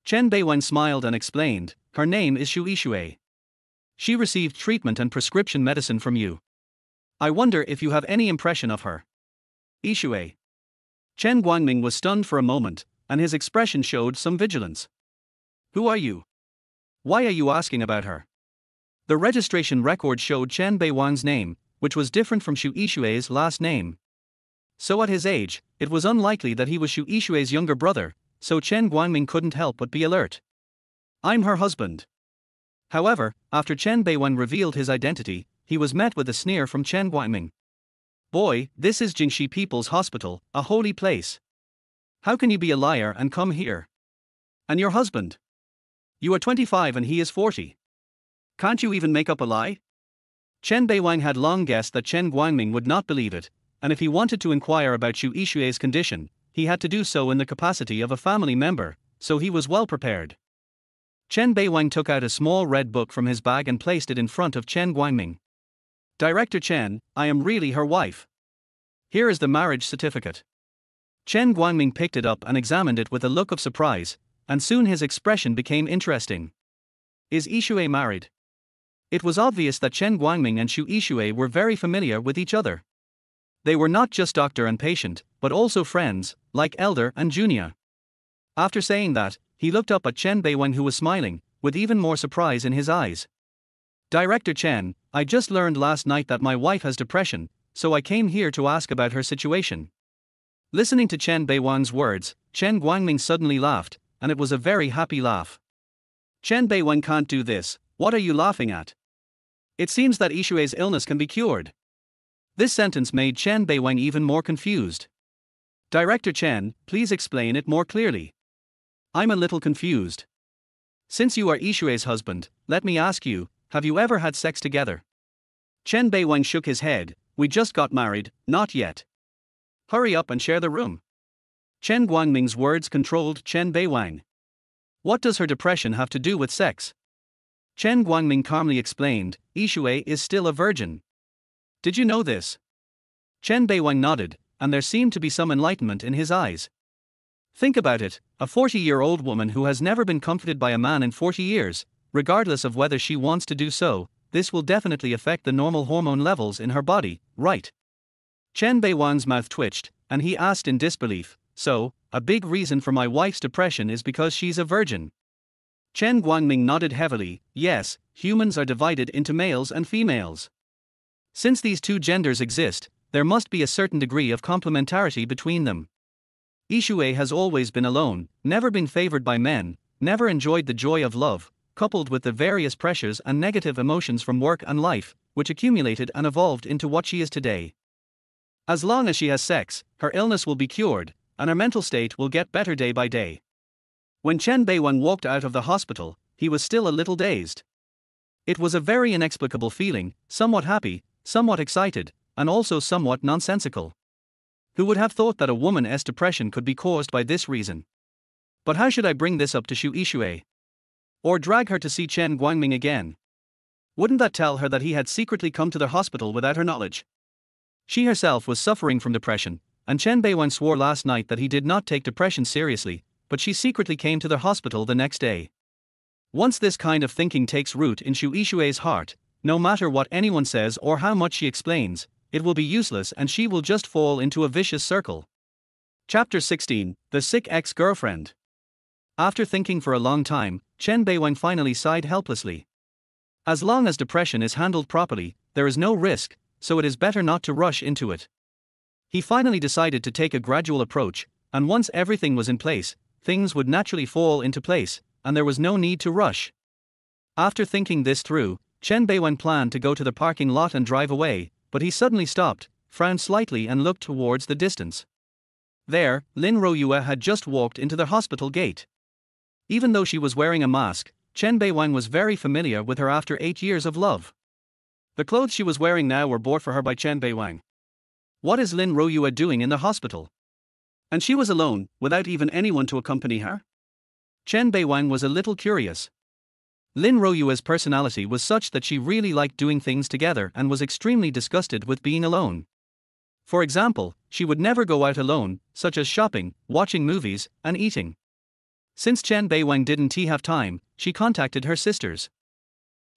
Chen Beiwang smiled and explained, her name is Xu Yixue. She received treatment and prescription medicine from you. I wonder if you have any impression of her. Yixue. Chen Guangming was stunned for a moment, and his expression showed some vigilance. Who are you? Why are you asking about her? The registration record showed Chen Beiwang's name, which was different from Xu Yixue's last name. So at his age, it was unlikely that he was Xu Yixue's younger brother, so Chen Guangming couldn't help but be alert. I'm her husband. However, after Chen Beiwang revealed his identity, he was met with a sneer from Chen Guangming. Boy, this is Jingxi People's Hospital, a holy place. How can you be a liar and come here? And your husband? You are 25 and he is 40. Can't you even make up a lie? Chen Beiwang had long guessed that Chen Guangming would not believe it, and if he wanted to inquire about Xu Yixue's condition, he had to do so in the capacity of a family member, so he was well prepared. Chen Beiwang took out a small red book from his bag and placed it in front of Chen Guangming. Director Chen, I am really her wife. Here is the marriage certificate. Chen Guangming picked it up and examined it with a look of surprise, and soon his expression became interesting. Is Yixue married? It was obvious that Chen Guangming and Xu Yixue were very familiar with each other. They were not just doctor and patient, but also friends, like elder and junior. After saying that, he looked up at Chen Beiwang who was smiling, with even more surprise in his eyes. Director Chen, I just learned last night that my wife has depression, so I came here to ask about her situation. Listening to Chen Beiwang's words, Chen Guangming suddenly laughed, and it was a very happy laugh. Chen Beiwang can't do this, what are you laughing at? It seems that Yixue's illness can be cured. This sentence made Chen Beiwang even more confused. Director Chen, please explain it more clearly. I'm a little confused. Since you are Yixue's husband, let me ask you, have you ever had sex together? Chen Beiwang shook his head, we just got married, not yet. Hurry up and share the room. Chen Guangming's words controlled Chen Beiwang. What does her depression have to do with sex? Chen Guangming calmly explained, Yixue is still a virgin. Did you know this? Chen Beiwang nodded, and there seemed to be some enlightenment in his eyes. Think about it, a 40-year-old woman who has never been comforted by a man in 40 years, regardless of whether she wants to do so, this will definitely affect the normal hormone levels in her body, right? Chen Beiwang's mouth twitched, and he asked in disbelief, so, a big reason for my wife's depression is because she's a virgin. Chen Guangming nodded heavily, yes, humans are divided into males and females. Since these two genders exist, there must be a certain degree of complementarity between them. Yixue has always been alone, never been favored by men, never enjoyed the joy of love, coupled with the various pressures and negative emotions from work and life, which accumulated and evolved into what she is today. As long as she has sex, her illness will be cured, and her mental state will get better day by day. When Chen Beiwang walked out of the hospital, he was still a little dazed. It was a very inexplicable feeling, somewhat happy, somewhat excited, and also somewhat nonsensical. Who would have thought that a woman's depression could be caused by this reason? But how should I bring this up to Xu Yixue? Or drag her to see Chen Guangming again? Wouldn't that tell her that he had secretly come to the hospital without her knowledge? She herself was suffering from depression, and Chen Beiwang swore last night that he did not take depression seriously, but she secretly came to the hospital the next day. Once this kind of thinking takes root in Xu Yixue's heart, no matter what anyone says or how much she explains, it will be useless and she will just fall into a vicious circle. Chapter 16, The Sick Ex-Girlfriend. After thinking for a long time, Chen Beiwang finally sighed helplessly. As long as depression is handled properly, there is no risk, so it is better not to rush into it. He finally decided to take a gradual approach, and once everything was in place, things would naturally fall into place, and there was no need to rush. After thinking this through, Chen Beiwang planned to go to the parking lot and drive away, but he suddenly stopped, frowned slightly and looked towards the distance. There, Lin Royue had just walked into the hospital gate. Even though she was wearing a mask, Chen Beiwang was very familiar with her after 8 years of love. The clothes she was wearing now were bought for her by Chen Beiwang. What is Lin Royue doing in the hospital? And she was alone, without even anyone to accompany her? Chen Beiwang was a little curious. Lin Royue's personality was such that she really liked doing things together and was extremely disgusted with being alone. For example, she would never go out alone, such as shopping, watching movies, and eating. Since Chen Beiwang didn't have time, she contacted her sisters.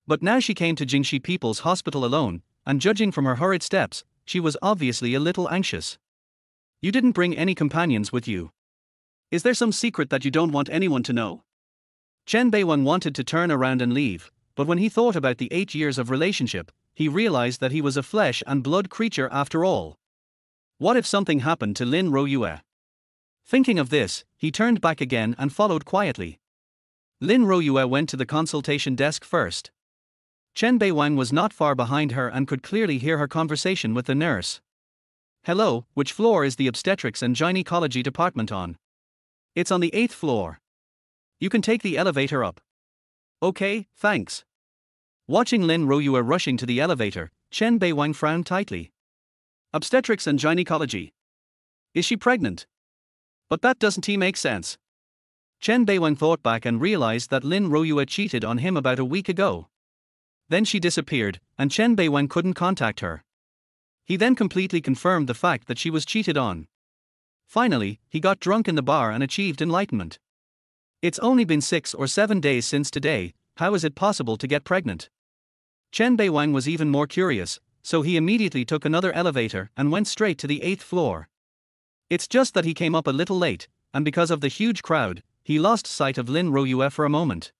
But now she came to Jingxi People's Hospital alone, and judging from her hurried steps, she was obviously a little anxious. You didn't bring any companions with you. Is there some secret that you don't want anyone to know? Chen Beiwang wanted to turn around and leave, but when he thought about the 8 years of relationship, he realized that he was a flesh and blood creature after all. What if something happened to Lin Royue? Thinking of this, he turned back again and followed quietly. Lin Royue went to the consultation desk first. Chen Beiwang was not far behind her and could clearly hear her conversation with the nurse. Hello, which floor is the obstetrics and gynecology department on? It's on the 8th floor. You can take the elevator up. Okay, thanks. Watching Lin Royue rushing to the elevator, Chen Beiwang frowned tightly. Obstetrics and gynecology. Is she pregnant? But that doesn't make sense. Chen Beiwang thought back and realized that Lin Royue cheated on him about a week ago. Then she disappeared, and Chen Beiwang couldn't contact her. He then completely confirmed the fact that she was cheated on. Finally, he got drunk in the bar and achieved enlightenment. It's only been 6 or 7 days since today, how is it possible to get pregnant? Chen Beiwang was even more curious, so he immediately took another elevator and went straight to the 8th floor. It's just that he came up a little late, and because of the huge crowd, he lost sight of Lin Royue for a moment.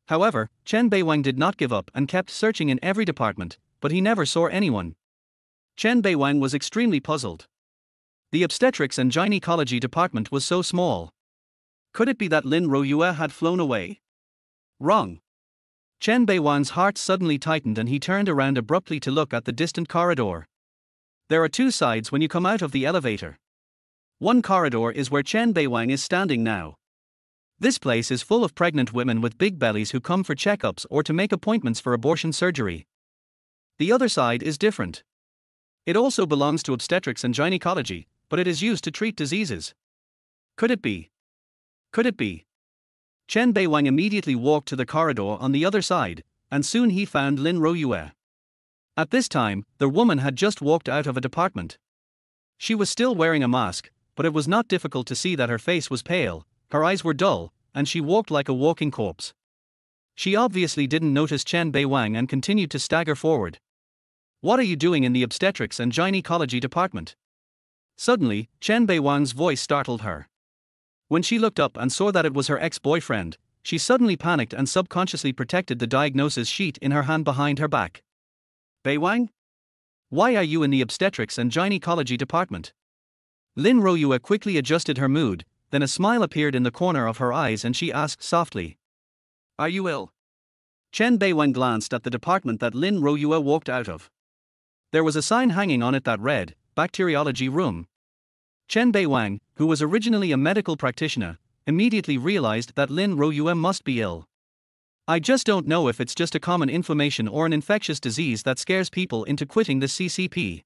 However, Chen Beiwang did not give up and kept searching in every department, but he never saw anyone. Chen Beiwang was extremely puzzled. The obstetrics and gynecology department was so small. Could it be that Lin Royue had flown away? Wrong. Chen Beiwang's heart suddenly tightened and he turned around abruptly to look at the distant corridor. There are 2 sides when you come out of the elevator. One corridor is where Chen Beiwang is standing now. This place is full of pregnant women with big bellies who come for checkups or to make appointments for abortion surgery. The other side is different. It also belongs to obstetrics and gynecology, but it is used to treat diseases. Could it be? Could it be? Chen Beiwang immediately walked to the corridor on the other side, and soon he found Lin Royue. At this time, the woman had just walked out of a department. She was still wearing a mask, but it was not difficult to see that her face was pale, her eyes were dull, and she walked like a walking corpse. She obviously didn't notice Chen Beiwang and continued to stagger forward. "What are you doing in the obstetrics and gynecology department?" Suddenly, Chen Beiwang's voice startled her. When she looked up and saw that it was her ex-boyfriend, she suddenly panicked and subconsciously protected the diagnosis sheet in her hand behind her back. "Beiwang? Why are you in the obstetrics and gynecology department?" Lin Royue quickly adjusted her mood, then a smile appeared in the corner of her eyes and she asked softly, "Are you ill?" Chen Beiwang glanced at the department that Lin Royue walked out of. There was a sign hanging on it that read, "Bacteriology Room." Chen Beiwang, who was originally a medical practitioner, immediately realized that Lin Royue must be ill. "I just don't know if it's just a common inflammation or an infectious disease that scares people into quitting the CCP."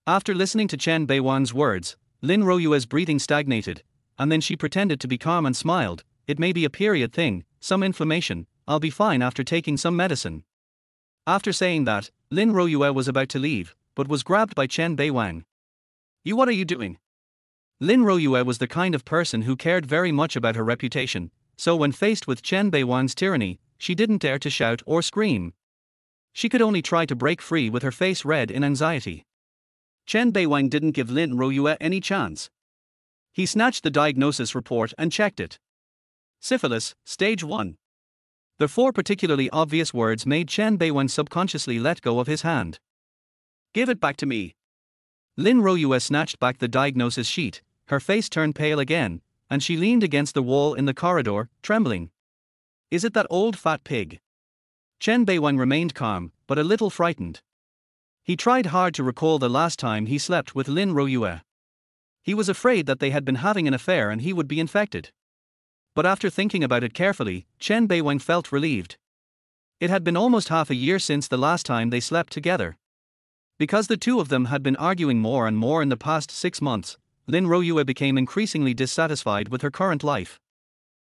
After listening to Chen Beiwang's words, Lin Royue's breathing stagnated, and then she pretended to be calm and smiled. "It may be a period thing, some inflammation, I'll be fine after taking some medicine." After saying that, Lin Royue was about to leave, but was grabbed by Chen Beiwang. What are you doing?" Lin Royue was the kind of person who cared very much about her reputation, so when faced with Chen Beiwang's tyranny, she didn't dare to shout or scream. She could only try to break free with her face red in anxiety. Chen Beiwang didn't give Lin Royue any chance. He snatched the diagnosis report and checked it. "Syphilis, stage 1. The 4 particularly obvious words made Chen Beiwang subconsciously let go of his hand. "Give it back to me." Lin Royue snatched back the diagnosis sheet, her face turned pale again, and she leaned against the wall in the corridor, trembling. "Is it that old fat pig?" Chen Beiwang remained calm, but a little frightened. He tried hard to recall the last time he slept with Lin Royue. He was afraid that they had been having an affair and he would be infected. But after thinking about it carefully, Chen Beiwang felt relieved. It had been almost half a year since the last time they slept together. Because the two of them had been arguing more and more in the past 6 months, Lin Royue became increasingly dissatisfied with her current life.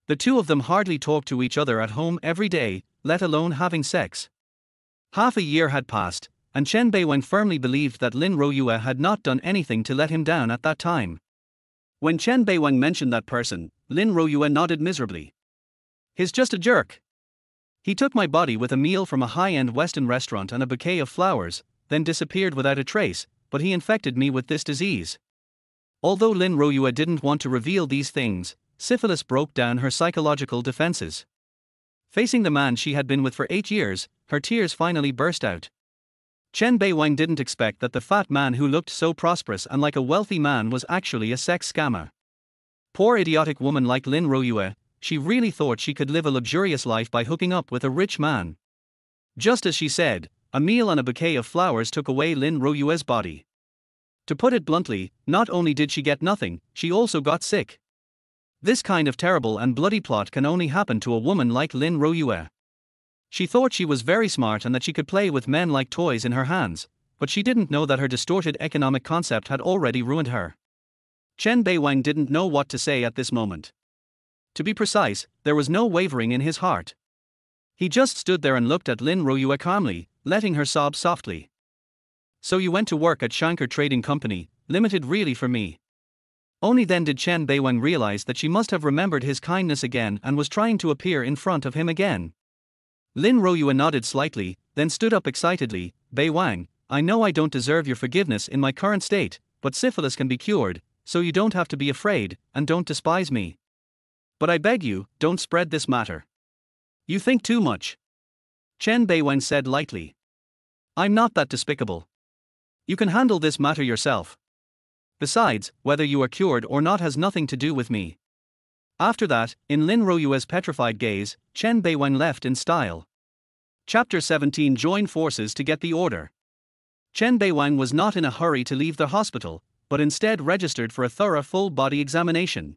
The two of them hardly talked to each other at home every day, let alone having sex. Half a year had passed, and Chen Beiwang firmly believed that Lin Royue had not done anything to let him down at that time. When Chen Beiwang mentioned that person, Lin Royue nodded miserably. "He's just a jerk. He took my body with a meal from a high-end Western restaurant and a bouquet of flowers, then disappeared without a trace, but he infected me with this disease." Although Lin Royue didn't want to reveal these things, syphilis broke down her psychological defenses. Facing the man she had been with for 8 years, her tears finally burst out. Chen Beiwang didn't expect that the fat man who looked so prosperous and like a wealthy man was actually a sex scammer. Poor idiotic woman like Lin Royue, she really thought she could live a luxurious life by hooking up with a rich man. Just as she said, a meal and a bouquet of flowers took away Lin Royue's body. To put it bluntly, not only did she get nothing, she also got sick. This kind of terrible and bloody plot can only happen to a woman like Lin Royue. She thought she was very smart and that she could play with men like toys in her hands, but she didn't know that her distorted economic concept had already ruined her. Chen Beiwang didn't know what to say at this moment. To be precise, there was no wavering in his heart. He just stood there and looked at Lin Royue calmly, letting her sob softly. "So you went to work at Shankar Trading Company, Limited really for me?" Only then did Chen Beiwang realize that she must have remembered his kindness again and was trying to appear in front of him again. Lin Royue nodded slightly, then stood up excitedly. "Beiwang, I know I don't deserve your forgiveness in my current state, but syphilis can be cured, so you don't have to be afraid, and don't despise me. But I beg you, don't spread this matter. You think too much." Chen Beiwang said lightly. "I'm not that despicable. You can handle this matter yourself. Besides, whether you are cured or not has nothing to do with me." After that, in Lin Royue's petrified gaze, Chen Beiwang left in style. Chapter 17. Join forces to get the order. Chen Beiwang was not in a hurry to leave the hospital, but instead registered for a thorough full-body examination.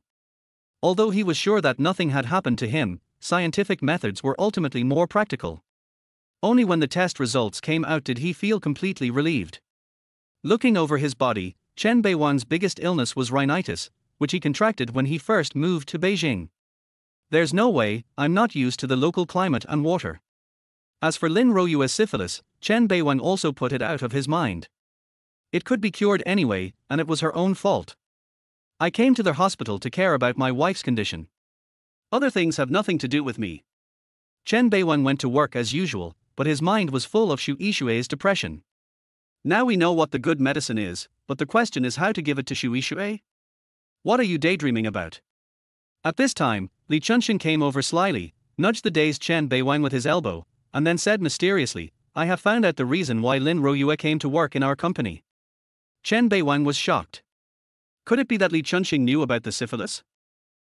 Although he was sure that nothing had happened to him, scientific methods were ultimately more practical. Only when the test results came out did he feel completely relieved. Looking over his body, Chen Beiwang's biggest illness was rhinitis, which he contracted when he first moved to Beijing. "There's no way, I'm not used to the local climate and water." As for Lin Royue's syphilis, Chen Beiwang also put it out of his mind. It could be cured anyway, and it was her own fault. I came to the hospital to care about my wife's condition. Other things have nothing to do with me. Chen Beiwang went to work as usual, but his mind was full of Xu Yishui's depression. Now we know what the good medicine is, but the question is how to give it to Xu Yishui? What are you daydreaming about? At this time, Li Chunxing came over slyly, nudged the dazed Chen Beiwang with his elbow, and then said mysteriously, I have found out the reason why Lin Royue came to work in our company. Chen Beiwang was shocked. Could it be that Li Chunxing knew about the syphilis?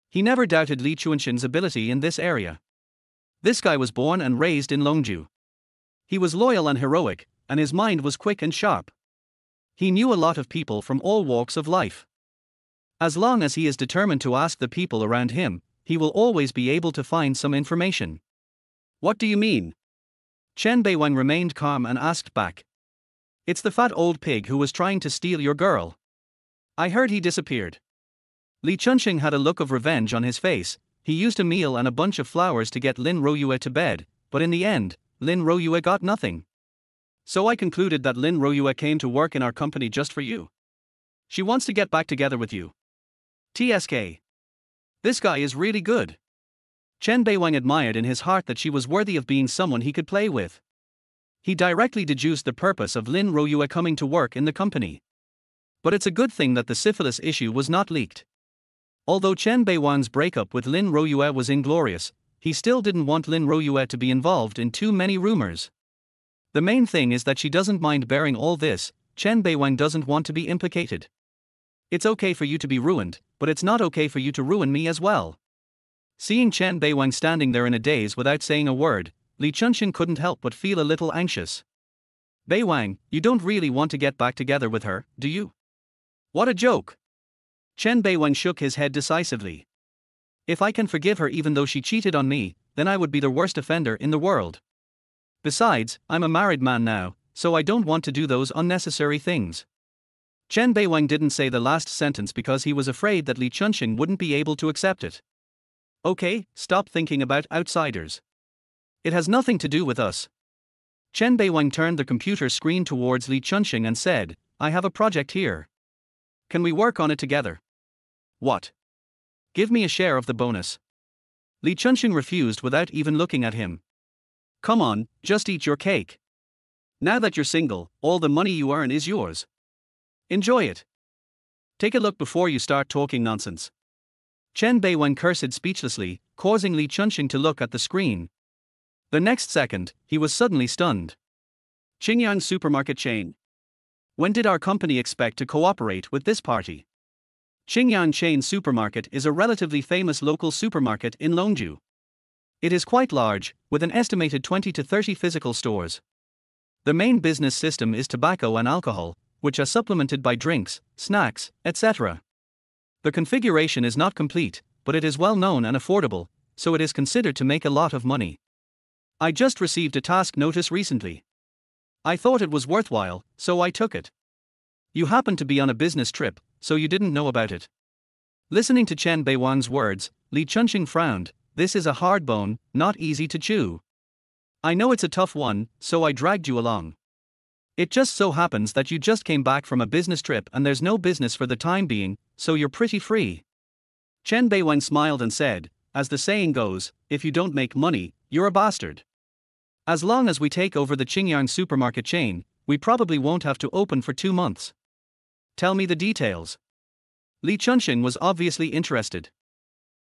He never doubted Li Chunxing's ability in this area. This guy was born and raised in Longju. He was loyal and heroic, and his mind was quick and sharp. He knew a lot of people from all walks of life. As long as he is determined to ask the people around him, he will always be able to find some information. What do you mean? Chen Beiwang remained calm and asked back. It's the fat old pig who was trying to steal your girl. I heard he disappeared. Li Chunxing had a look of revenge on his face. He used a meal and a bunch of flowers to get Lin Royue to bed, but in the end, Lin Royue got nothing. So I concluded that Lin Royue came to work in our company just for you. She wants to get back together with you. TSK. This guy is really good. Chen Beiwang admired in his heart that she was worthy of being someone he could play with. He directly deduced the purpose of Lin Royue coming to work in the company. But it's a good thing that the syphilis issue was not leaked. Although Chen Beiwang's breakup with Lin Royue was inglorious, he still didn't want Lin Royue to be involved in too many rumors. The main thing is that she doesn't mind bearing all this. Chen Beiwang doesn't want to be implicated. It's okay for you to be ruined, but it's not okay for you to ruin me as well. Seeing Chen Beiwang standing there in a daze without saying a word, Li Chunxing couldn't help but feel a little anxious. Beiwang, you don't really want to get back together with her, do you? What a joke! Chen Beiwang shook his head decisively. If I can forgive her even though she cheated on me, then I would be the worst offender in the world. Besides, I'm a married man now, so I don't want to do those unnecessary things. Chen Beiwang didn't say the last sentence because he was afraid that Li Chunxing wouldn't be able to accept it. Okay, stop thinking about outsiders. It has nothing to do with us. Chen Beiwang turned the computer screen towards Li Chunxing and said, I have a project here. Can we work on it together? What? Give me a share of the bonus. Li Chunxing refused without even looking at him. Come on, just eat your cake. Now that you're single, all the money you earn is yours. Enjoy it. Take a look before you start talking nonsense. Chen Beiwang cursed speechlessly, causing Li Chunxing to look at the screen. The next second, he was suddenly stunned. Qingyang supermarket chain. When did our company expect to cooperate with this party? Qingyang Chain Supermarket is a relatively famous local supermarket in Longju. It is quite large, with an estimated 20 to 30 physical stores. The main business system is tobacco and alcohol, which are supplemented by drinks, snacks, etc. The configuration is not complete, but it is well known and affordable, so it is considered to make a lot of money. I just received a task notice recently. I thought it was worthwhile, so I took it. You happened to be on a business trip, so you didn't know about it. Listening to Chen Beiwang's words, Li Chunxing frowned. This is a hard bone, not easy to chew. I know it's a tough one, so I dragged you along. It just so happens that you just came back from a business trip and there's no business for the time being, so you're pretty free. Chen Beiwang smiled and said, as the saying goes, if you don't make money, you're a bastard. As long as we take over the Qingyang supermarket chain, we probably won't have to open for 2 months. Tell me the details. Li Chunxing was obviously interested.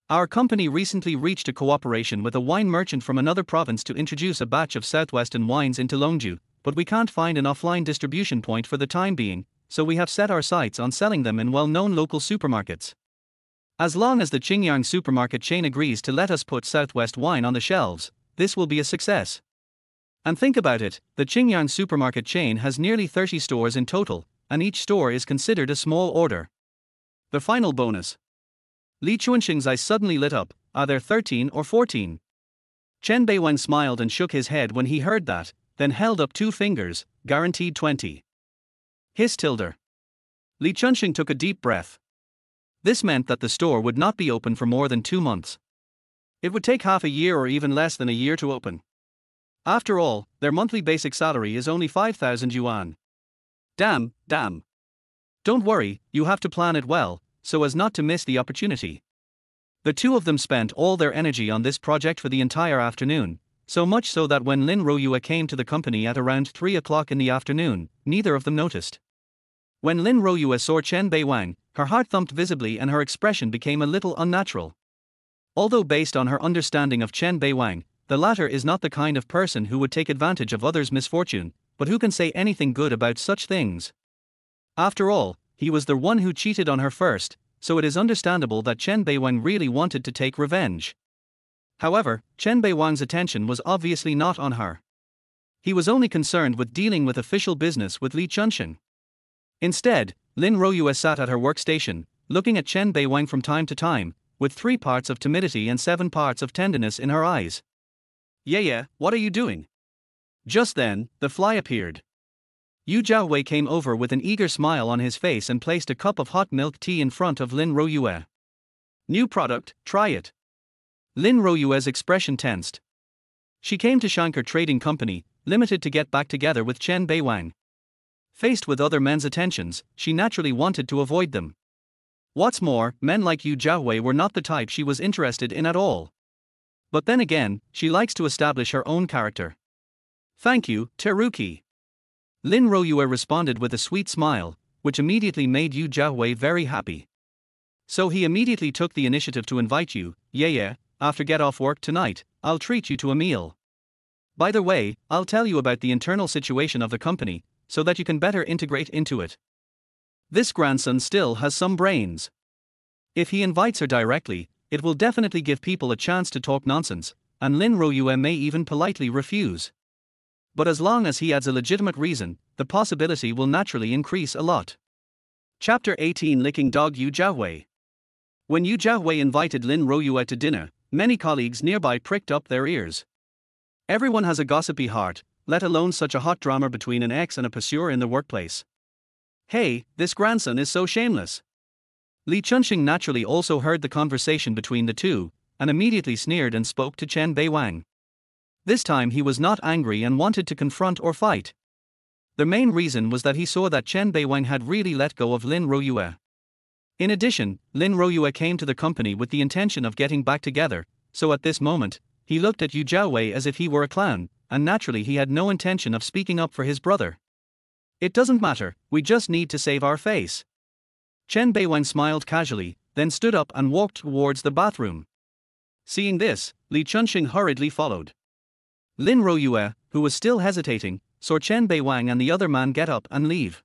Our company recently reached a cooperation with a wine merchant from another province to introduce a batch of southwestern wines into Longju, but we can't find an offline distribution point for the time being, so we have set our sights on selling them in well-known local supermarkets. As long as the Qingyang supermarket chain agrees to let us put Southwest wine on the shelves, this will be a success. And think about it, the Qingyang supermarket chain has nearly 30 stores in total, and each store is considered a small order. The final bonus. Li Chunxing's eyes suddenly lit up. Are there 13 or 14? Chen Beiwang smiled and shook his head when he heard that, then held up 2 fingers, guaranteed 20. Hiss tilde. Li Chunxing took a deep breath. This meant that the store would not be open for more than 2 months. It would take half a year or even less than a year to open. After all, their monthly basic salary is only 5,000 yuan. Damn. Don't worry, you have to plan it well, so as not to miss the opportunity. The two of them spent all their energy on this project for the entire afternoon, so much so that when Lin Royue came to the company at around 3 o'clock in the afternoon, neither of them noticed. When Lin Royue saw Chen Beiwang, her heart thumped visibly and her expression became a little unnatural. Although based on her understanding of Chen Beiwang, the latter is not the kind of person who would take advantage of others' misfortune, but who can say anything good about such things? After all, he was the one who cheated on her first, so it is understandable that Chen Beiwang really wanted to take revenge. However, Chen Beiwang's attention was obviously not on her. He was only concerned with dealing with official business with Li Chunxing. Instead, Lin Royue sat at her workstation, looking at Chen Beiwang from time to time, with 3 parts of timidity and 7 parts of tenderness in her eyes. Yeah, what are you doing? Just then, the fly appeared. Yu Jiaowei came over with an eager smile on his face and placed a cup of hot milk tea in front of Lin Royue. New product, try it. Lin Royue's expression tensed. She came to Shankar Trading Company, Limited to get back together with Chen Beiwang. Faced with other men's attentions, she naturally wanted to avoid them. What's more, men like Yu Jiaowei were not the type she was interested in at all. But then again, she likes to establish her own character. Thank you, Teruki. Lin Royue responded with a sweet smile, which immediately made Yu Jiaowei very happy. So he immediately took the initiative to invite you. Yeah, after get off work tonight, I'll treat you to a meal. By the way, I'll tell you about the internal situation of the company, so that you can better integrate into it. This grandson still has some brains. If he invites her directly, it will definitely give people a chance to talk nonsense, and Lin Royue may even politely refuse. But as long as he adds a legitimate reason, the possibility will naturally increase a lot. Chapter 18 Licking Dog Yu Jiaowei. When Yu Jiaowei invited Lin Royue to dinner, many colleagues nearby pricked up their ears. Everyone has a gossipy heart, let alone such a hot drama between an ex and a pursuer in the workplace. Hey, this grandson is so shameless. Li Chunxing naturally also heard the conversation between the two, and immediately sneered and spoke to Chen Beiwang. This time he was not angry and wanted to confront or fight. The main reason was that he saw that Chen Beiwang had really let go of Lin Royue. In addition, Lin Royue came to the company with the intention of getting back together, so at this moment, he looked at Yu Jiaowei as if he were a clown, and naturally he had no intention of speaking up for his brother. It doesn't matter, we just need to save our face. Chen Beiwang smiled casually, then stood up and walked towards the bathroom. Seeing this, Li Chunxing hurriedly followed. Lin Royue, who was still hesitating, saw Chen Beiwang and the other man get up and leave.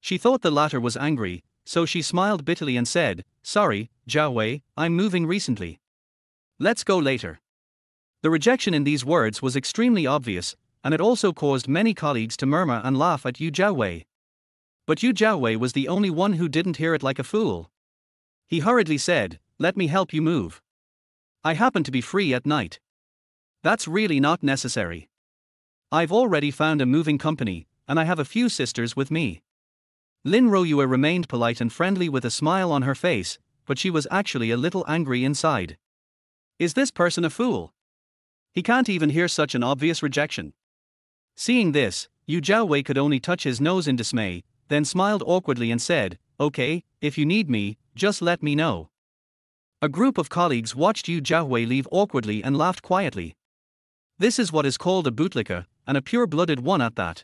She thought the latter was angry, so she smiled bitterly and said, "Sorry, Jiaowei, I'm moving recently. Let's go later." The rejection in these words was extremely obvious, and it also caused many colleagues to murmur and laugh at Yu Jiaowei. But Yu Jiaowei was the only one who didn't hear it like a fool. He hurriedly said, "Let me help you move. I happen to be free at night." "That's really not necessary. I've already found a moving company, and I have a few sisters with me." Lin Royue remained polite and friendly with a smile on her face, but she was actually a little angry inside. Is this person a fool? He can't even hear such an obvious rejection. Seeing this, Yu Jiaowei could only touch his nose in dismay, then smiled awkwardly and said, "Okay, if you need me, just let me know." A group of colleagues watched Yu Jiaowei leave awkwardly and laughed quietly. This is what is called a bootlicker, and a pure-blooded one at that.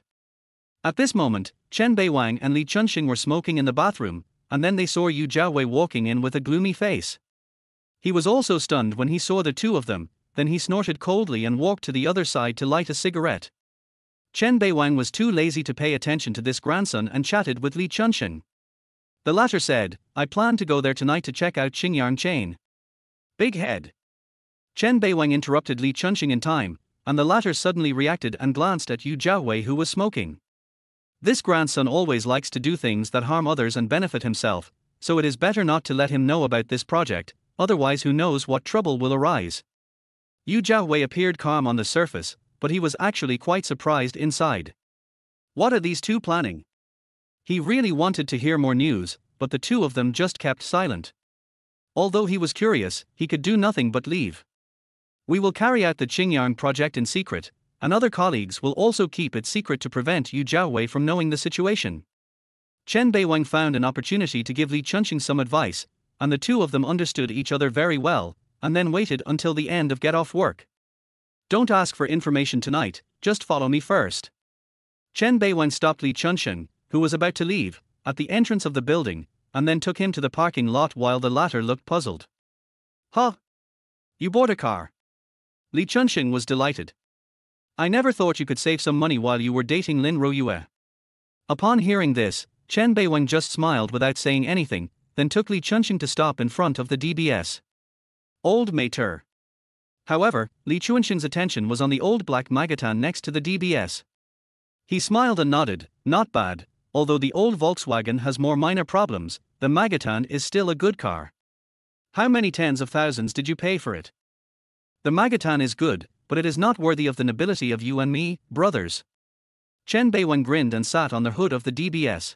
At this moment, Chen Beiwang and Li Chunxing were smoking in the bathroom, and then they saw Yu Jiaowei walking in with a gloomy face. He was also stunned when he saw the two of them, then he snorted coldly and walked to the other side to light a cigarette. Chen Beiwang was too lazy to pay attention to this grandson and chatted with Li Chunxing. The latter said, "I plan to go there tonight to check out Xingyang chain." Big head. Chen Beiwang interrupted Li Chunxing in time, and the latter suddenly reacted and glanced at Yu Jiaowei who was smoking. This grandson always likes to do things that harm others and benefit himself, so it is better not to let him know about this project, otherwise who knows what trouble will arise. Yu Jiaowei appeared calm on the surface, but he was actually quite surprised inside. What are these two planning? He really wanted to hear more news, but the two of them just kept silent. Although he was curious, he could do nothing but leave. "We will carry out the Xingyang project in secret, and other colleagues will also keep it secret to prevent Yu Jiawei from knowing the situation. Chen Beiwang found an opportunity to give Li Chunxing some advice, and the two of them understood each other very well, and then waited until the end of get off work. Don't ask for information tonight, just follow me first. Chen Beiwang stopped Li Chunxing, who was about to leave, at the entrance of the building, and then took him to the parking lot while the latter looked puzzled. Huh? You bought a car? Li Chunxing was delighted. I never thought you could save some money while you were dating Lin Royue. Upon hearing this, Chen Beiwang just smiled without saying anything, then took Li Chunxing to stop in front of the DBS. Old Mater. However, Li Chunxing's attention was on the old black Magetan next to the DBS. He smiled and nodded, not bad, although the old Volkswagen has more minor problems, the Magetan is still a good car. How many tens of thousands did you pay for it? The Magetan is good, but it is not worthy of the nobility of you and me, brothers. Chen Beiwang grinned and sat on the hood of the DBS.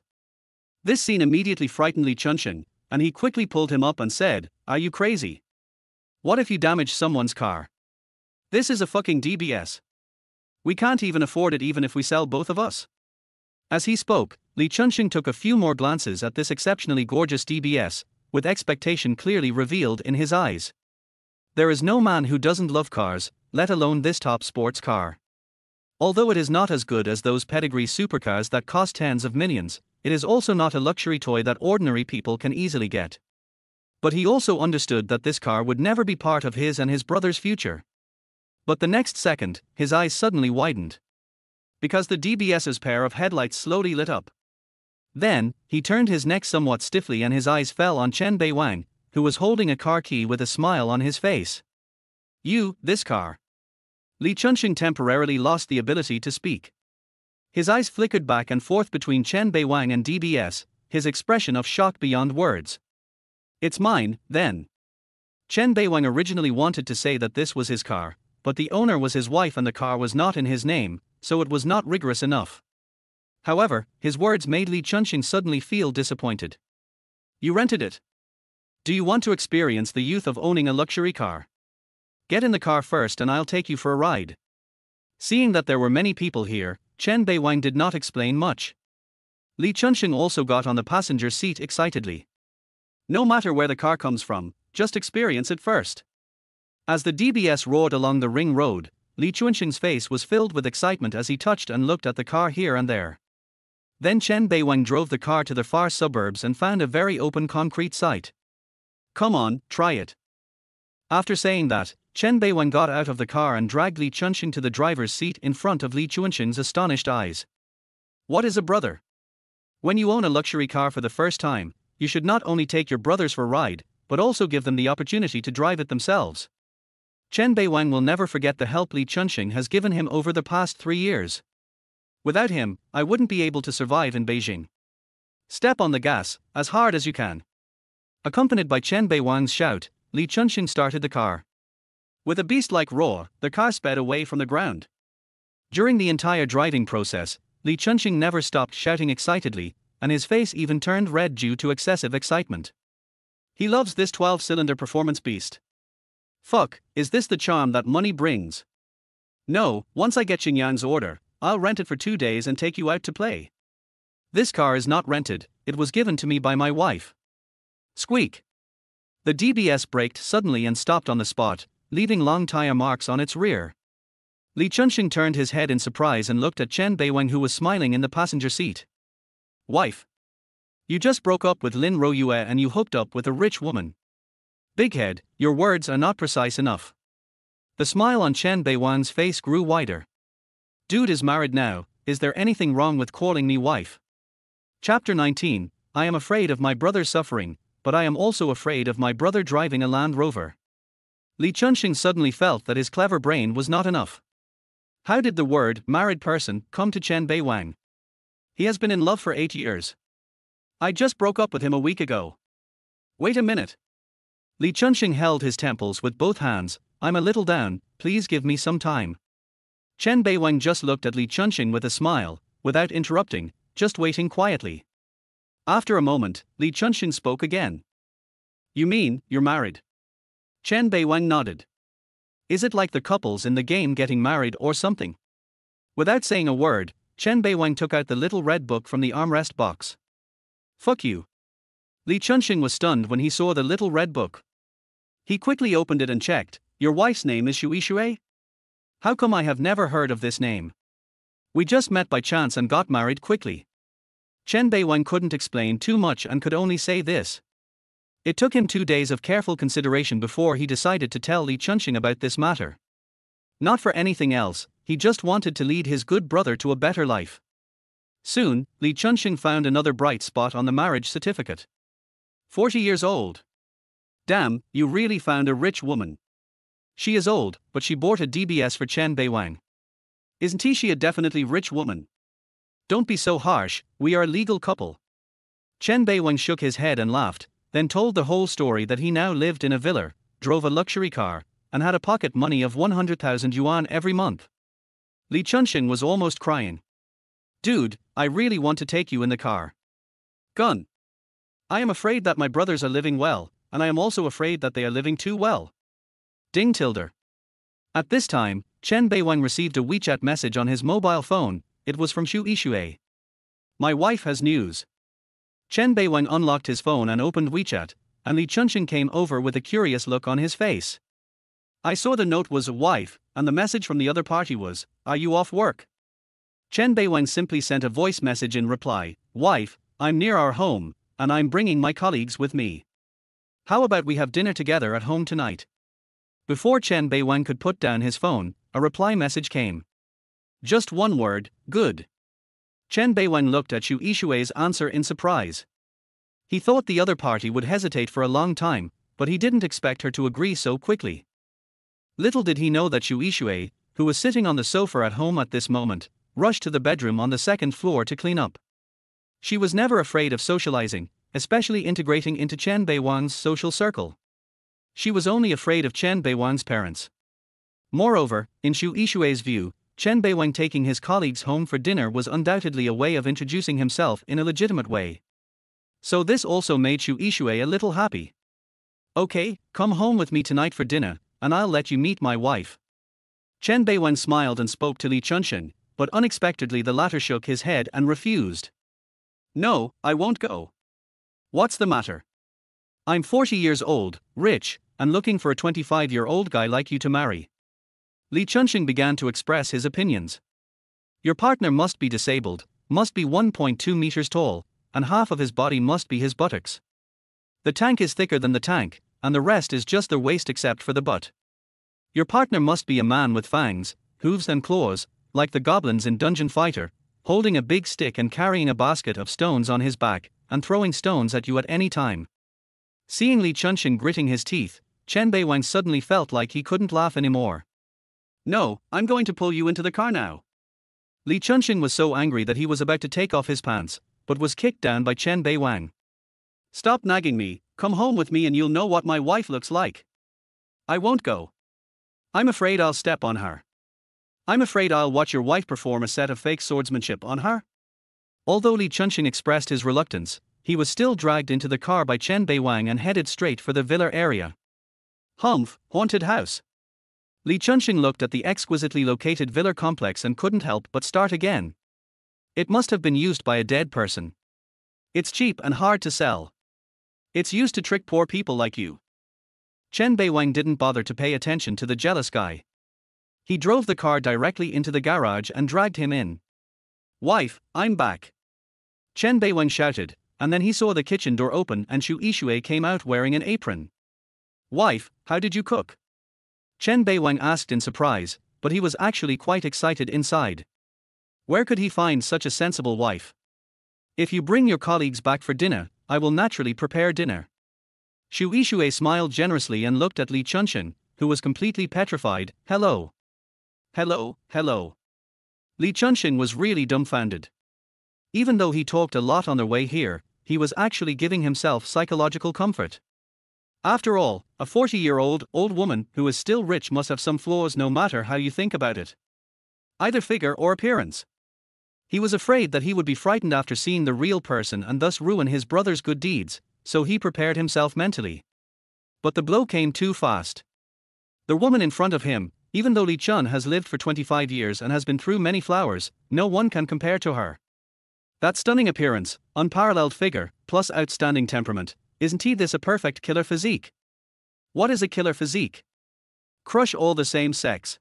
This scene immediately frightened Li Chunxing, and he quickly pulled him up and said, "Are you crazy? What if you damage someone's car? This is a fucking DBS. We can't even afford it even if we sell both of us." As he spoke, Li Chunxing took a few more glances at this exceptionally gorgeous DBS, with expectation clearly revealed in his eyes. There is no man who doesn't love cars, let alone this top sports car. Although it is not as good as those pedigree supercars that cost tens of millions, it is also not a luxury toy that ordinary people can easily get. But he also understood that this car would never be part of his and his brother's future. But the next second, his eyes suddenly widened. Because the DBS's pair of headlights slowly lit up. Then, he turned his neck somewhat stiffly and his eyes fell on Chen Beiwang, who was holding a car key with a smile on his face. You, this car. Li Chunxing temporarily lost the ability to speak. His eyes flickered back and forth between Chen Beiwang and DBS, his expression of shock beyond words. It's mine, then. Chen Beiwang originally wanted to say that this was his car, but the owner was his wife and the car was not in his name, so it was not rigorous enough. However, his words made Li Chunxing suddenly feel disappointed. You rented it. Do you want to experience the youth of owning a luxury car? Get in the car first and I'll take you for a ride. Seeing that there were many people here, Chen Beiwang did not explain much. Li Chunxing also got on the passenger seat excitedly. No matter where the car comes from, just experience it first. As the DBS roared along the ring road, Li Chunxing's face was filled with excitement as he touched and looked at the car here and there. Then Chen Beiwang drove the car to the far suburbs and found a very open concrete site. Come on, try it. After saying that, Chen Beiwang got out of the car and dragged Li Chunxing to the driver's seat in front of Li Chunxing's astonished eyes. What is a brother? When you own a luxury car for the first time, you should not only take your brothers for a ride, but also give them the opportunity to drive it themselves. Chen Beiwang will never forget the help Li Chunxing has given him over the past 3 years. Without him, I wouldn't be able to survive in Beijing. Step on the gas, as hard as you can. Accompanied by Chen Beiwang's shout, Li Chunxing started the car. With a beast-like roar, the car sped away from the ground. During the entire driving process, Li Chunxing never stopped shouting excitedly, and his face even turned red due to excessive excitement. He loves this 12-cylinder performance beast. Fuck, is this the charm that money brings? No, once I get Xingyang's order, I'll rent it for 2 days and take you out to play. This car is not rented, it was given to me by my wife. Squeak. The DBS braked suddenly and stopped on the spot, leaving long tire marks on its rear. Li Chunxing turned his head in surprise and looked at Chen Beiwang, who was smiling in the passenger seat. Wife. You just broke up with Lin Royue and you hooked up with a rich woman. Big head, your words are not precise enough. The smile on Chen Beiwang's face grew wider. Dude is married now, is there anything wrong with calling me wife? Chapter 19, I am afraid of my brother suffering, but I am also afraid of my brother driving a Land Rover. Li Chunxing suddenly felt that his clever brain was not enough. How did the word married person come to Chen Beiwang? He has been in love for 8 years. I just broke up with him a week ago. Wait a minute. Li Chunxing held his temples with both hands. I'm a little down, please give me some time. Chen Beiwang just looked at Li Chunxing with a smile, without interrupting, just waiting quietly. After a moment, Li Chunxing spoke again. You mean, you're married? Chen Beiwang nodded. Is it like the couples in the game getting married or something? Without saying a word, Chen Beiwang took out the little red book from the armrest box. Fuck you. Li Chunxing was stunned when he saw the little red book. He quickly opened it and checked. Your wife's name is Shu Yishui? How come I have never heard of this name? We just met by chance and got married quickly. Chen Beiwang couldn't explain too much and could only say this. It took him 2 days of careful consideration before he decided to tell Li Chunxing about this matter. Not for anything else, he just wanted to lead his good brother to a better life. Soon, Li Chunxing found another bright spot on the marriage certificate. 40 years old. Damn, you really found a rich woman. She is old, but she bought a DBS for Chen Beiwang. Isn't she a definitely rich woman? Don't be so harsh, we are a legal couple. Chen Beiwang shook his head and laughed, then told the whole story that he now lived in a villa, drove a luxury car, and had a pocket money of 100,000 yuan every month. Li Chunxing was almost crying. Dude, I really want to take you in the car. Gun. I am afraid that my brothers are living well, and I am also afraid that they are living too well. Ding tilde. At this time, Chen Beiwang received a WeChat message on his mobile phone. It was from Shu Yishui. My wife has news. Chen Beiwang unlocked his phone and opened WeChat, and Li Chunxing came over with a curious look on his face. I saw the note was wife, and the message from the other party was, are you off work? Chen Beiwang simply sent a voice message in reply, wife, I'm near our home, and I'm bringing my colleagues with me. How about we have dinner together at home tonight? Before Chen Beiwang could put down his phone, a reply message came. Just one word, good. Chen Beiwang looked at Shu Yishui's answer in surprise. He thought the other party would hesitate for a long time, but he didn't expect her to agree so quickly. Little did he know that Shu Yishui, who was sitting on the sofa at home at this moment, rushed to the bedroom on the second floor to clean up. She was never afraid of socializing, especially integrating into Chen Beiwang's social circle. She was only afraid of Chen Beiwang's parents. Moreover, in Shu Yishui's view, Chen Beiwang taking his colleagues home for dinner was undoubtedly a way of introducing himself in a legitimate way. So this also made Shu Yishui a little happy. Okay, come home with me tonight for dinner, and I'll let you meet my wife. Chen Beiwang smiled and spoke to Li Chunxing, but unexpectedly the latter shook his head and refused. No, I won't go. What's the matter? I'm 40 years old, rich, and looking for a 25-year-old guy like you to marry. Li Chunxing began to express his opinions. Your partner must be disabled, must be 1.2 meters tall, and half of his body must be his buttocks. The tank is thicker than the tank, and the rest is just the waist except for the butt. Your partner must be a man with fangs, hooves and claws, like the goblins in Dungeon Fighter, holding a big stick and carrying a basket of stones on his back, and throwing stones at you at any time. Seeing Li Chunxing gritting his teeth, Chen Beiwang suddenly felt like he couldn't laugh anymore. No, I'm going to pull you into the car now. Li Chunxing was so angry that he was about to take off his pants, but was kicked down by Chen Beiwang. Stop nagging me, come home with me and you'll know what my wife looks like. I won't go. I'm afraid I'll step on her. I'm afraid I'll watch your wife perform a set of fake swordsmanship on her. Although Li Chunxing expressed his reluctance, he was still dragged into the car by Chen Beiwang and headed straight for the villa area. Humph, haunted house. Li Chunxing looked at the exquisitely located villa complex and couldn't help but start again. It must have been used by a dead person. It's cheap and hard to sell. It's used to trick poor people like you. Chen Beiwang didn't bother to pay attention to the jealous guy. He drove the car directly into the garage and dragged him in. Wife, I'm back. Chen Beiwang shouted, and then he saw the kitchen door open and Shu Yishui came out wearing an apron. Wife, how did you cook? Chen Beiwang asked in surprise, but he was actually quite excited inside. Where could he find such a sensible wife? If you bring your colleagues back for dinner, I will naturally prepare dinner. Shu Yishui smiled generously and looked at Li Chunxing, who was completely petrified. Hello. Hello, hello. Li Chunxing was really dumbfounded. Even though he talked a lot on their way here, he was actually giving himself psychological comfort. After all, a 40-year-old old woman who is still rich must have some flaws no matter how you think about it. Either figure or appearance. He was afraid that he would be frightened after seeing the real person and thus ruin his brother's good deeds, so he prepared himself mentally. But the blow came too fast. The woman in front of him, Even though Li Chun has lived for 25 years and has been through many flowers, no one can compare to her. That stunning appearance, unparalleled figure, plus outstanding temperament, isn't this a perfect killer physique? What is a killer physique? Crush all the same sex.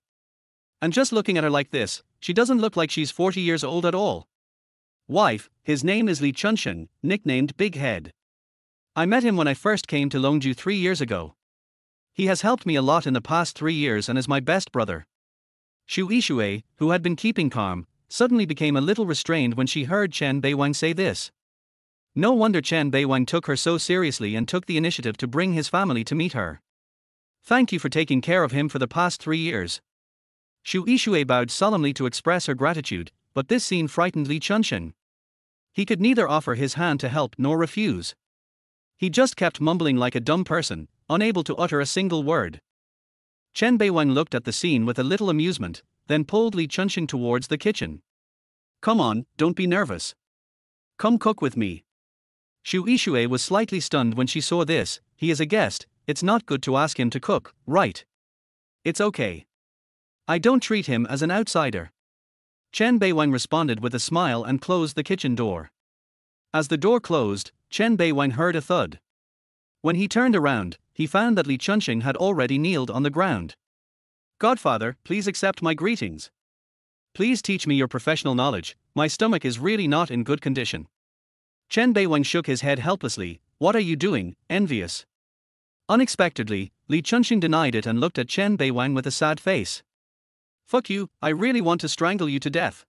And just looking at her like this, she doesn't look like she's 40 years old at all. Wife, his name is Li Chunsheng, nicknamed Big Head. I met him when I first came to Longju 3 years ago. He has helped me a lot in the past 3 years and is my best brother. Xu Yishui, who had been keeping calm, suddenly became a little restrained when she heard Chen Beiwang say this. No wonder Chen Beiwang took her so seriously and took the initiative to bring his family to meet her. Thank you for taking care of him for the past 3 years. Xu Yishui bowed solemnly to express her gratitude, but this scene frightened Li Chunsheng. He could neither offer his hand to help nor refuse. He just kept mumbling like a dumb person, unable to utter a single word. Chen Beiwang looked at the scene with a little amusement, then pulled Li Chunsheng towards the kitchen. Come on, don't be nervous. Come cook with me. Xu Yishui was slightly stunned when she saw this. He is a guest, it's not good to ask him to cook, right? It's okay. I don't treat him as an outsider. Chen Beiwang responded with a smile and closed the kitchen door. As the door closed, Chen Beiwang heard a thud. When he turned around, he found that Li Chunsheng had already kneeled on the ground. Godfather, please accept my greetings. Please teach me your professional knowledge, my stomach is really not in good condition. Chen Beiwang shook his head helplessly. What are you doing, envious? Unexpectedly, Li Chunsheng denied it and looked at Chen Beiwang with a sad face. Fuck you, I really want to strangle you to death.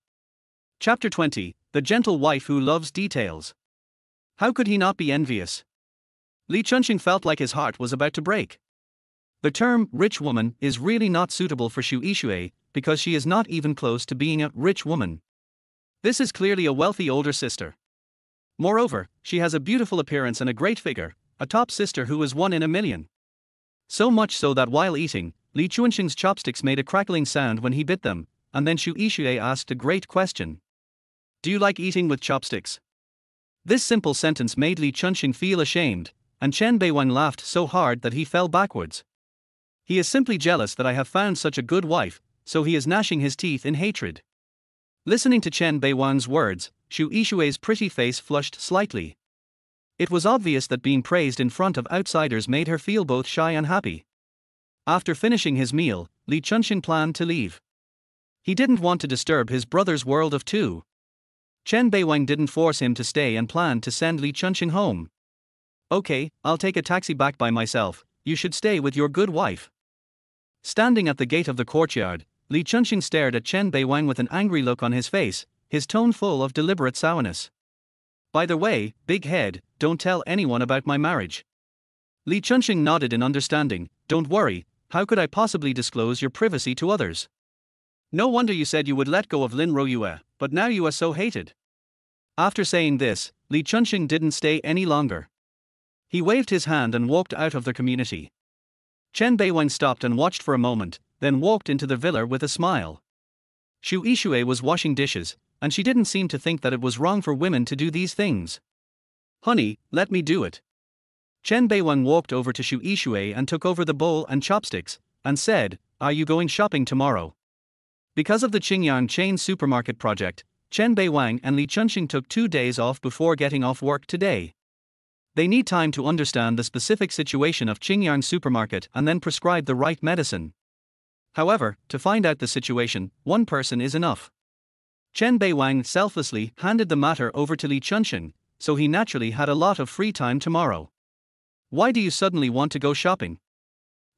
Chapter 20, The Gentle Wife Who Loves Details. How could he not be envious? Li Chunsheng felt like his heart was about to break. The term rich woman is really not suitable for Xu Yishui, because she is not even close to being a rich woman. This is clearly a wealthy older sister. Moreover, she has a beautiful appearance and a great figure, a top sister who is 1 in a million. So much so that while eating, Li Chunsheng's chopsticks made a crackling sound when he bit them, and then Xu Yishui asked a great question. Do you like eating with chopsticks? This simple sentence made Li Chunsheng feel ashamed, and Chen Beiwang laughed so hard that he fell backwards. He is simply jealous that I have found such a good wife, so he is gnashing his teeth in hatred. Listening to Chen Beiwang's words, Xu Yishui's pretty face flushed slightly. It was obvious that being praised in front of outsiders made her feel both shy and happy. After finishing his meal, Li Chunsheng planned to leave. He didn't want to disturb his brother's world of two. Chen Beiwang didn't force him to stay and planned to send Li Chunsheng home. Okay, I'll take a taxi back by myself, you should stay with your good wife. Standing at the gate of the courtyard, Li Chunsheng stared at Chen Beiwang with an angry look on his face, his tone full of deliberate sourness. By the way, Big Head, don't tell anyone about my marriage. Li Chunsheng nodded in understanding. Don't worry, how could I possibly disclose your privacy to others? No wonder you said you would let go of Lin Royue, but now you are so hated. After saying this, Li Chunsheng didn't stay any longer. He waved his hand and walked out of the community. Chen Beiwang stopped and watched for a moment, then walked into the villa with a smile. Xu Yishui was washing dishes, and she didn't seem to think that it was wrong for women to do these things. Honey, let me do it. Chen Beiwang walked over to Xu Yishui and took over the bowl and chopsticks, and said, Are you going shopping tomorrow? Because of the Qingyang chain supermarket project, Chen Beiwang and Li Chunsheng took 2 days off before getting off work today. They need time to understand the specific situation of Qingyang supermarket and then prescribe the right medicine. However, to find out the situation, one person is enough. Chen Beiwang selflessly handed the matter over to Li Chunsheng, so he naturally had a lot of free time tomorrow. Why do you suddenly want to go shopping?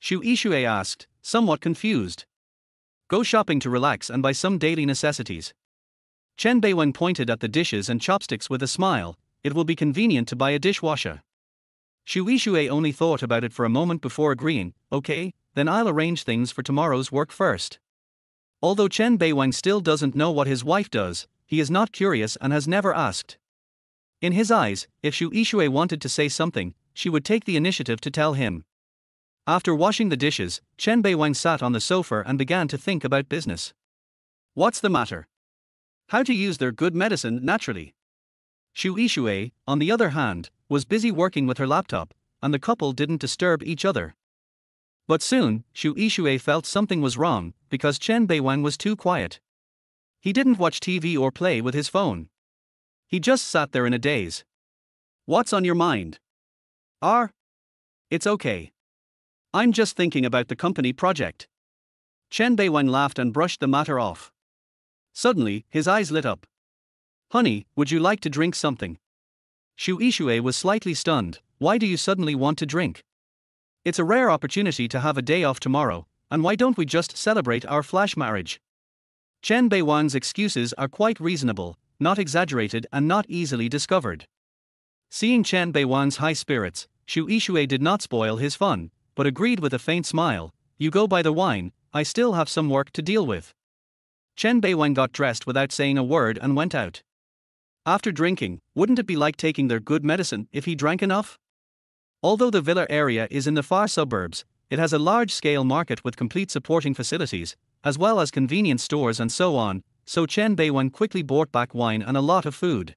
Xu Yishui asked, somewhat confused. Go shopping to relax and buy some daily necessities. Chen Beiwang pointed at the dishes and chopsticks with a smile. It will be convenient to buy a dishwasher. Xu Yishui only thought about it for a moment before agreeing. Okay, then I'll arrange things for tomorrow's work first. Although Chen Beiwang still doesn't know what his wife does, he is not curious and has never asked. In his eyes, if Xu Yishui wanted to say something, she would take the initiative to tell him. After washing the dishes, Chen Beiwang sat on the sofa and began to think about business. What's the matter? How to use their good medicine naturally. Xu Yishui, on the other hand, was busy working with her laptop, and the couple didn't disturb each other. But soon, Xu Yixue felt something was wrong, because Chen Beiwang was too quiet. He didn't watch TV or play with his phone. He just sat there in a daze. What's on your mind? It's okay. I'm just thinking about the company project. Chen Beiwang laughed and brushed the matter off. Suddenly, his eyes lit up. Honey, would you like to drink something? Xu Yixue was slightly stunned. Why do you suddenly want to drink? It's a rare opportunity to have a day off tomorrow, and why don't we just celebrate our flash marriage? Chen Beiwang's excuses are quite reasonable, not exaggerated and not easily discovered. Seeing Chen Beiwang's high spirits, Xu Yixue did not spoil his fun, but agreed with a faint smile. You go buy the wine, I still have some work to deal with. Chen Beiwang got dressed without saying a word and went out. After drinking, wouldn't it be like taking their good medicine if he drank enough? Although the villa area is in the far suburbs, it has a large-scale market with complete supporting facilities, as well as convenience stores and so on, so Chen Beiwang quickly bought back wine and a lot of food.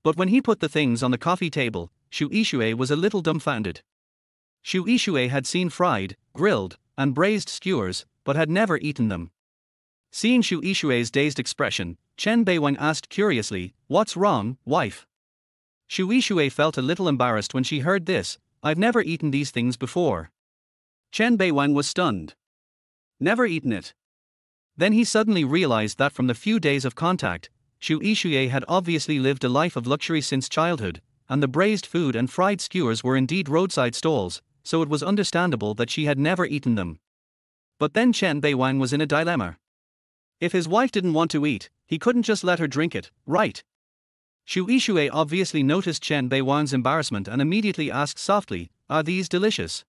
But when he put the things on the coffee table, Xu Yixue was a little dumbfounded. Xu Yixue had seen fried, grilled, and braised skewers, but had never eaten them. Seeing Xu Yixue's dazed expression, Chen Beiwang asked curiously, "What's wrong, wife?" Xu Yixue felt a little embarrassed when she heard this. "I've never eaten these things before." Chen Beiwang was stunned. Never eaten it. Then he suddenly realized that from the few days of contact, Xu Yixue had obviously lived a life of luxury since childhood, and the braised food and fried skewers were indeed roadside stalls, so it was understandable that she had never eaten them. But then Chen Beiwang was in a dilemma. If his wife didn't want to eat, he couldn't just let her drink it, right? Xu Yixue obviously noticed Chen Beiwang's embarrassment and immediately asked softly, "Are these delicious?"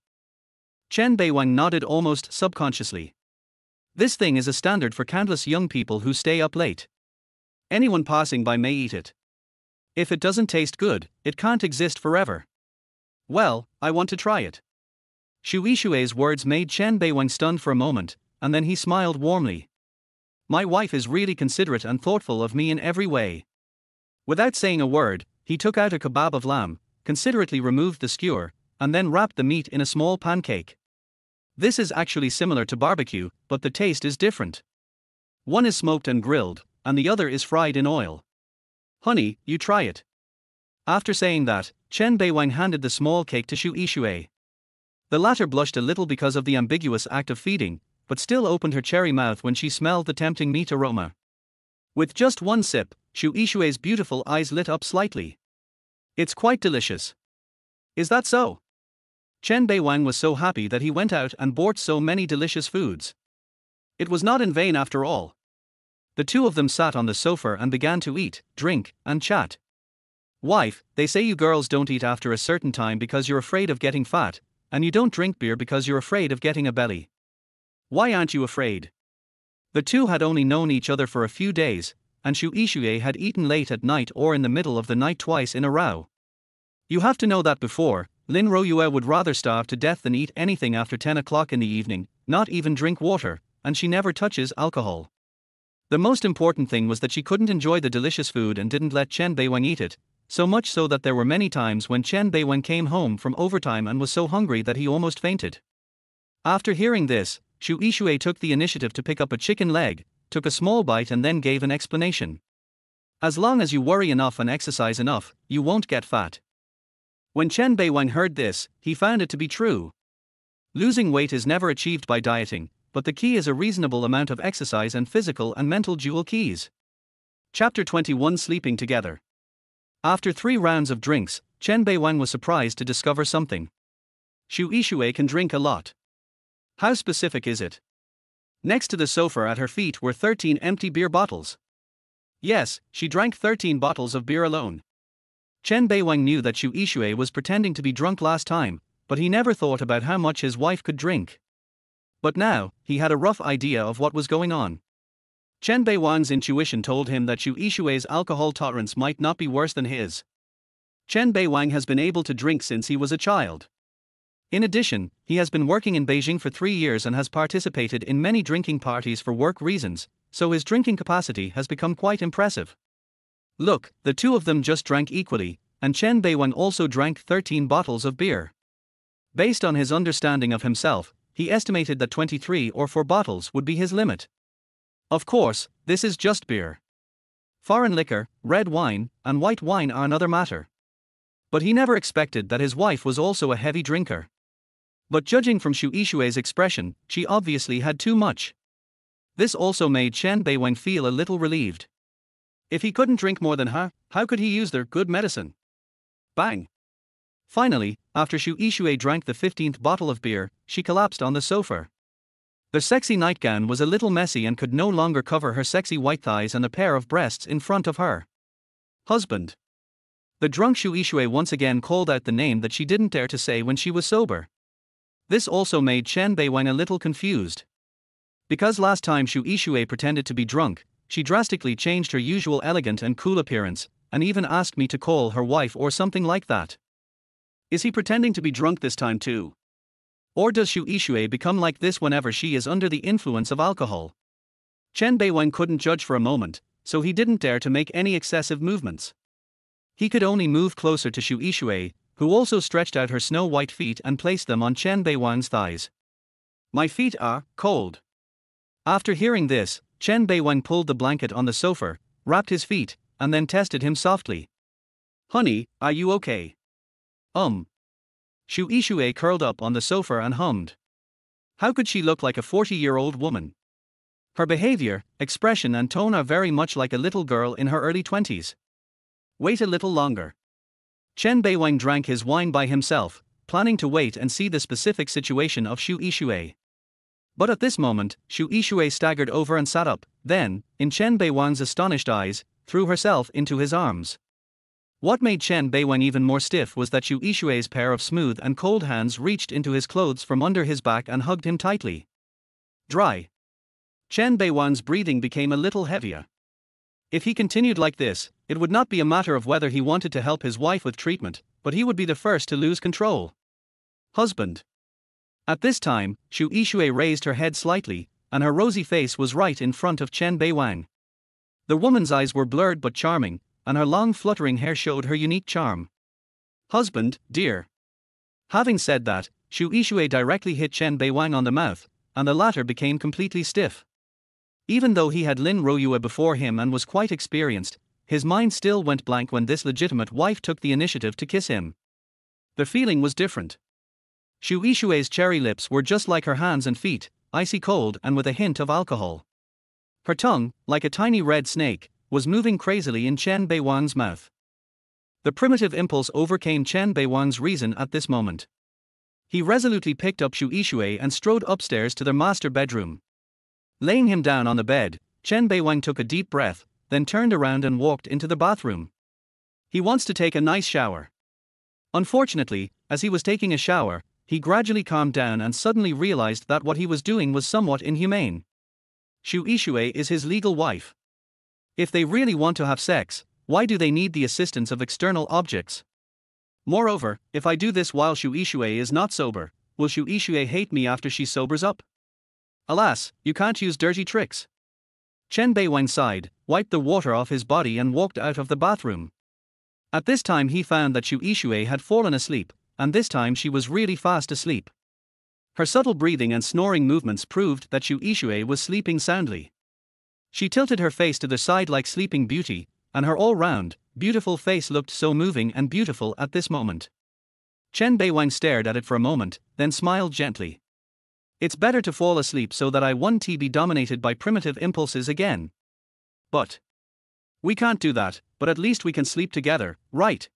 Chen Beiwang nodded almost subconsciously. This thing is a standard for countless young people who stay up late. Anyone passing by may eat it. If it doesn't taste good, it can't exist forever. Well, I want to try it. Xu Yixue's words made Chen Beiwang stunned for a moment, and then he smiled warmly. My wife is really considerate and thoughtful of me in every way. Without saying a word, he took out a kebab of lamb, considerately removed the skewer, and then wrapped the meat in a small pancake. This is actually similar to barbecue, but the taste is different. One is smoked and grilled, and the other is fried in oil. Honey, you try it. After saying that, Chen Beiwang handed the small cake to Xu Yixue. The latter blushed a little because of the ambiguous act of feeding, but still opened her cherry mouth when she smelled the tempting meat aroma. With just one sip, Xu Yixue's beautiful eyes lit up slightly. It's quite delicious. Is that so? Chen Beiwang was so happy that he went out and bought so many delicious foods. It was not in vain after all. The two of them sat on the sofa and began to eat, drink, and chat. Wife, they say you girls don't eat after a certain time because you're afraid of getting fat, and you don't drink beer because you're afraid of getting a belly. Why aren't you afraid? The two had only known each other for a few days, and Xu Yixue had eaten late at night or in the middle of the night twice in a row. You have to know that before, Lin Royue would rather starve to death than eat anything after 10 o'clock in the evening, not even drink water, and she never touches alcohol. The most important thing was that she couldn't enjoy the delicious food and didn't let Chen Beiwang eat it, so much so that there were many times when Chen Beiwang came home from overtime and was so hungry that he almost fainted. After hearing this, Xu Yixue took the initiative to pick up a chicken leg, took a small bite and then gave an explanation. As long as you worry enough and exercise enough, you won't get fat. When Chen Beiwang heard this, he found it to be true. Losing weight is never achieved by dieting, but the key is a reasonable amount of exercise and physical and mental jewel keys. Chapter 21 Sleeping Together. After 3 rounds of drinks, Chen Beiwang was surprised to discover something. Xu Yixue can drink a lot. How specific is it? Next to the sofa at her feet were 13 empty beer bottles. Yes, she drank 13 bottles of beer alone. Chen Beiwang knew that Xu Yixue was pretending to be drunk last time, but he never thought about how much his wife could drink. But now, he had a rough idea of what was going on. Chen Beiwang's intuition told him that Xu Yixue's alcohol tolerance might not be worse than his. Chen Beiwang has been able to drink since he was a child. In addition, he has been working in Beijing for 3 years and has participated in many drinking parties for work reasons, so his drinking capacity has become quite impressive. Look, the two of them just drank equally, and Chen Beiwang also drank 13 bottles of beer. Based on his understanding of himself, he estimated that 23 or 4 bottles would be his limit. Of course, this is just beer. Foreign liquor, red wine, and white wine are another matter. But he never expected that his wife was also a heavy drinker. But judging from Xu Yishui's expression, she obviously had too much. This also made Chen Beiwang feel a little relieved. If he couldn't drink more than her, how could he use their good medicine? Bang! Finally, after Xu Yishui drank the 15th bottle of beer, she collapsed on the sofa. The sexy nightgown was a little messy and could no longer cover her sexy white thighs and a pair of breasts in front of her husband. The drunk Xu Yishui once again called out the name that she didn't dare to say when she was sober. This also made Chen Beiwang a little confused. Because last time Xu Yishui pretended to be drunk, she drastically changed her usual elegant and cool appearance, and even asked me to call her wife or something like that. Is he pretending to be drunk this time too? Or does Xu Yishui become like this whenever she is under the influence of alcohol? Chen Beiwang couldn't judge for a moment, so he didn't dare to make any excessive movements. He could only move closer to Xu Yishui, who also stretched out her snow-white feet and placed them on Chen Beiwang's thighs. My feet are cold. After hearing this, Chen Beiwang pulled the blanket on the sofa, wrapped his feet, and then tested him softly. Honey, are you okay? Xu Yishui curled up on the sofa and hummed. How could she look like a 40-year-old woman? Her behavior, expression and tone are very much like a little girl in her early 20s. Wait a little longer. Chen Beiwang drank his wine by himself, planning to wait and see the specific situation of Xu Yishui. But at this moment, Xu Yishui staggered over and sat up, then, in Chen Beiwang's astonished eyes, threw herself into his arms. What made Chen Beiwang even more stiff was that Xu Yishui's pair of smooth and cold hands reached into his clothes from under his back and hugged him tightly. Dry. Chen Beiwang's breathing became a little heavier. If he continued like this, it would not be a matter of whether he wanted to help his wife with treatment, but he would be the first to lose control. Husband. At this time, Xu Yishui raised her head slightly, and her rosy face was right in front of Chen Beiwang. The woman's eyes were blurred but charming, and her long fluttering hair showed her unique charm. Husband, dear. Having said that, Xu Yishui directly hit Chen Beiwang on the mouth, and the latter became completely stiff. Even though he had Lin Royue before him and was quite experienced, his mind still went blank when this legitimate wife took the initiative to kiss him. The feeling was different. Xu Yishui's cherry lips were just like her hands and feet, icy cold and with a hint of alcohol. Her tongue, like a tiny red snake, was moving crazily in Chen Beiwang's mouth. The primitive impulse overcame Chen Beiwang's reason at this moment. He resolutely picked up Xu Yishui and strode upstairs to their master bedroom. Laying him down on the bed, Chen Beiwang took a deep breath, then turned around and walked into the bathroom. He wants to take a nice shower. Unfortunately, as he was taking a shower, he gradually calmed down and suddenly realized that what he was doing was somewhat inhumane. Xu Yishui is his legal wife. If they really want to have sex, why do they need the assistance of external objects? Moreover, if I do this while Xu Yishui is not sober, will Xu Yishui hate me after she sobers up? Alas, you can't use dirty tricks. Chen Beiwang sighed, wiped the water off his body and walked out of the bathroom. At this time he found that Xu Yishui had fallen asleep, and this time she was really fast asleep. Her subtle breathing and snoring movements proved that Xu Yishui was sleeping soundly. She tilted her face to the side like Sleeping Beauty, and her all-round, beautiful face looked so moving and beautiful at this moment. Chen Beiwang stared at it for a moment, then smiled gently. It's better to fall asleep so that I won't be dominated by primitive impulses again. But we can't do that, but at least we can sleep together, right?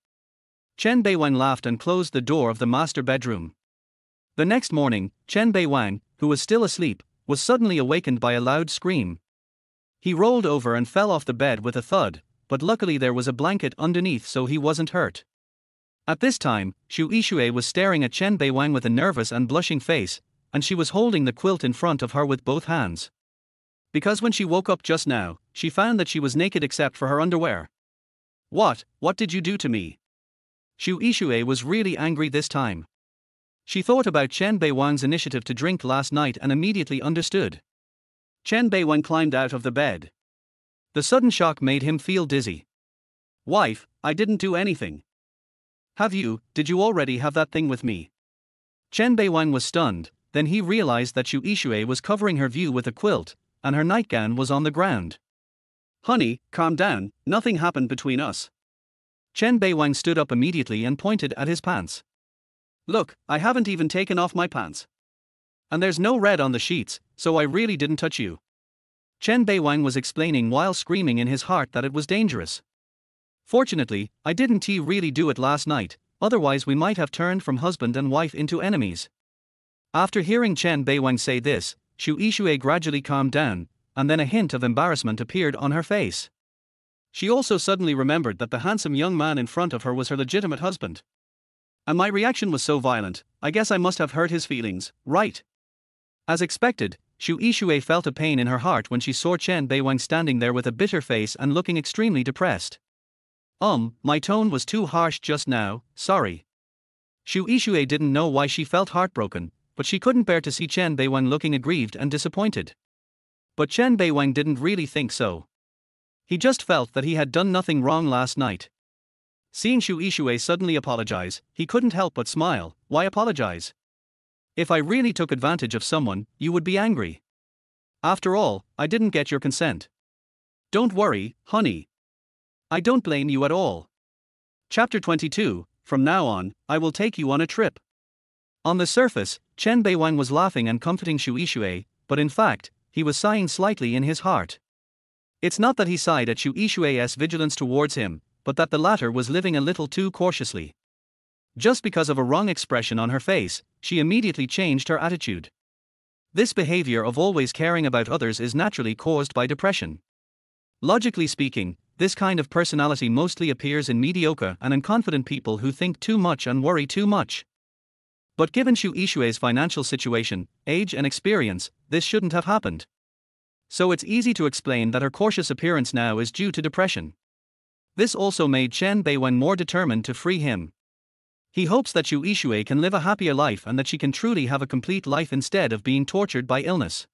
Chen Beiwang laughed and closed the door of the master bedroom. The next morning, Chen Beiwang, who was still asleep, was suddenly awakened by a loud scream. He rolled over and fell off the bed with a thud, but luckily there was a blanket underneath so he wasn't hurt. At this time, Xu Yishui was staring at Chen Beiwang with a nervous and blushing face, and she was holding the quilt in front of her with both hands. Because when she woke up just now, she found that she was naked except for her underwear. What did you do to me? Xu Yishui was really angry this time. She thought about Chen Beiwang's initiative to drink last night and immediately understood. Chen Beiwang climbed out of the bed. The sudden shock made him feel dizzy. Wife, I didn't do anything. Did you already have that thing with me? Chen Beiwang was stunned, then he realized that Shu Ishui was covering her view with a quilt, and her nightgown was on the ground. Honey, calm down, nothing happened between us. Chen Beiwang stood up immediately and pointed at his pants. Look, I haven't even taken off my pants. And there's no red on the sheets, so I really didn't touch you. Chen Beiwang was explaining while screaming in his heart that it was dangerous. Fortunately, I didn't really do it last night, otherwise we might have turned from husband and wife into enemies. After hearing Chen Beiwang say this, Shu Ishui gradually calmed down, and then a hint of embarrassment appeared on her face. She also suddenly remembered that the handsome young man in front of her was her legitimate husband. And my reaction was so violent, I guess I must have hurt his feelings, right? As expected, Shu Ishui felt a pain in her heart when she saw Chen Beiwang standing there with a bitter face and looking extremely depressed. My tone was too harsh just now, sorry. Shu Ishui didn't know why she felt heartbroken, but she couldn't bear to see Chen Beiwang looking aggrieved and disappointed. But Chen Beiwang didn't really think so. He just felt that he had done nothing wrong last night. Seeing Shu Ishui suddenly apologize, he couldn't help but smile. Why apologize? If I really took advantage of someone, you would be angry. After all, I didn't get your consent. Don't worry, honey. I don't blame you at all. Chapter 22, From now on, I will take you on a trip. On the surface, Chen Beiwang was laughing and comforting Shu Ishui, but in fact, he was sighing slightly in his heart. It's not that he sighed at Shu Ishui's vigilance towards him, but that the latter was living a little too cautiously. Just because of a wrong expression on her face, she immediately changed her attitude. This behavior of always caring about others is naturally caused by depression. Logically speaking, this kind of personality mostly appears in mediocre and unconfident people who think too much and worry too much. But given Shu Ishui's financial situation, age and experience, this shouldn't have happened. So it's easy to explain that her cautious appearance now is due to depression. This also made Chen Beiwang more determined to free him. He hopes that Shu Ishui can live a happier life and that she can truly have a complete life instead of being tortured by illness.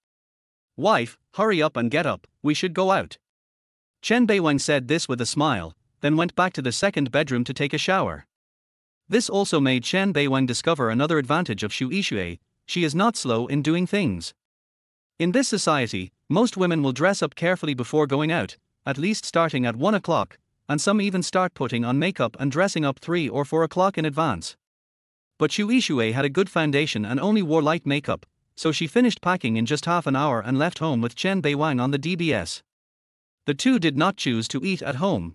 Wife, hurry up and get up, we should go out. Chen Beiwang said this with a smile, then went back to the second bedroom to take a shower. This also made Chen Beiwang discover another advantage of Shu Ishui: she is not slow in doing things. In this society, most women will dress up carefully before going out, at least starting at 1 o'clock, and some even start putting on makeup and dressing up 3 or 4 o'clock in advance. But Shu Ishui had a good foundation and only wore light makeup, so she finished packing in just half an hour and left home with Chen Beiwang on the DBS. The two did not choose to eat at home.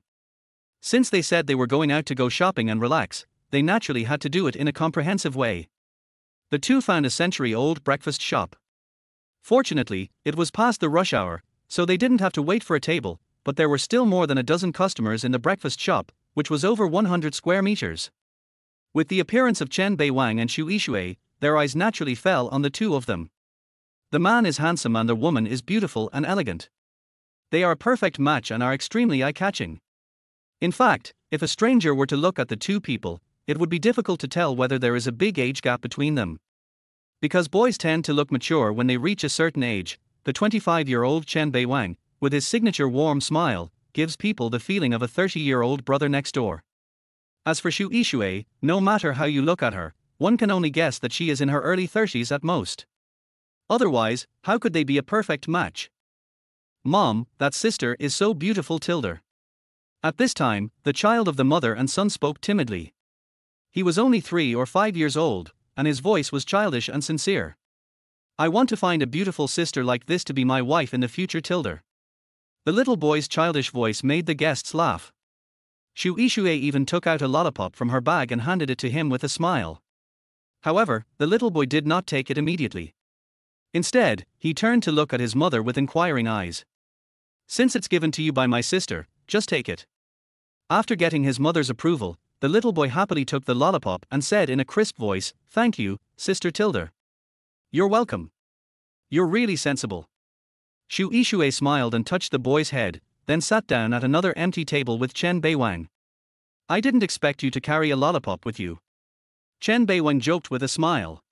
Since they said they were going out to go shopping and relax, they naturally had to do it in a comprehensive way. The two found a century-old breakfast shop. Fortunately, it was past the rush hour, so they didn't have to wait for a table, but there were still more than a dozen customers in the breakfast shop, which was over 100 square meters. With the appearance of Chen Beiwang and Shu Ishui, their eyes naturally fell on the two of them. The man is handsome and the woman is beautiful and elegant. They are a perfect match and are extremely eye-catching. In fact, if a stranger were to look at the two people, it would be difficult to tell whether there is a big age gap between them. Because boys tend to look mature when they reach a certain age, the 25-year-old Chen Beiwang, with his signature warm smile, gives people the feeling of a 30-year-old brother next door. As for Shu Ishui, no matter how you look at her, one can only guess that she is in her early 30s at most. Otherwise, how could they be a perfect match? Mom, that sister is so beautiful tilde. At this time, the child of the mother and son spoke timidly. He was only 3 or 5 years old, and his voice was childish and sincere. I want to find a beautiful sister like this to be my wife in the future tilde. The little boy's childish voice made the guests laugh. Shu Ishui even took out a lollipop from her bag and handed it to him with a smile. However, the little boy did not take it immediately. Instead, he turned to look at his mother with inquiring eyes. Since it's given to you by my sister, just take it. After getting his mother's approval, the little boy happily took the lollipop and said in a crisp voice, "Thank you, Sister Tilda. You're welcome. You're really sensible." Shu Ishui smiled and touched the boy's head, then sat down at another empty table with Chen Beiwang. "I didn't expect you to carry a lollipop with you." Chen Beiwang joked with a smile.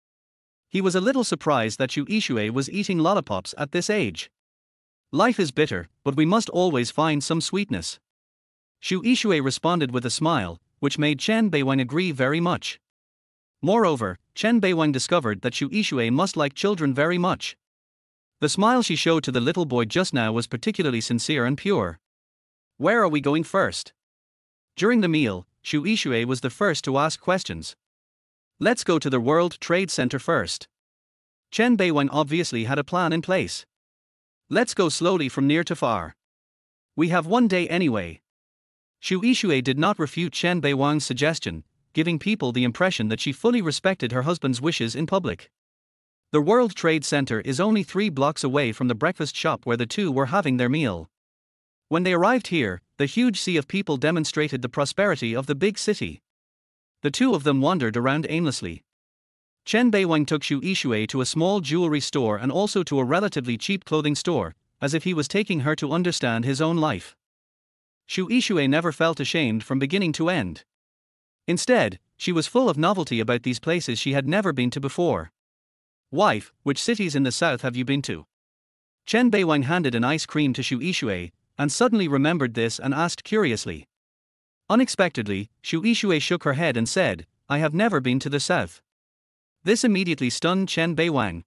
He was a little surprised that Shu Ishui was eating lollipops at this age. Life is bitter, but we must always find some sweetness. Shu Ishui responded with a smile, which made Chen Beiwang agree very much. Moreover, Chen Beiwang discovered that Xu Yixue must like children very much. The smile she showed to the little boy just now was particularly sincere and pure. Where are we going first? During the meal, Xu Yixue was the first to ask questions. Let's go to the World Trade Center first. Chen Beiwang obviously had a plan in place. Let's go slowly from near to far. We have one day anyway. Xu Yixue did not refute Chen Beiwang's suggestion, giving people the impression that she fully respected her husband's wishes in public. The World Trade Center is only 3 blocks away from the breakfast shop where the two were having their meal. When they arrived here, the huge sea of people demonstrated the prosperity of the big city. The two of them wandered around aimlessly. Chen Beiwang took Xu Yixue to a small jewelry store and also to a relatively cheap clothing store, as if he was taking her to understand his own life. Xu Yixue never felt ashamed from beginning to end. Instead, she was full of novelty about these places she had never been to before. Wife, which cities in the south have you been to? Chen Beiwang handed an ice cream to Xu Yixue, and suddenly remembered this and asked curiously. Unexpectedly, Xu Yixue shook her head and said, I have never been to the south. This immediately stunned Chen Beiwang.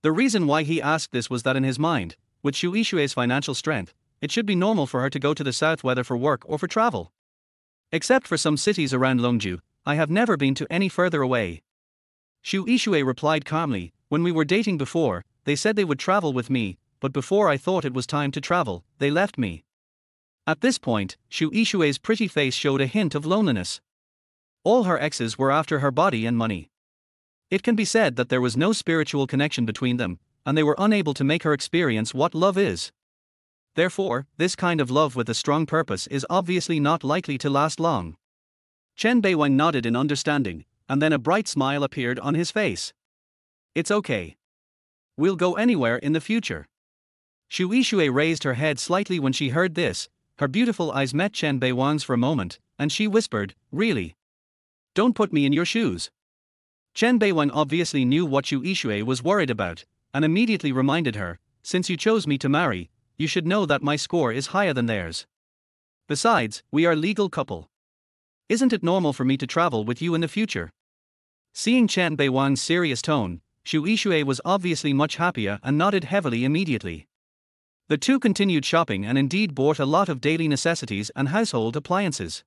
The reason why he asked this was that in his mind, with Xu Yixue's financial strength, it should be normal for her to go to the south whether for work or for travel. Except for some cities around Longju, I have never been to any further away. Xu Yixue replied calmly, when we were dating before, they said they would travel with me, but before I thought it was time to travel, they left me. At this point, Xu Yixue's pretty face showed a hint of loneliness. All her exes were after her body and money. It can be said that there was no spiritual connection between them, and they were unable to make her experience what love is. Therefore, this kind of love with a strong purpose is obviously not likely to last long. Chen Beiwang nodded in understanding, and then a bright smile appeared on his face. It's okay. We'll go anywhere in the future. Xu Yixue raised her head slightly when she heard this. Her beautiful eyes met Chen Beiwang's for a moment, and she whispered, really? Don't put me in your shoes. Chen Beiwang obviously knew what Xu Yixue was worried about, and immediately reminded her, since you chose me to marry, you should know that my score is higher than theirs. Besides, we are a legal couple. Isn't it normal for me to travel with you in the future? Seeing Chen Beiwang's serious tone, Xu Yixue was obviously much happier and nodded heavily immediately. The two continued shopping and indeed bought a lot of daily necessities and household appliances.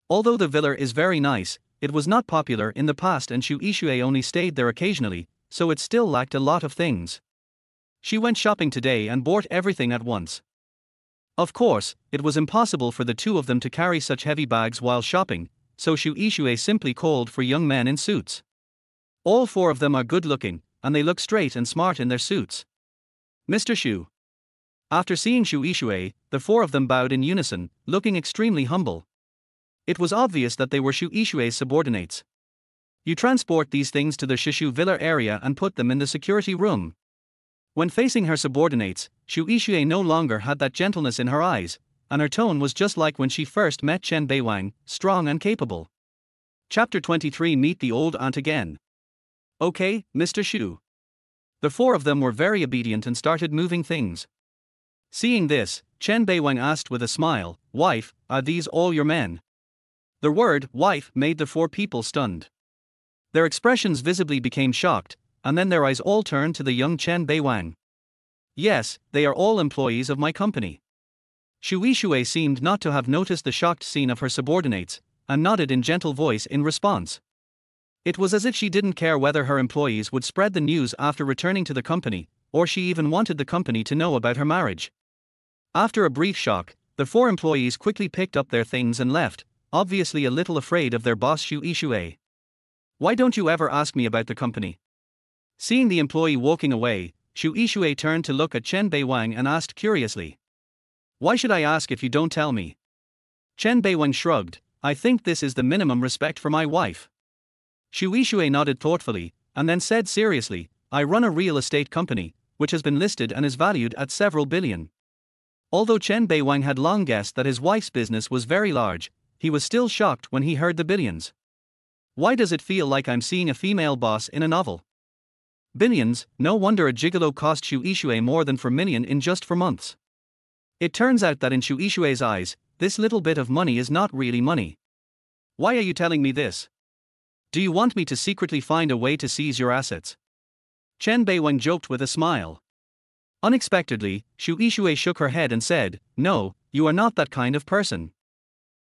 Although the villa is very nice, it was not popular in the past and Xu Yixue only stayed there occasionally, so it still lacked a lot of things. She went shopping today and bought everything at once. Of course, it was impossible for the two of them to carry such heavy bags while shopping, so Xu Yixue simply called for young men in suits. All 4 of them are good looking, and they look straight and smart in their suits. Mr. Xu. After seeing Xu Yixue, the 4 of them bowed in unison, looking extremely humble. It was obvious that they were Xu Yixue's subordinates. You transport these things to the Shishu Villa area and put them in the security room. When facing her subordinates, Xu Yixue no longer had that gentleness in her eyes, and her tone was just like when she first met Chen Beiwang, strong and capable. Chapter 23 Meet the old aunt again. Okay, Mr. Xu. The 4 of them were very obedient and started moving things. Seeing this, Chen Beiwang asked with a smile, Wife, are these all your men? The word, wife, made the 4 people stunned. Their expressions visibly became shocked, and then their eyes all turned to the young Chen Beiwang. Yes, they are all employees of my company. Xu Yixue seemed not to have noticed the shocked scene of her subordinates, and nodded in gentle voice in response. It was as if she didn't care whether her employees would spread the news after returning to the company, or she even wanted the company to know about her marriage. After a brief shock, the 4 employees quickly picked up their things and left, obviously a little afraid of their boss Xu Yixue. Why don't you ever ask me about the company? Seeing the employee walking away, Xu Yixue turned to look at Chen Beiwang and asked curiously. Why should I ask if you don't tell me? Chen Beiwang shrugged, I think this is the minimum respect for my wife. Xu Yixue nodded thoughtfully, and then said seriously, I run a real estate company, which has been listed and is valued at several billion. Although Chen Beiwang had long guessed that his wife's business was very large, he was still shocked when he heard the billions. Why does it feel like I'm seeing a female boss in a novel? Billions, no wonder a gigolo cost Xu Yixue more than 4 million in just 4 months. It turns out that in Xu Yixue's eyes, this little bit of money is not really money. Why are you telling me this? Do you want me to secretly find a way to seize your assets? Chen Beiwang joked with a smile. Unexpectedly, Xu Yixue shook her head and said, "No, you are not that kind of person."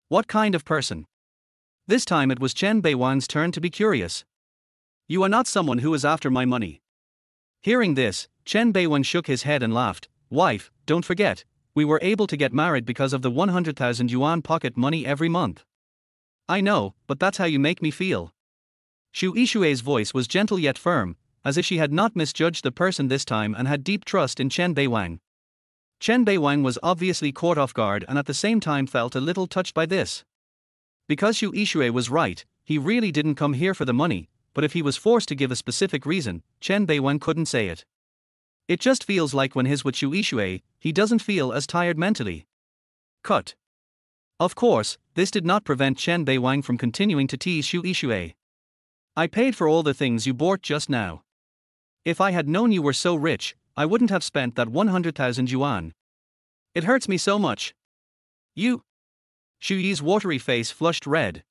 What kind of person? This time it was Chen Beiwang's turn to be curious. You are not someone who is after my money. Hearing this, Chen Beiwang shook his head and laughed. Wife, don't forget, we were able to get married because of the 100,000 yuan pocket money every month. I know, but that's how you make me feel. Xu Yixue's voice was gentle yet firm, as if she had not misjudged the person this time and had deep trust in Chen Beiwang. Chen Beiwang was obviously caught off guard and at the same time felt a little touched by this. Because Xu Yixue was right, he really didn't come here for the money, but if he was forced to give a specific reason, Chen Beiwang couldn't say it. It just feels like when he's with Xu Yixue, he doesn't feel as tired mentally. Cut. Of course, this did not prevent Chen Beiwang from continuing to tease Xu Yixue. I paid for all the things you bought just now. If I had known you were so rich, I wouldn't have spent that 100,000 yuan. It hurts me so much. You. Xu Yi's watery face flushed red.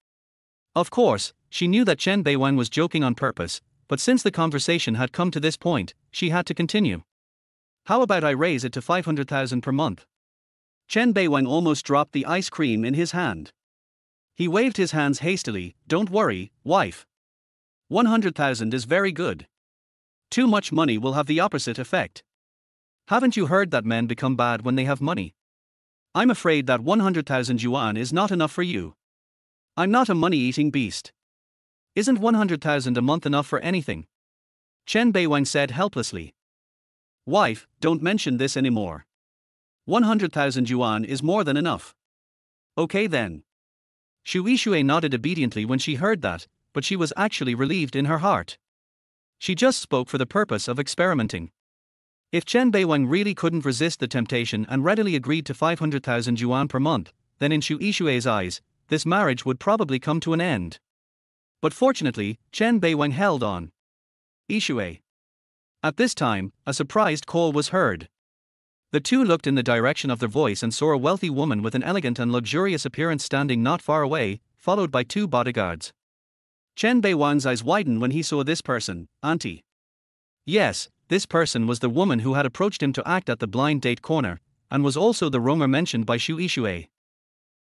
Of course, she knew that Chen Beiwang was joking on purpose, but since the conversation had come to this point, she had to continue. How about I raise it to 500,000 per month? Chen Beiwang almost dropped the ice cream in his hand. He waved his hands hastily. Don't worry, wife. 100,000 is very good. Too much money will have the opposite effect. Haven't you heard that men become bad when they have money? I'm afraid that 100,000 yuan is not enough for you. I'm not a money-eating beast. Isn't 100,000 a month enough for anything? Chen Beiwang said helplessly. Wife, don't mention this anymore. 100,000 yuan is more than enough. Okay then. Xu Yixue nodded obediently when she heard that, but she was actually relieved in her heart. She just spoke for the purpose of experimenting. If Chen Beiwang really couldn't resist the temptation and readily agreed to 500,000 yuan per month, then in Xu Yixue's eyes, this marriage would probably come to an end. But fortunately, Chen Beiwang held on. Yixue. At this time, a surprised call was heard. The two looked in the direction of their voice and saw a wealthy woman with an elegant and luxurious appearance standing not far away, followed by two bodyguards. Chen Beiwang's eyes widened when he saw this person, Auntie. Yes, this person was the woman who had approached him to act at the blind date corner, and was also the roamer mentioned by Xu Yixue.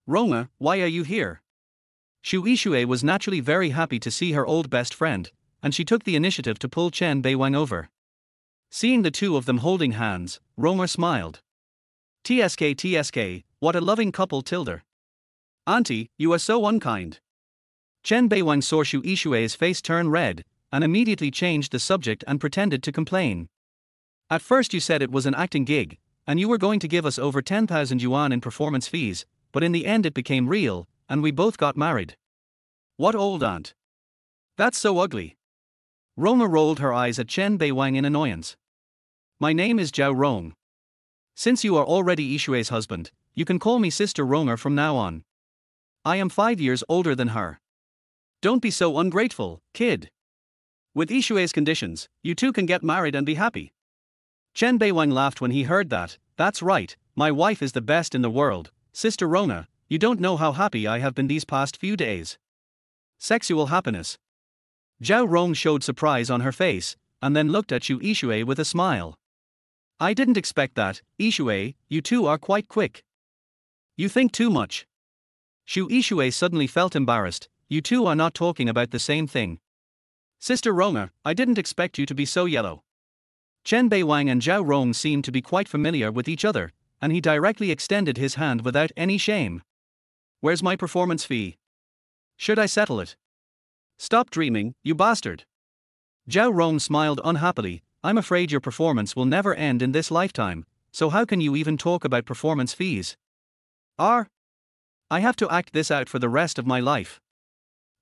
Roamer, why are you here? Xu Yixue was naturally very happy to see her old best friend, and she took the initiative to pull Chen Beiwang over. Seeing the two of them holding hands, Roamer smiled. TSK, what a loving couple tilder. Auntie, you are so unkind. Chen Beiwang saw Xu Yixue's face turn red, and immediately changed the subject and pretended to complain. At first you said it was an acting gig, and you were going to give us over 10,000 yuan in performance fees, but in the end it became real, and we both got married. What old aunt? That's so ugly. Roma rolled her eyes at Chen Beiwang in annoyance. My name is Zhao Rong. Since you are already Yixue's husband, you can call me Sister Ronger from now on. I am 5 years older than her. Don't be so ungrateful, kid. With Yixue's conditions, you two can get married and be happy. Chen Beiwang laughed when he heard that. That's right, my wife is the best in the world, Sister Rona, you don't know how happy I have been these past few days. Sexual happiness. Zhao Rong showed surprise on her face, and then looked at Xu Yixue with a smile. I didn't expect that, Yixue, you two are quite quick. You think too much. Xu Yixue suddenly felt embarrassed. You two are not talking about the same thing. Sister Ronger, I didn't expect you to be so yellow. Chen Beiwang and Zhao Rong seemed to be quite familiar with each other, and he directly extended his hand without any shame. Where's my performance fee? Should I settle it? Stop dreaming, you bastard. Zhao Rong smiled unhappily. I'm afraid your performance will never end in this lifetime, so how can you even talk about performance fees? I have to act this out for the rest of my life.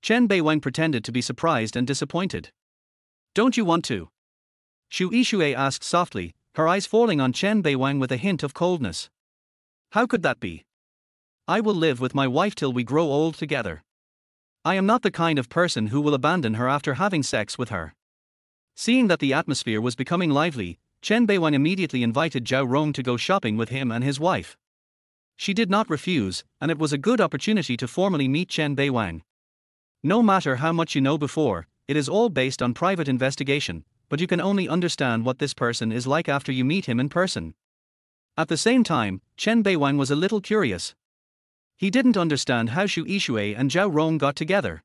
Chen Beiwang pretended to be surprised and disappointed. Don't you want to? Xu Yixue asked softly, her eyes falling on Chen Beiwang with a hint of coldness. How could that be? I will live with my wife till we grow old together. I am not the kind of person who will abandon her after having sex with her. Seeing that the atmosphere was becoming lively, Chen Beiwang immediately invited Zhao Rong to go shopping with him and his wife. She did not refuse, and it was a good opportunity to formally meet Chen Beiwang. No matter how much you know before, it is all based on private investigation, but you can only understand what this person is like after you meet him in person. At the same time, Chen Beiwang was a little curious. He didn't understand how Xu Yishui and Zhao Rong got together.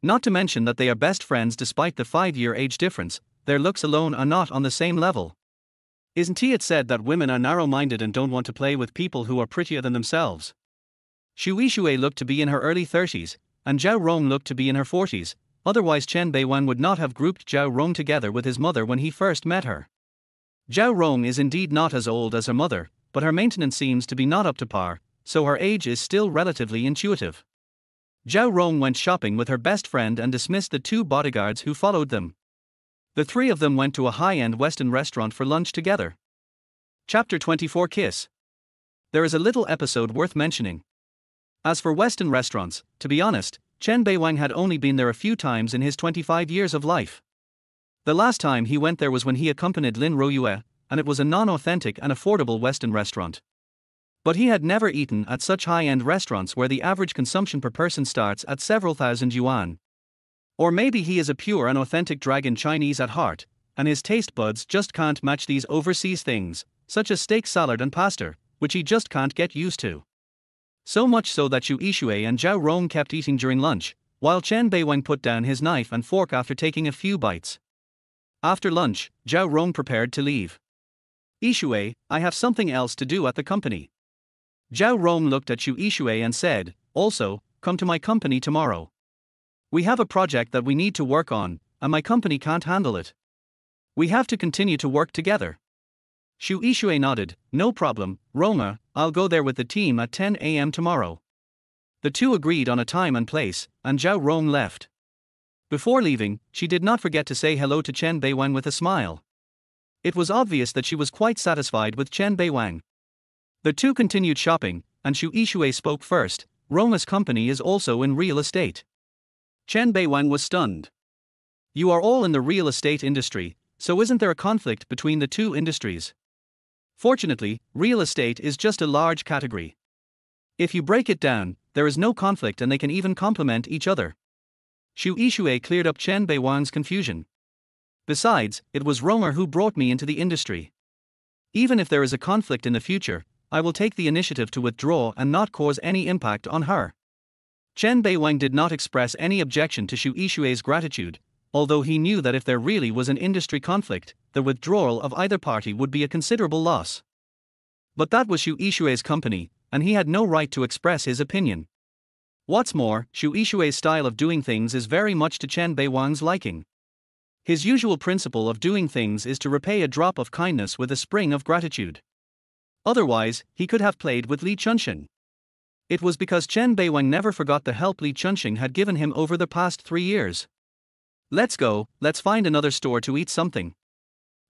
Not to mention that they are best friends despite the 5-year age difference, their looks alone are not on the same level. Isn't it said that women are narrow-minded and don't want to play with people who are prettier than themselves? Xu Yishui looked to be in her early 30s, and Zhao Rong looked to be in her 40s, otherwise Chen Beiwang would not have grouped Zhao Rong together with his mother when he first met her. Zhao Rong is indeed not as old as her mother, but her maintenance seems to be not up to par, so her age is still relatively intuitive. Zhao Rong went shopping with her best friend and dismissed the 2 bodyguards who followed them. The 3 of them went to a high-end Western restaurant for lunch together. Chapter 24 Kiss. There is a little episode worth mentioning. As for Western restaurants, to be honest, Chen Beiwang had only been there a few times in his 25 years of life. The last time he went there was when he accompanied Lin Royue, and it was a non-authentic and affordable Western restaurant. But he had never eaten at such high-end restaurants where the average consumption per person starts at several thousand yuan. Or maybe he is a pure and authentic dragon Chinese at heart, and his taste buds just can't match these overseas things, such as steak salad and pasta, which he just can't get used to. So much so that Xu Yishui and Zhao Rong kept eating during lunch, while Chen Beiwang put down his knife and fork after taking a few bites. After lunch, Zhao Rong prepared to leave. Yishui, I have something else to do at the company. Zhao Rong looked at Xu Yishui and said, also, come to my company tomorrow. We have a project that we need to work on, and my company can't handle it. We have to continue to work together. Xu Yishui nodded, no problem, Roma, I'll go there with the team at 10 a.m. tomorrow. The 2 agreed on a time and place, and Zhao Rong left. Before leaving, she did not forget to say hello to Chen Beiwang with a smile. It was obvious that she was quite satisfied with Chen Beiwang. The 2 continued shopping, and Xu Yishui spoke first. Roma's company is also in real estate. Chen Beiwang was stunned. You are all in the real estate industry, so isn't there a conflict between the 2 industries? Fortunately, real estate is just a large category. If you break it down, there is no conflict and they can even complement each other. Xu Yishui cleared up Chen Beiwang's confusion. Besides, it was Romer who brought me into the industry. Even if there is a conflict in the future, I will take the initiative to withdraw and not cause any impact on her. Chen Beiwang did not express any objection to Xu Yishui's gratitude, although he knew that if there really was an industry conflict, the withdrawal of either party would be a considerable loss. But that was Xu Yishui's company, and he had no right to express his opinion. What's more, Xu Yishui's style of doing things is very much to Chen Beiwang's liking. His usual principle of doing things is to repay a drop of kindness with a spring of gratitude. Otherwise, he could have played with Li Chunxing. It was because Chen Beiwang never forgot the help Li Chunxing had given him over the past 3 years. Let's go, let's find another store to eat something.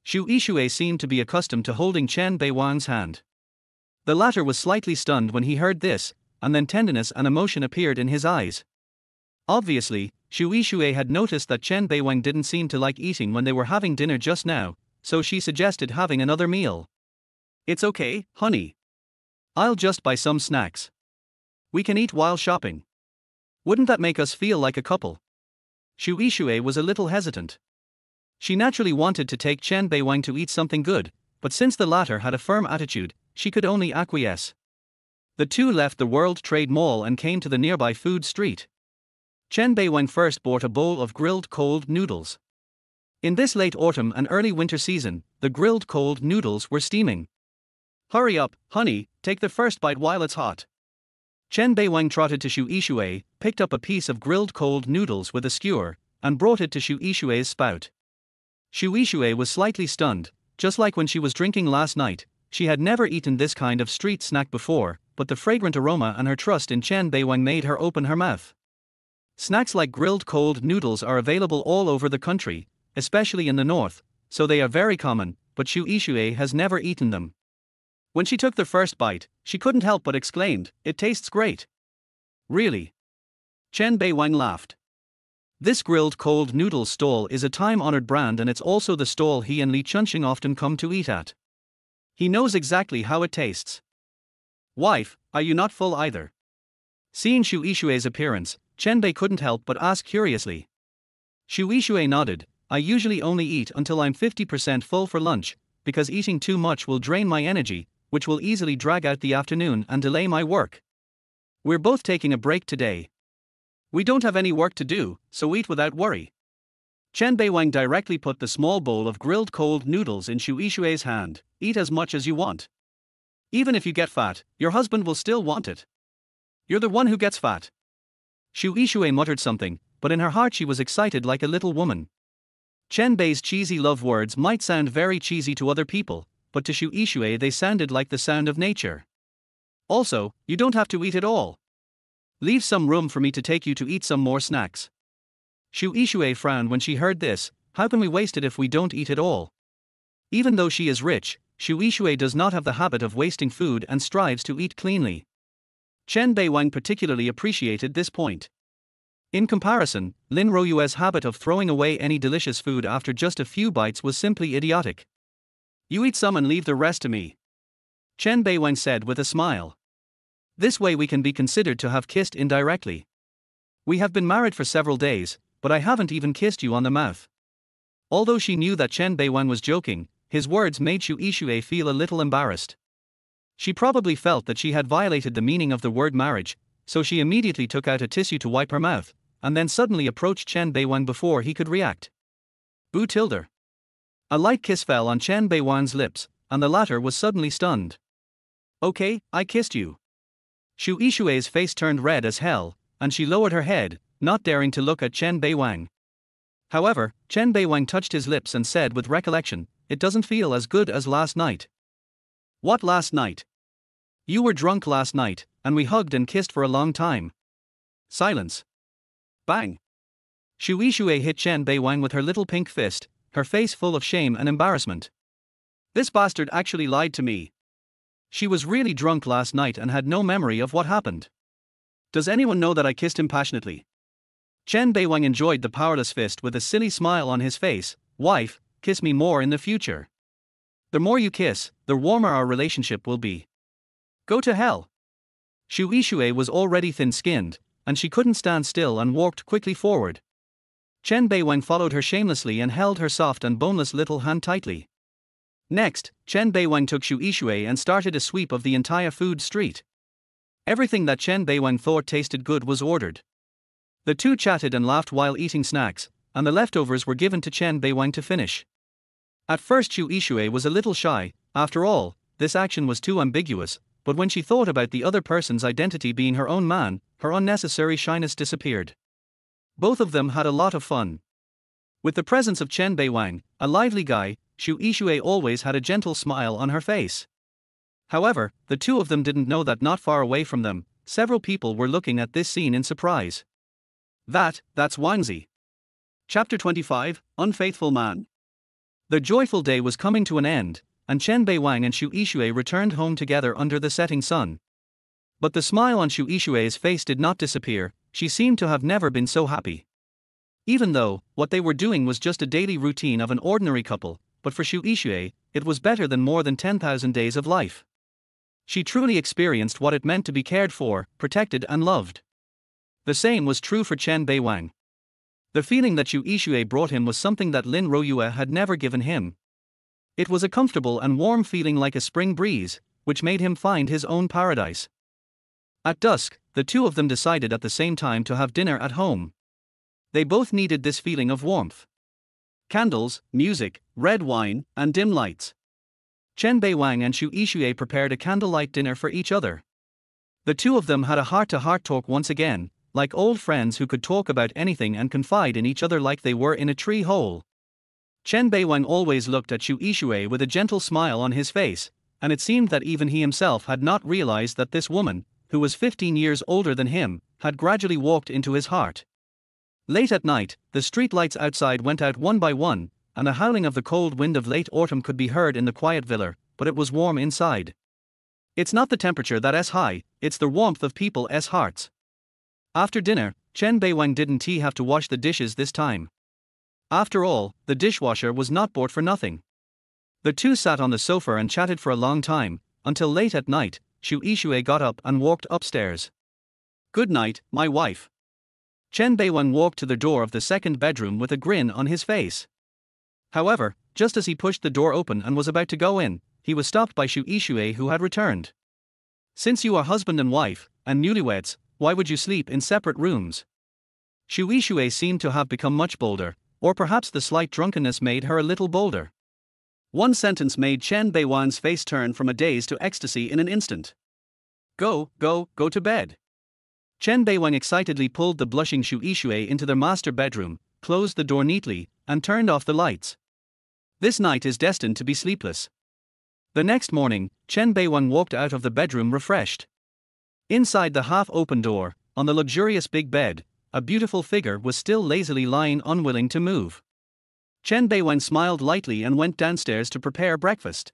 Xu Yishui seemed to be accustomed to holding Chen Beiwang's hand. The latter was slightly stunned when he heard this, and then tenderness and emotion appeared in his eyes. Obviously, Xu Yishui had noticed that Chen Beiwang didn't seem to like eating when they were having dinner just now, so she suggested having another meal. It's okay, honey. I'll just buy some snacks. We can eat while shopping. Wouldn't that make us feel like a couple? Xu Yishui was a little hesitant. She naturally wanted to take Chen Beiwang to eat something good, but since the latter had a firm attitude, she could only acquiesce. The 2 left the World Trade Mall and came to the nearby food street. Chen Beiwang first bought a bowl of grilled cold noodles. In this late autumn and early winter season, the grilled cold noodles were steaming. Hurry up, honey, take the first bite while it's hot. Chen Beiwang trotted to Xu Yishui, picked up a piece of grilled cold noodles with a skewer, and brought it to Xu Yishui's spout. Xu Yishui was slightly stunned, just like when she was drinking last night. She had never eaten this kind of street snack before, but the fragrant aroma and her trust in Chen Beiwang made her open her mouth. Snacks like grilled cold noodles are available all over the country, especially in the north, so they are very common, but Xu Yishui has never eaten them. When she took the first bite, she couldn't help but exclaimed, "It tastes great." Really? Chen Beiwang laughed. This grilled cold noodles stall is a time-honored brand and it's also the stall he and Li Chunxing often come to eat at. He knows exactly how it tastes. Wife, are you not full either? Seeing Xu Yishui's appearance, Chen Bei couldn't help but ask curiously. Xu Yixue nodded. I usually only eat until I'm 50% full for lunch, because eating too much will drain my energy, which will easily drag out the afternoon and delay my work. We're both taking a break today. We don't have any work to do, so eat without worry. Chen Beiwang directly put the small bowl of grilled cold noodles in Xu Yixue's hand. Eat as much as you want. Even if you get fat, your husband will still want it. You're the one who gets fat. Xu Yixue muttered something, but in her heart she was excited like a little woman. Chen Bei's cheesy love words might sound very cheesy to other people, but to Xu Yixue they sounded like the sound of nature. Also, you don't have to eat it all. Leave some room for me to take you to eat some more snacks. Xu Yixue frowned when she heard this. How can we waste it if we don't eat it all? Even though she is rich, Xu Yixue does not have the habit of wasting food and strives to eat cleanly. Chen Beiwang particularly appreciated this point. In comparison, Lin Royue's habit of throwing away any delicious food after just a few bites was simply idiotic. You eat some and leave the rest to me, Chen Beiwang said with a smile. This way we can be considered to have kissed indirectly. We have been married for several days, but I haven't even kissed you on the mouth. Although she knew that Chen Beiwang was joking, his words made Xu Yixue feel a little embarrassed. She probably felt that she had violated the meaning of the word marriage, so she immediately took out a tissue to wipe her mouth, and then suddenly approached Chen Beiwang before he could react. Boo tilde. A light kiss fell on Chen Beiwang's lips, and the latter was suddenly stunned. Okay, I kissed you. Xu Yixue's face turned red as hell, and she lowered her head, not daring to look at Chen Beiwang. However, Chen Beiwang touched his lips and said with recollection, it doesn't feel as good as last night. What last night? You were drunk last night, and we hugged and kissed for a long time. Silence. Bang. Xu Yixue hit Chen Beiwang with her little pink fist, her face full of shame and embarrassment. This bastard actually lied to me. She was really drunk last night and had no memory of what happened. Does anyone know that I kissed him passionately? Chen Beiwang enjoyed the powerless fist with a silly smile on his face. Wife, kiss me more in the future. The more you kiss, the warmer our relationship will be. Go to hell. Xu Yixue was already thin-skinned, and she couldn't stand still and walked quickly forward. Chen Beiwang followed her shamelessly and held her soft and boneless little hand tightly. Next, Chen Beiwang took Xu Yixue and started a sweep of the entire food street. Everything that Chen Beiwang thought tasted good was ordered. The two chatted and laughed while eating snacks, and the leftovers were given to Chen Beiwang to finish. At first Xu Yixue was a little shy. After all, this action was too ambiguous, but when she thought about the other person's identity being her own man, her unnecessary shyness disappeared. Both of them had a lot of fun. With the presence of Chen Beiwang, a lively guy, Xu Yixue always had a gentle smile on her face. However, the two of them didn't know that not far away from them, several people were looking at this scene in surprise. That's Wangzi. Chapter 25, Unfaithful Man. The joyful day was coming to an end, and Chen Beiwang and Xu Yixue returned home together under the setting sun. But the smile on Xu Yixue's face did not disappear. She seemed to have never been so happy. Even though, what they were doing was just a daily routine of an ordinary couple, but for Xu Yixue, it was better than more than 10,000 days of life. She truly experienced what it meant to be cared for, protected and loved. The same was true for Chen Beiwang. The feeling that Xu Yixue brought him was something that Lin Royue had never given him. It was a comfortable and warm feeling like a spring breeze, which made him find his own paradise. At dusk, the two of them decided at the same time to have dinner at home. They both needed this feeling of warmth. Candles, music, red wine, and dim lights. Chen Beiwang and Xu Yixue prepared a candlelight dinner for each other. The two of them had a heart-to-heart talk once again, like old friends who could talk about anything and confide in each other like they were in a tree hole. Chen Beiwang always looked at Xu Yixue with a gentle smile on his face, and it seemed that even he himself had not realized that this woman, who was 15 years older than him, had gradually walked into his heart. Late at night, the street lights outside went out one by one, and the howling of the cold wind of late autumn could be heard in the quiet villa, but it was warm inside. It's not the temperature that's high, it's the warmth of people's hearts. After dinner, Chen Beiwang didn't have to wash the dishes this time. After all, the dishwasher was not bought for nothing. The two sat on the sofa and chatted for a long time, until late at night. Xu Yixue got up and walked upstairs. Good night, my wife. Chen Beiwang walked to the door of the second bedroom with a grin on his face. However, just as he pushed the door open and was about to go in, he was stopped by Xu Yixue, who had returned. Since you are husband and wife, and newlyweds, why would you sleep in separate rooms? Xu Yixue seemed to have become much bolder, or perhaps the slight drunkenness made her a little bolder. One sentence made Chen Beiwang's face turn from a daze to ecstasy in an instant. Go to bed. Chen Beiwang excitedly pulled the blushing Xu Yixue into their master bedroom, closed the door neatly, and turned off the lights. This night is destined to be sleepless. The next morning, Chen Beiwang walked out of the bedroom refreshed. Inside the half-open door, on the luxurious big bed, a beautiful figure was still lazily lying unwilling to move. Chen Beiwang smiled lightly and went downstairs to prepare breakfast.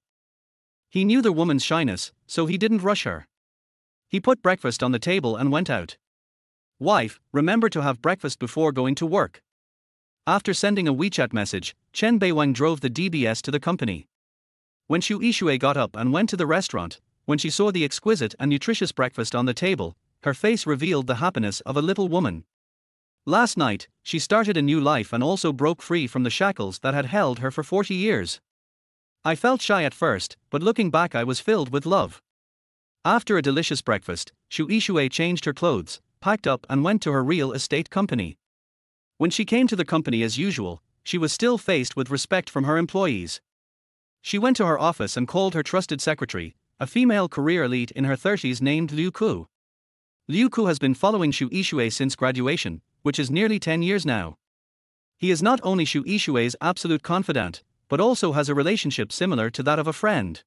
He knew the woman's shyness, so he didn't rush her. He put breakfast on the table and went out. Wife, remember to have breakfast before going to work. After sending a WeChat message, Chen Beiwang drove the DBS to the company. When Xu Yixue got up and went to the restaurant, when she saw the exquisite and nutritious breakfast on the table, her face revealed the happiness of a little woman. Last night, she started a new life and also broke free from the shackles that had held her for 40 years. I felt shy at first, but looking back I was filled with love. After a delicious breakfast, Xu Yixue changed her clothes, packed up and went to her real estate company. When she came to the company as usual, she was still faced with respect from her employees. She went to her office and called her trusted secretary, a female career elite in her 30s named Liu Ku. Liu Ku has been following Xu Yixue since graduation, which is nearly 10 years now. He is not only Xu Yixue's absolute confidant, but also has a relationship similar to that of a friend.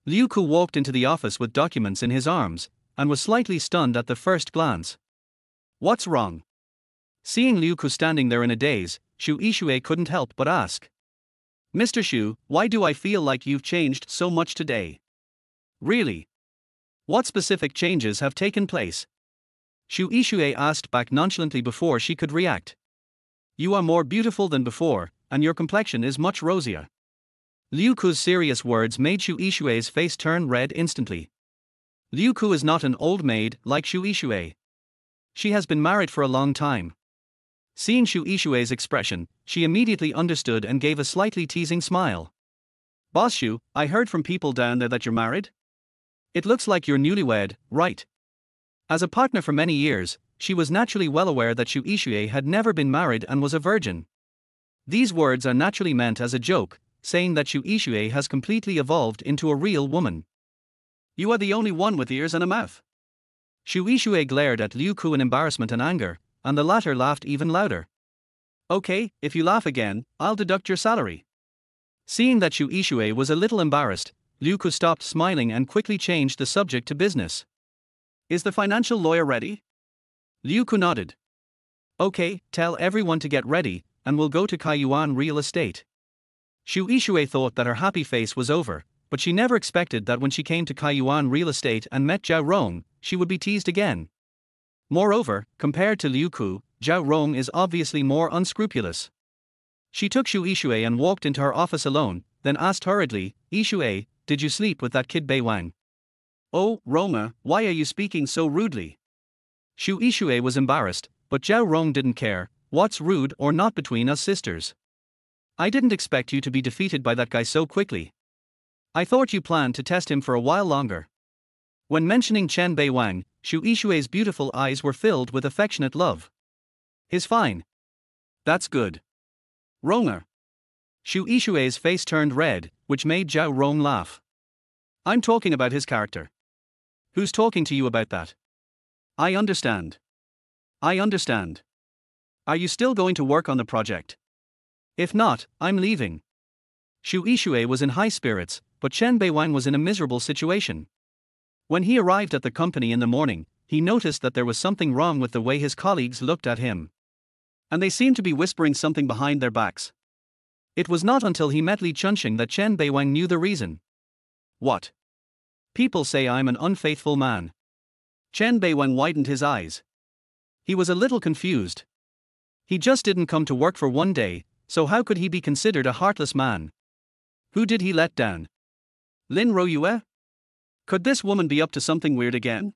Liu Ku walked into the office with documents in his arms, and was slightly stunned at the first glance. What's wrong? Seeing Liu Ku standing there in a daze, Xu Yixue couldn't help but ask. Mr. Xu, why do I feel like you've changed so much today? Really? What specific changes have taken place? Xu Yixue asked back nonchalantly before she could react. You are more beautiful than before, and your complexion is much rosier. Liu Ku's serious words made Xu Yixue's face turn red instantly. Liu Ku is not an old maid like Xu Yixue. She has been married for a long time. Seeing Xu Yixue's expression, she immediately understood and gave a slightly teasing smile. Boss Xu, I heard from people down there that you're married? It looks like you're newlywed, right? As a partner for many years, she was naturally well aware that Xu Yixue had never been married and was a virgin. These words are naturally meant as a joke, saying that Xu Yixue has completely evolved into a real woman. You are the only one with ears and a mouth. Xu Yixue glared at Liu Ku in embarrassment and anger, and the latter laughed even louder. Okay, if you laugh again, I'll deduct your salary. Seeing that Xu Yixue was a little embarrassed, Liu Ku stopped smiling and quickly changed the subject to business. Is the financial lawyer ready? Liu Ku nodded. Okay, tell everyone to get ready, and we'll go to Kaiyuan Real Estate. Xu Yixue thought that her happy face was over, but she never expected that when she came to Kaiyuan Real Estate and met Zhao Rong, she would be teased again. Moreover, compared to Liu Ku, Zhao Rong is obviously more unscrupulous. She took Xu Yixue and walked into her office alone, then asked hurriedly, Yixue, did you sleep with that kid Beiwang? Oh, Roma, why are you speaking so rudely? Xu Yixue was embarrassed, but Zhao Rong didn't care. What's rude or not between us sisters? I didn't expect you to be defeated by that guy so quickly. I thought you planned to test him for a while longer. When mentioning Chen Beiwang, Xu Yixue's beautiful eyes were filled with affectionate love. He's fine. That's good. Roma. Xu Yixue's face turned red, which made Zhao Rong laugh. I'm talking about his character. Who's talking to you about that? I understand. I understand. Are you still going to work on the project? If not, I'm leaving. Xu Yixue was in high spirits, but Chen Beiwang was in a miserable situation. When he arrived at the company in the morning, he noticed that there was something wrong with the way his colleagues looked at him. And they seemed to be whispering something behind their backs. It was not until he met Li Chunxing that Chen Beiwang knew the reason. What? People say I'm an unfaithful man. Chen Beiwang widened his eyes. He was a little confused. He just didn't come to work for one day, so how could he be considered a heartless man? Who did he let down? Lin Royue? Could this woman be up to something weird again?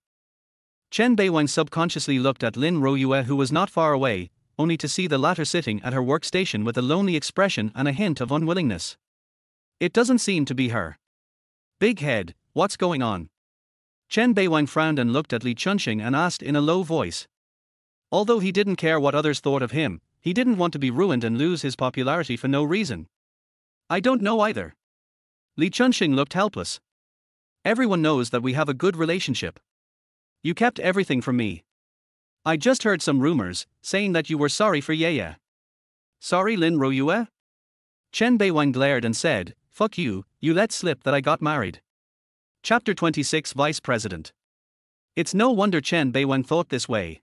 Chen Beiwang subconsciously looked at Lin Royue, who was not far away, only to see the latter sitting at her workstation with a lonely expression and a hint of unwillingness. It doesn't seem to be her. Big head, what's going on? Chen Beiwang frowned and looked at Li Chunxing and asked in a low voice. Although he didn't care what others thought of him, he didn't want to be ruined and lose his popularity for no reason. I don't know either. Li Chunxing looked helpless. Everyone knows that we have a good relationship. You kept everything from me. I just heard some rumors, saying that you were sorry for Yeye. Sorry, Lin Royue? Chen Beiwang glared and said, fuck you, you let slip that I got married. Chapter 26 Vice President. It's no wonder Chen Beiwang thought this way.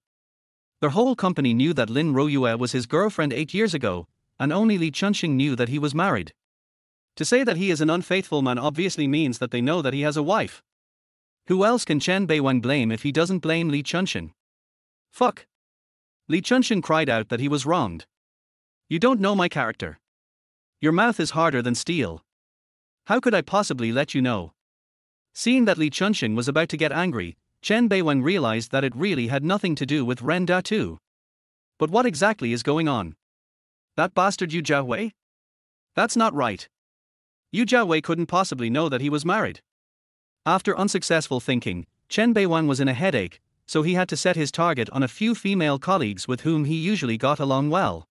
The whole company knew that Lin Royue was his girlfriend 8 years ago, and only Li Chunxing knew that he was married. To say that he is an unfaithful man obviously means that they know that he has a wife. Who else can Chen Beiwang blame if he doesn't blame Li Chunxing? Fuck. Li Chunxing cried out that he was wronged. You don't know my character. Your mouth is harder than steel. How could I possibly let you know? Seeing that Li Chunxing was about to get angry, Chen Beiwang realized that it really had nothing to do with Ren Da Tu. But what exactly is going on? That bastard Yu Jiawei? That's not right. Yu Jiawei couldn't possibly know that he was married. After unsuccessful thinking, Chen Beiwang was in a headache, so he had to set his target on a few female colleagues with whom he usually got along well.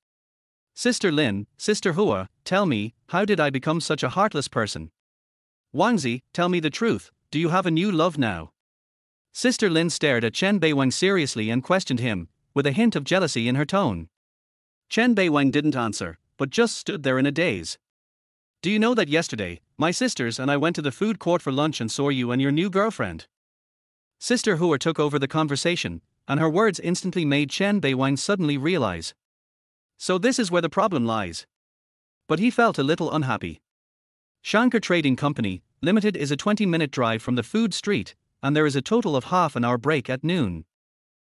Sister Lin, Sister Hua, tell me, how did I become such a heartless person? Wangzi, tell me the truth, do you have a new love now? Sister Lin stared at Chen Beiwang seriously and questioned him, with a hint of jealousy in her tone. Chen Beiwang didn't answer, but just stood there in a daze. Do you know that yesterday, my sisters and I went to the food court for lunch and saw you and your new girlfriend? Sister Hua took over the conversation, and her words instantly made Chen Beiwang suddenly realize. So this is where the problem lies. But he felt a little unhappy. Shankar Trading Company, Limited is a 20-minute drive from the food street, and there is a total of half an hour break at noon.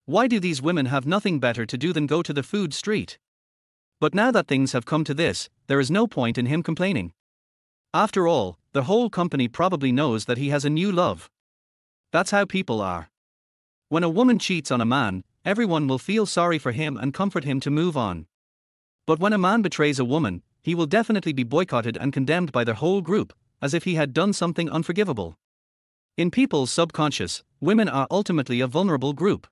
Why do these women have nothing better to do than go to the food street? But now that things have come to this, there is no point in him complaining. After all, the whole company probably knows that he has a new love. That's how people are. When a woman cheats on a man, everyone will feel sorry for him and comfort him to move on. But when a man betrays a woman, he will definitely be boycotted and condemned by the whole group, as if he had done something unforgivable. In people's subconscious, women are ultimately a vulnerable group.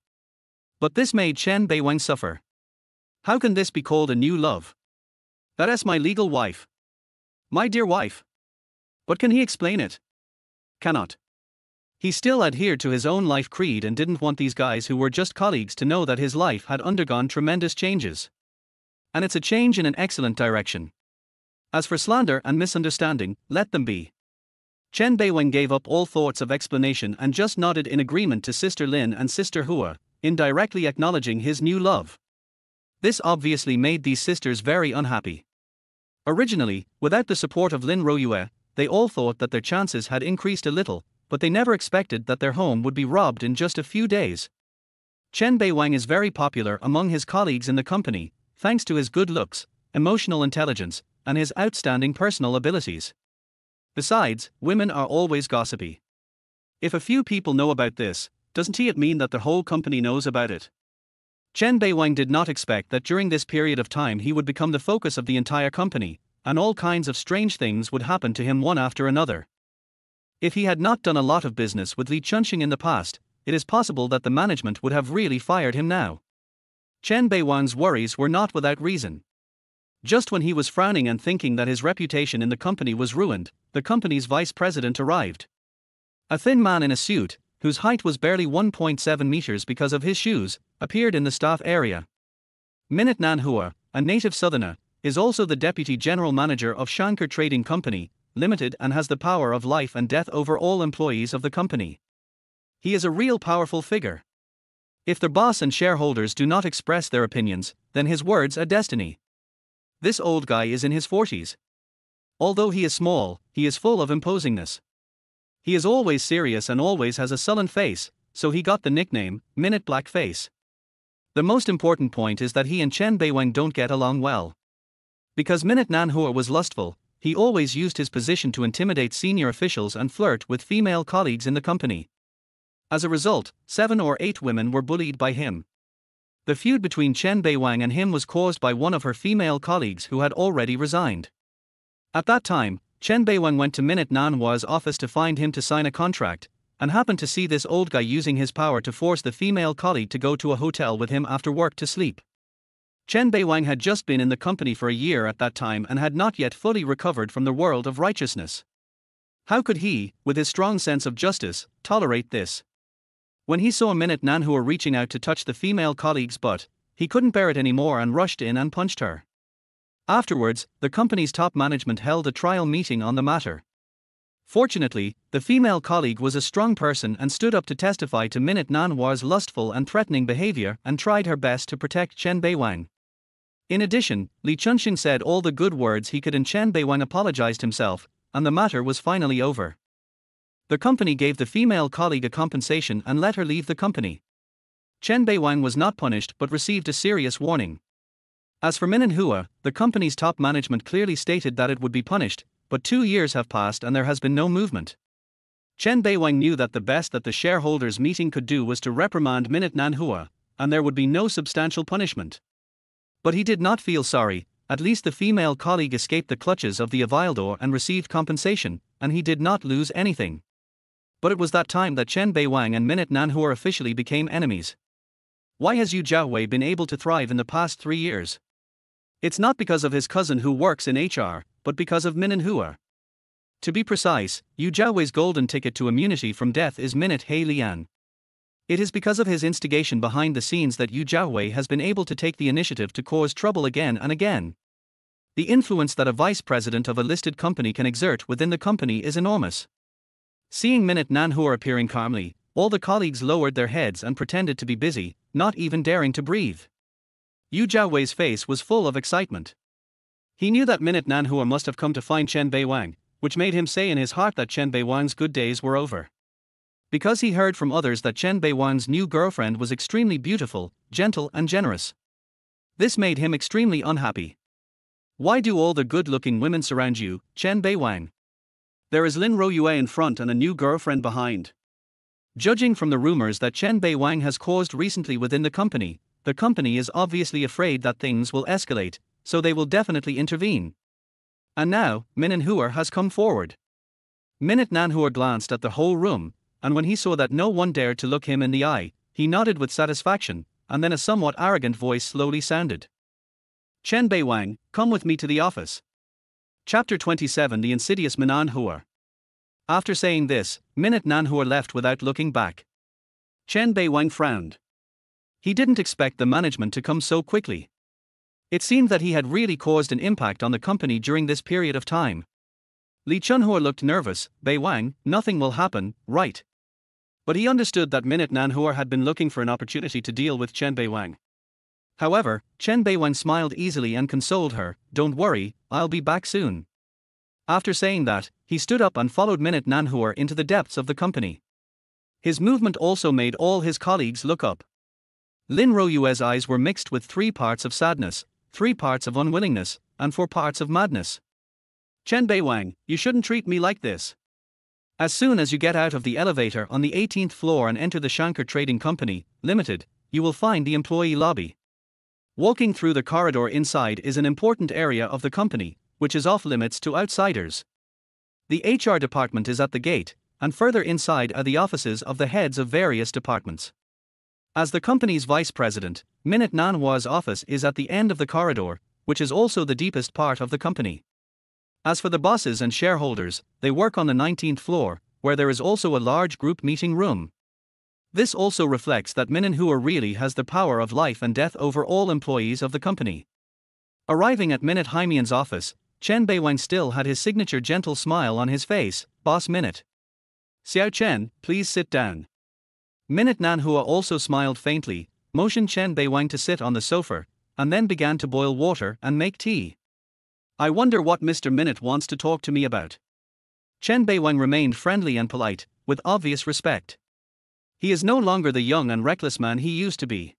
But this made Chen Beiwang suffer. How can this be called a new love? That is my legal wife. My dear wife. But can he explain it? Cannot. He still adhered to his own life creed and didn't want these guys who were just colleagues to know that his life had undergone tremendous changes. And it's a change in an excellent direction. As for slander and misunderstanding, let them be. Chen Beiwang gave up all thoughts of explanation and just nodded in agreement to Sister Lin and Sister Hua, indirectly acknowledging his new love. This obviously made these sisters very unhappy. Originally, without the support of Lin Royue, they all thought that their chances had increased a little, but they never expected that their home would be robbed in just a few days. Chen Beiwang is very popular among his colleagues in the company, thanks to his good looks, emotional intelligence, and his outstanding personal abilities. Besides, women are always gossipy. If a few people know about this, doesn't it mean that the whole company knows about it? Chen Beiwang did not expect that during this period of time he would become the focus of the entire company, and all kinds of strange things would happen to him one after another. If he had not done a lot of business with Li Chunxing in the past, it is possible that the management would have really fired him now. Chen Beiwang's worries were not without reason. Just when he was frowning and thinking that his reputation in the company was ruined, the company's vice president arrived. A thin man in a suit, whose height was barely 1.7 meters because of his shoes, appeared in the staff area. Minute Nan Hua, a native southerner, is also the deputy general manager of Shankar Trading Company, Limited, and has the power of life and death over all employees of the company. He is a real powerful figure. If the boss and shareholders do not express their opinions, then his words are destiny. This old guy is in his 40s. Although he is small, he is full of imposingness. He is always serious and always has a sullen face, so he got the nickname, Minute Black Face. The most important point is that he and Chen Beiwang don't get along well. Because Minute Nan Hua was lustful, he always used his position to intimidate senior officials and flirt with female colleagues in the company. As a result, 7 or 8 women were bullied by him. The feud between Chen Beiwang and him was caused by one of her female colleagues who had already resigned. At that time, Chen Beiwang went to Minute Nanhua's office to find him to sign a contract, and happened to see this old guy using his power to force the female colleague to go to a hotel with him after work to sleep. Chen Beiwang had just been in the company for a year at that time and had not yet fully recovered from the world of righteousness. How could he, with his strong sense of justice, tolerate this? When he saw Minute Nanhua reaching out to touch the female colleague's butt, he couldn't bear it anymore and rushed in and punched her. Afterwards, the company's top management held a trial meeting on the matter. Fortunately, the female colleague was a strong person and stood up to testify to Minute Nanhua's lustful and threatening behavior and tried her best to protect Chen Beiwang. In addition, Li Chunxing said all the good words he could and Chen Beiwang apologized himself, and the matter was finally over. The company gave the female colleague a compensation and let her leave the company. Chen Beiwang was not punished but received a serious warning. As for Minute Hua, the company's top management clearly stated that it would be punished, but 2 years have passed and there has been no movement. Chen Beiwang knew that the best that the shareholders' meeting could do was to reprimand Minute Nanhua, and there would be no substantial punishment. But he did not feel sorry. At least the female colleague escaped the clutches of the avildor and received compensation, and he did not lose anything. But it was that time that Chen Beiwang and Minute Nanhua officially became enemies. Why has Yu Jiaowei been able to thrive in the past 3 years? It's not because of his cousin who works in HR, but because of Minute Hua. To be precise, Yu Jiaowei's golden ticket to immunity from death is Minute He Lian. It is because of his instigation behind the scenes that Yu Jiaowei has been able to take the initiative to cause trouble again and again. The influence that a vice president of a listed company can exert within the company is enormous. Seeing Minute Nanhua appearing calmly, all the colleagues lowered their heads and pretended to be busy, not even daring to breathe. Yu Jiaowei's face was full of excitement. He knew that Minute Nanhua must have come to find Chen Beiwang, which made him say in his heart that Chen Beiwang's good days were over. Because he heard from others that Chen Beiwang's new girlfriend was extremely beautiful, gentle and generous. This made him extremely unhappy. Why do all the good-looking women surround you, Chen Beiwang? There is Lin Royue in front and a new girlfriend behind. Judging from the rumors that Chen Beiwang has caused recently within the company is obviously afraid that things will escalate, so they will definitely intervene. And now, Minute Hua has come forward. Minute Nanhua glanced at the whole room, and when he saw that no one dared to look him in the eye, he nodded with satisfaction, and then a somewhat arrogant voice slowly sounded. Chen Beiwang, come with me to the office. Chapter 27 The Insidious Minute Hua. After saying this, Minute Nanhua left without looking back. Chen Beiwang frowned. He didn't expect the management to come so quickly. It seemed that he had really caused an impact on the company during this period of time. Li Chunhua looked nervous. Beiwang, nothing will happen, right? But he understood that Minute Nanhua had been looking for an opportunity to deal with Chen Beiwang. However, Chen Beiwang smiled easily and consoled her, don't worry, I'll be back soon. After saying that, he stood up and followed Minute Nanhua into the depths of the company. His movement also made all his colleagues look up. Lin Royue's eyes were mixed with 3 parts of sadness, 3 parts of unwillingness, and 4 parts of madness. Chen Beiwang, you shouldn't treat me like this. As soon as you get out of the elevator on the 18th floor and enter the Shankar Trading Company, Limited, you will find the employee lobby. Walking through the corridor inside is an important area of the company, which is off limits to outsiders. The HR department is at the gate, and further inside are the offices of the heads of various departments. As the company's vice president, Minute Nanhua's office is at the end of the corridor, which is also the deepest part of the company. As for the bosses and shareholders, they work on the 19th floor, where there is also a large group meeting room. This also reflects that Minute Hua really has the power of life and death over all employees of the company. Arriving at Minute Hymian's office, Chen Beiwang still had his signature gentle smile on his face. Boss Minute. Xiao Chen, please sit down. Minute Nanhua also smiled faintly, motioned Chen Beiwang to sit on the sofa, and then began to boil water and make tea. I wonder what Mr. Minute wants to talk to me about. Chen Beiwang remained friendly and polite, with obvious respect. He is no longer the young and reckless man he used to be.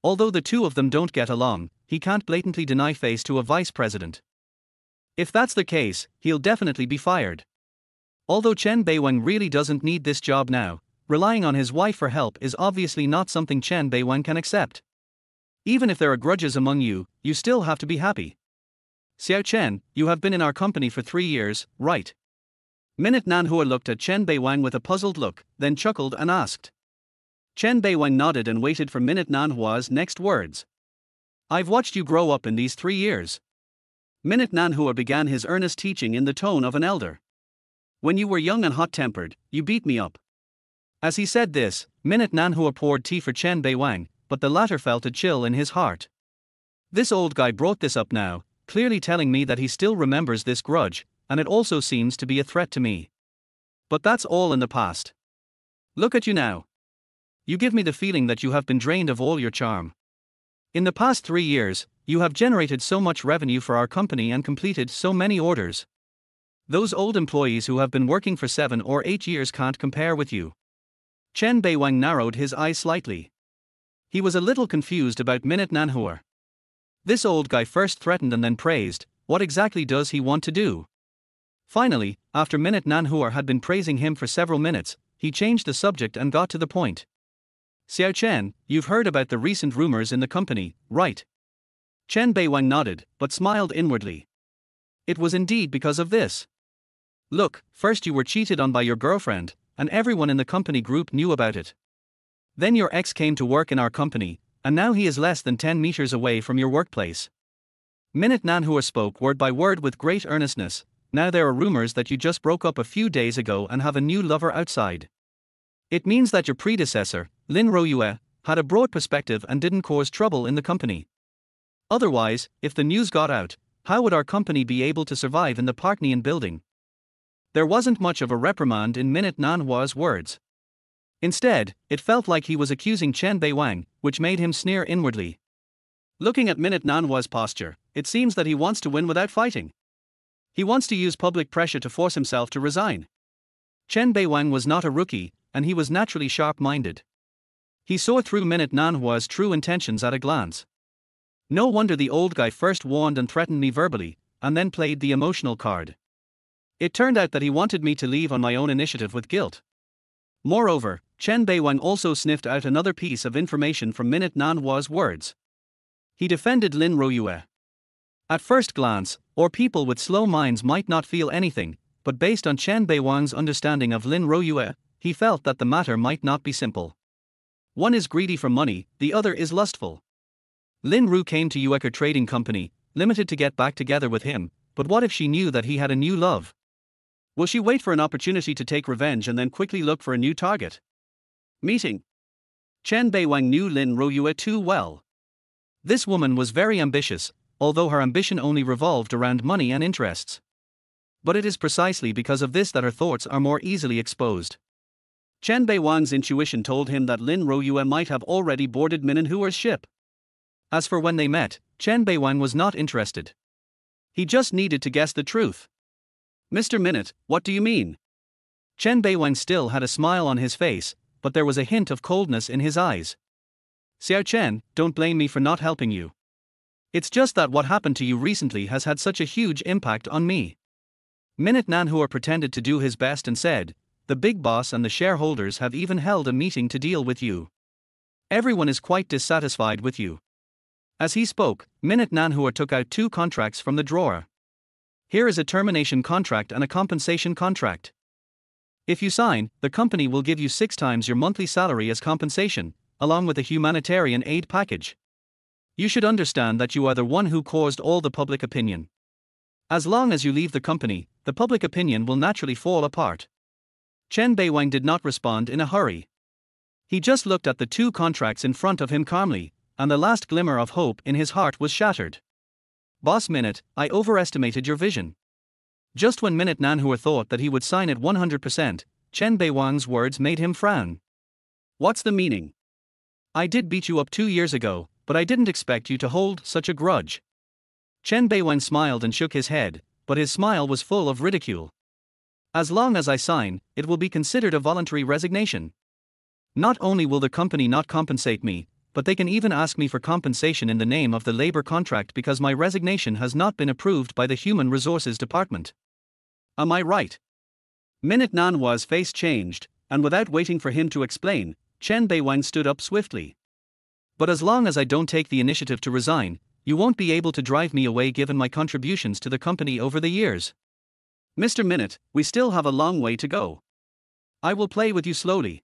Although the two of them don't get along, he can't blatantly deny face to a vice president. If that's the case, he'll definitely be fired. Although Chen Beiwang really doesn't need this job now, relying on his wife for help is obviously not something Chen Beiwang can accept. Even if there are grudges among you, you still have to be happy. Xiao Chen, you have been in our company for 3 years, right? Minute Nanhua looked at Chen Beiwang with a puzzled look, then chuckled and asked. Chen Beiwang nodded and waited for Minute Nanhua's next words. I've watched you grow up in these 3 years. Minute Nanhua began his earnest teaching in the tone of an elder. When you were young and hot-tempered, you beat me up. As he said this, Minute Nanhua poured tea for Chen Beiwang, but the latter felt a chill in his heart. This old guy brought this up now, clearly telling me that he still remembers this grudge, and it also seems to be a threat to me. But that's all in the past. Look at you now. You give me the feeling that you have been drained of all your charm. In the past 3 years, you have generated so much revenue for our company and completed so many orders. Those old employees who have been working for 7 or 8 years can't compare with you. Chen Beiwang narrowed his eyes slightly. He was a little confused about Minute Nanhua. This old guy first threatened and then praised. What exactly does he want to do? Finally, after Minute Nanhua had been praising him for several minutes, he changed the subject and got to the point. Xiao Chen, you've heard about the recent rumors in the company, right? Chen Beiwang nodded, but smiled inwardly. It was indeed because of this. Look, first you were cheated on by your girlfriend, and everyone in the company group knew about it. Then your ex came to work in our company, and now he is less than 10 meters away from your workplace. Minute Nanhua spoke word by word with great earnestness. Now there are rumors that you just broke up a few days ago and have a new lover outside. It means that your predecessor, Lin Royue, had a broad perspective and didn't cause trouble in the company. Otherwise, if the news got out, how would our company be able to survive in the Parknian building? There wasn't much of a reprimand in Minute Nanhua's words. Instead, it felt like he was accusing Chen Beiwang, which made him sneer inwardly. Looking at Minute Nanhua's posture, it seems that he wants to win without fighting. He wants to use public pressure to force himself to resign. Chen Beiwang was not a rookie, and he was naturally sharp-minded. He saw through Minute Nanhua's true intentions at a glance. No wonder the old guy first warned and threatened me verbally, and then played the emotional card. It turned out that he wanted me to leave on my own initiative with guilt. Moreover, Chen Beiwang also sniffed out another piece of information from Minute Nanhua's words. He defended Lin Royue. At first glance, or people with slow minds might not feel anything, but based on Chen Beiwang's understanding of Lin Royue, he felt that the matter might not be simple. One is greedy for money, the other is lustful. Lin Ru came to Uecker Trading Company, Limited to get back together with him, but what if she knew that he had a new love? Will she wait for an opportunity to take revenge and then quickly look for a new target? Meeting. Chen Beiwang knew Lin Royue too well. This woman was very ambitious, although her ambition only revolved around money and interests. But it is precisely because of this that her thoughts are more easily exposed. Chen Beiwang's intuition told him that Lin Royue might have already boarded Minhua's ship. As for when they met, Chen Beiwang was not interested. He just needed to guess the truth. Mr. Minute, what do you mean? Chen Beiwang still had a smile on his face, but there was a hint of coldness in his eyes. Xiao Chen, don't blame me for not helping you. It's just that what happened to you recently has had such a huge impact on me. Minute Nanhua pretended to do his best and said, the big boss and the shareholders have even held a meeting to deal with you. Everyone is quite dissatisfied with you. As he spoke, Minute Nanhua took out 2 contracts from the drawer. Here is a termination contract and a compensation contract. If you sign, the company will give you 6 times your monthly salary as compensation, along with a humanitarian aid package. You should understand that you are the one who caused all the public opinion. As long as you leave the company, the public opinion will naturally fall apart. Chen Beiwang did not respond in a hurry. He just looked at the 2 contracts in front of him calmly, and the last glimmer of hope in his heart was shattered. Boss Minute, I overestimated your vision. Just when Minute Nanhua thought that he would sign it 100%, Chen Beiwang's words made him frown. What's the meaning? I did beat you up 2 years ago, but I didn't expect you to hold such a grudge. Chen Beiwang smiled and shook his head, but his smile was full of ridicule. As long as I sign, it will be considered a voluntary resignation. Not only will the company not compensate me, but they can even ask me for compensation in the name of the labor contract because my resignation has not been approved by the Human Resources Department. Am I right? Minute Nanhua's face changed, and without waiting for him to explain, Chen Beiwang stood up swiftly. But as long as I don't take the initiative to resign, you won't be able to drive me away given my contributions to the company over the years. Mr. Minute, we still have a long way to go. I will play with you slowly.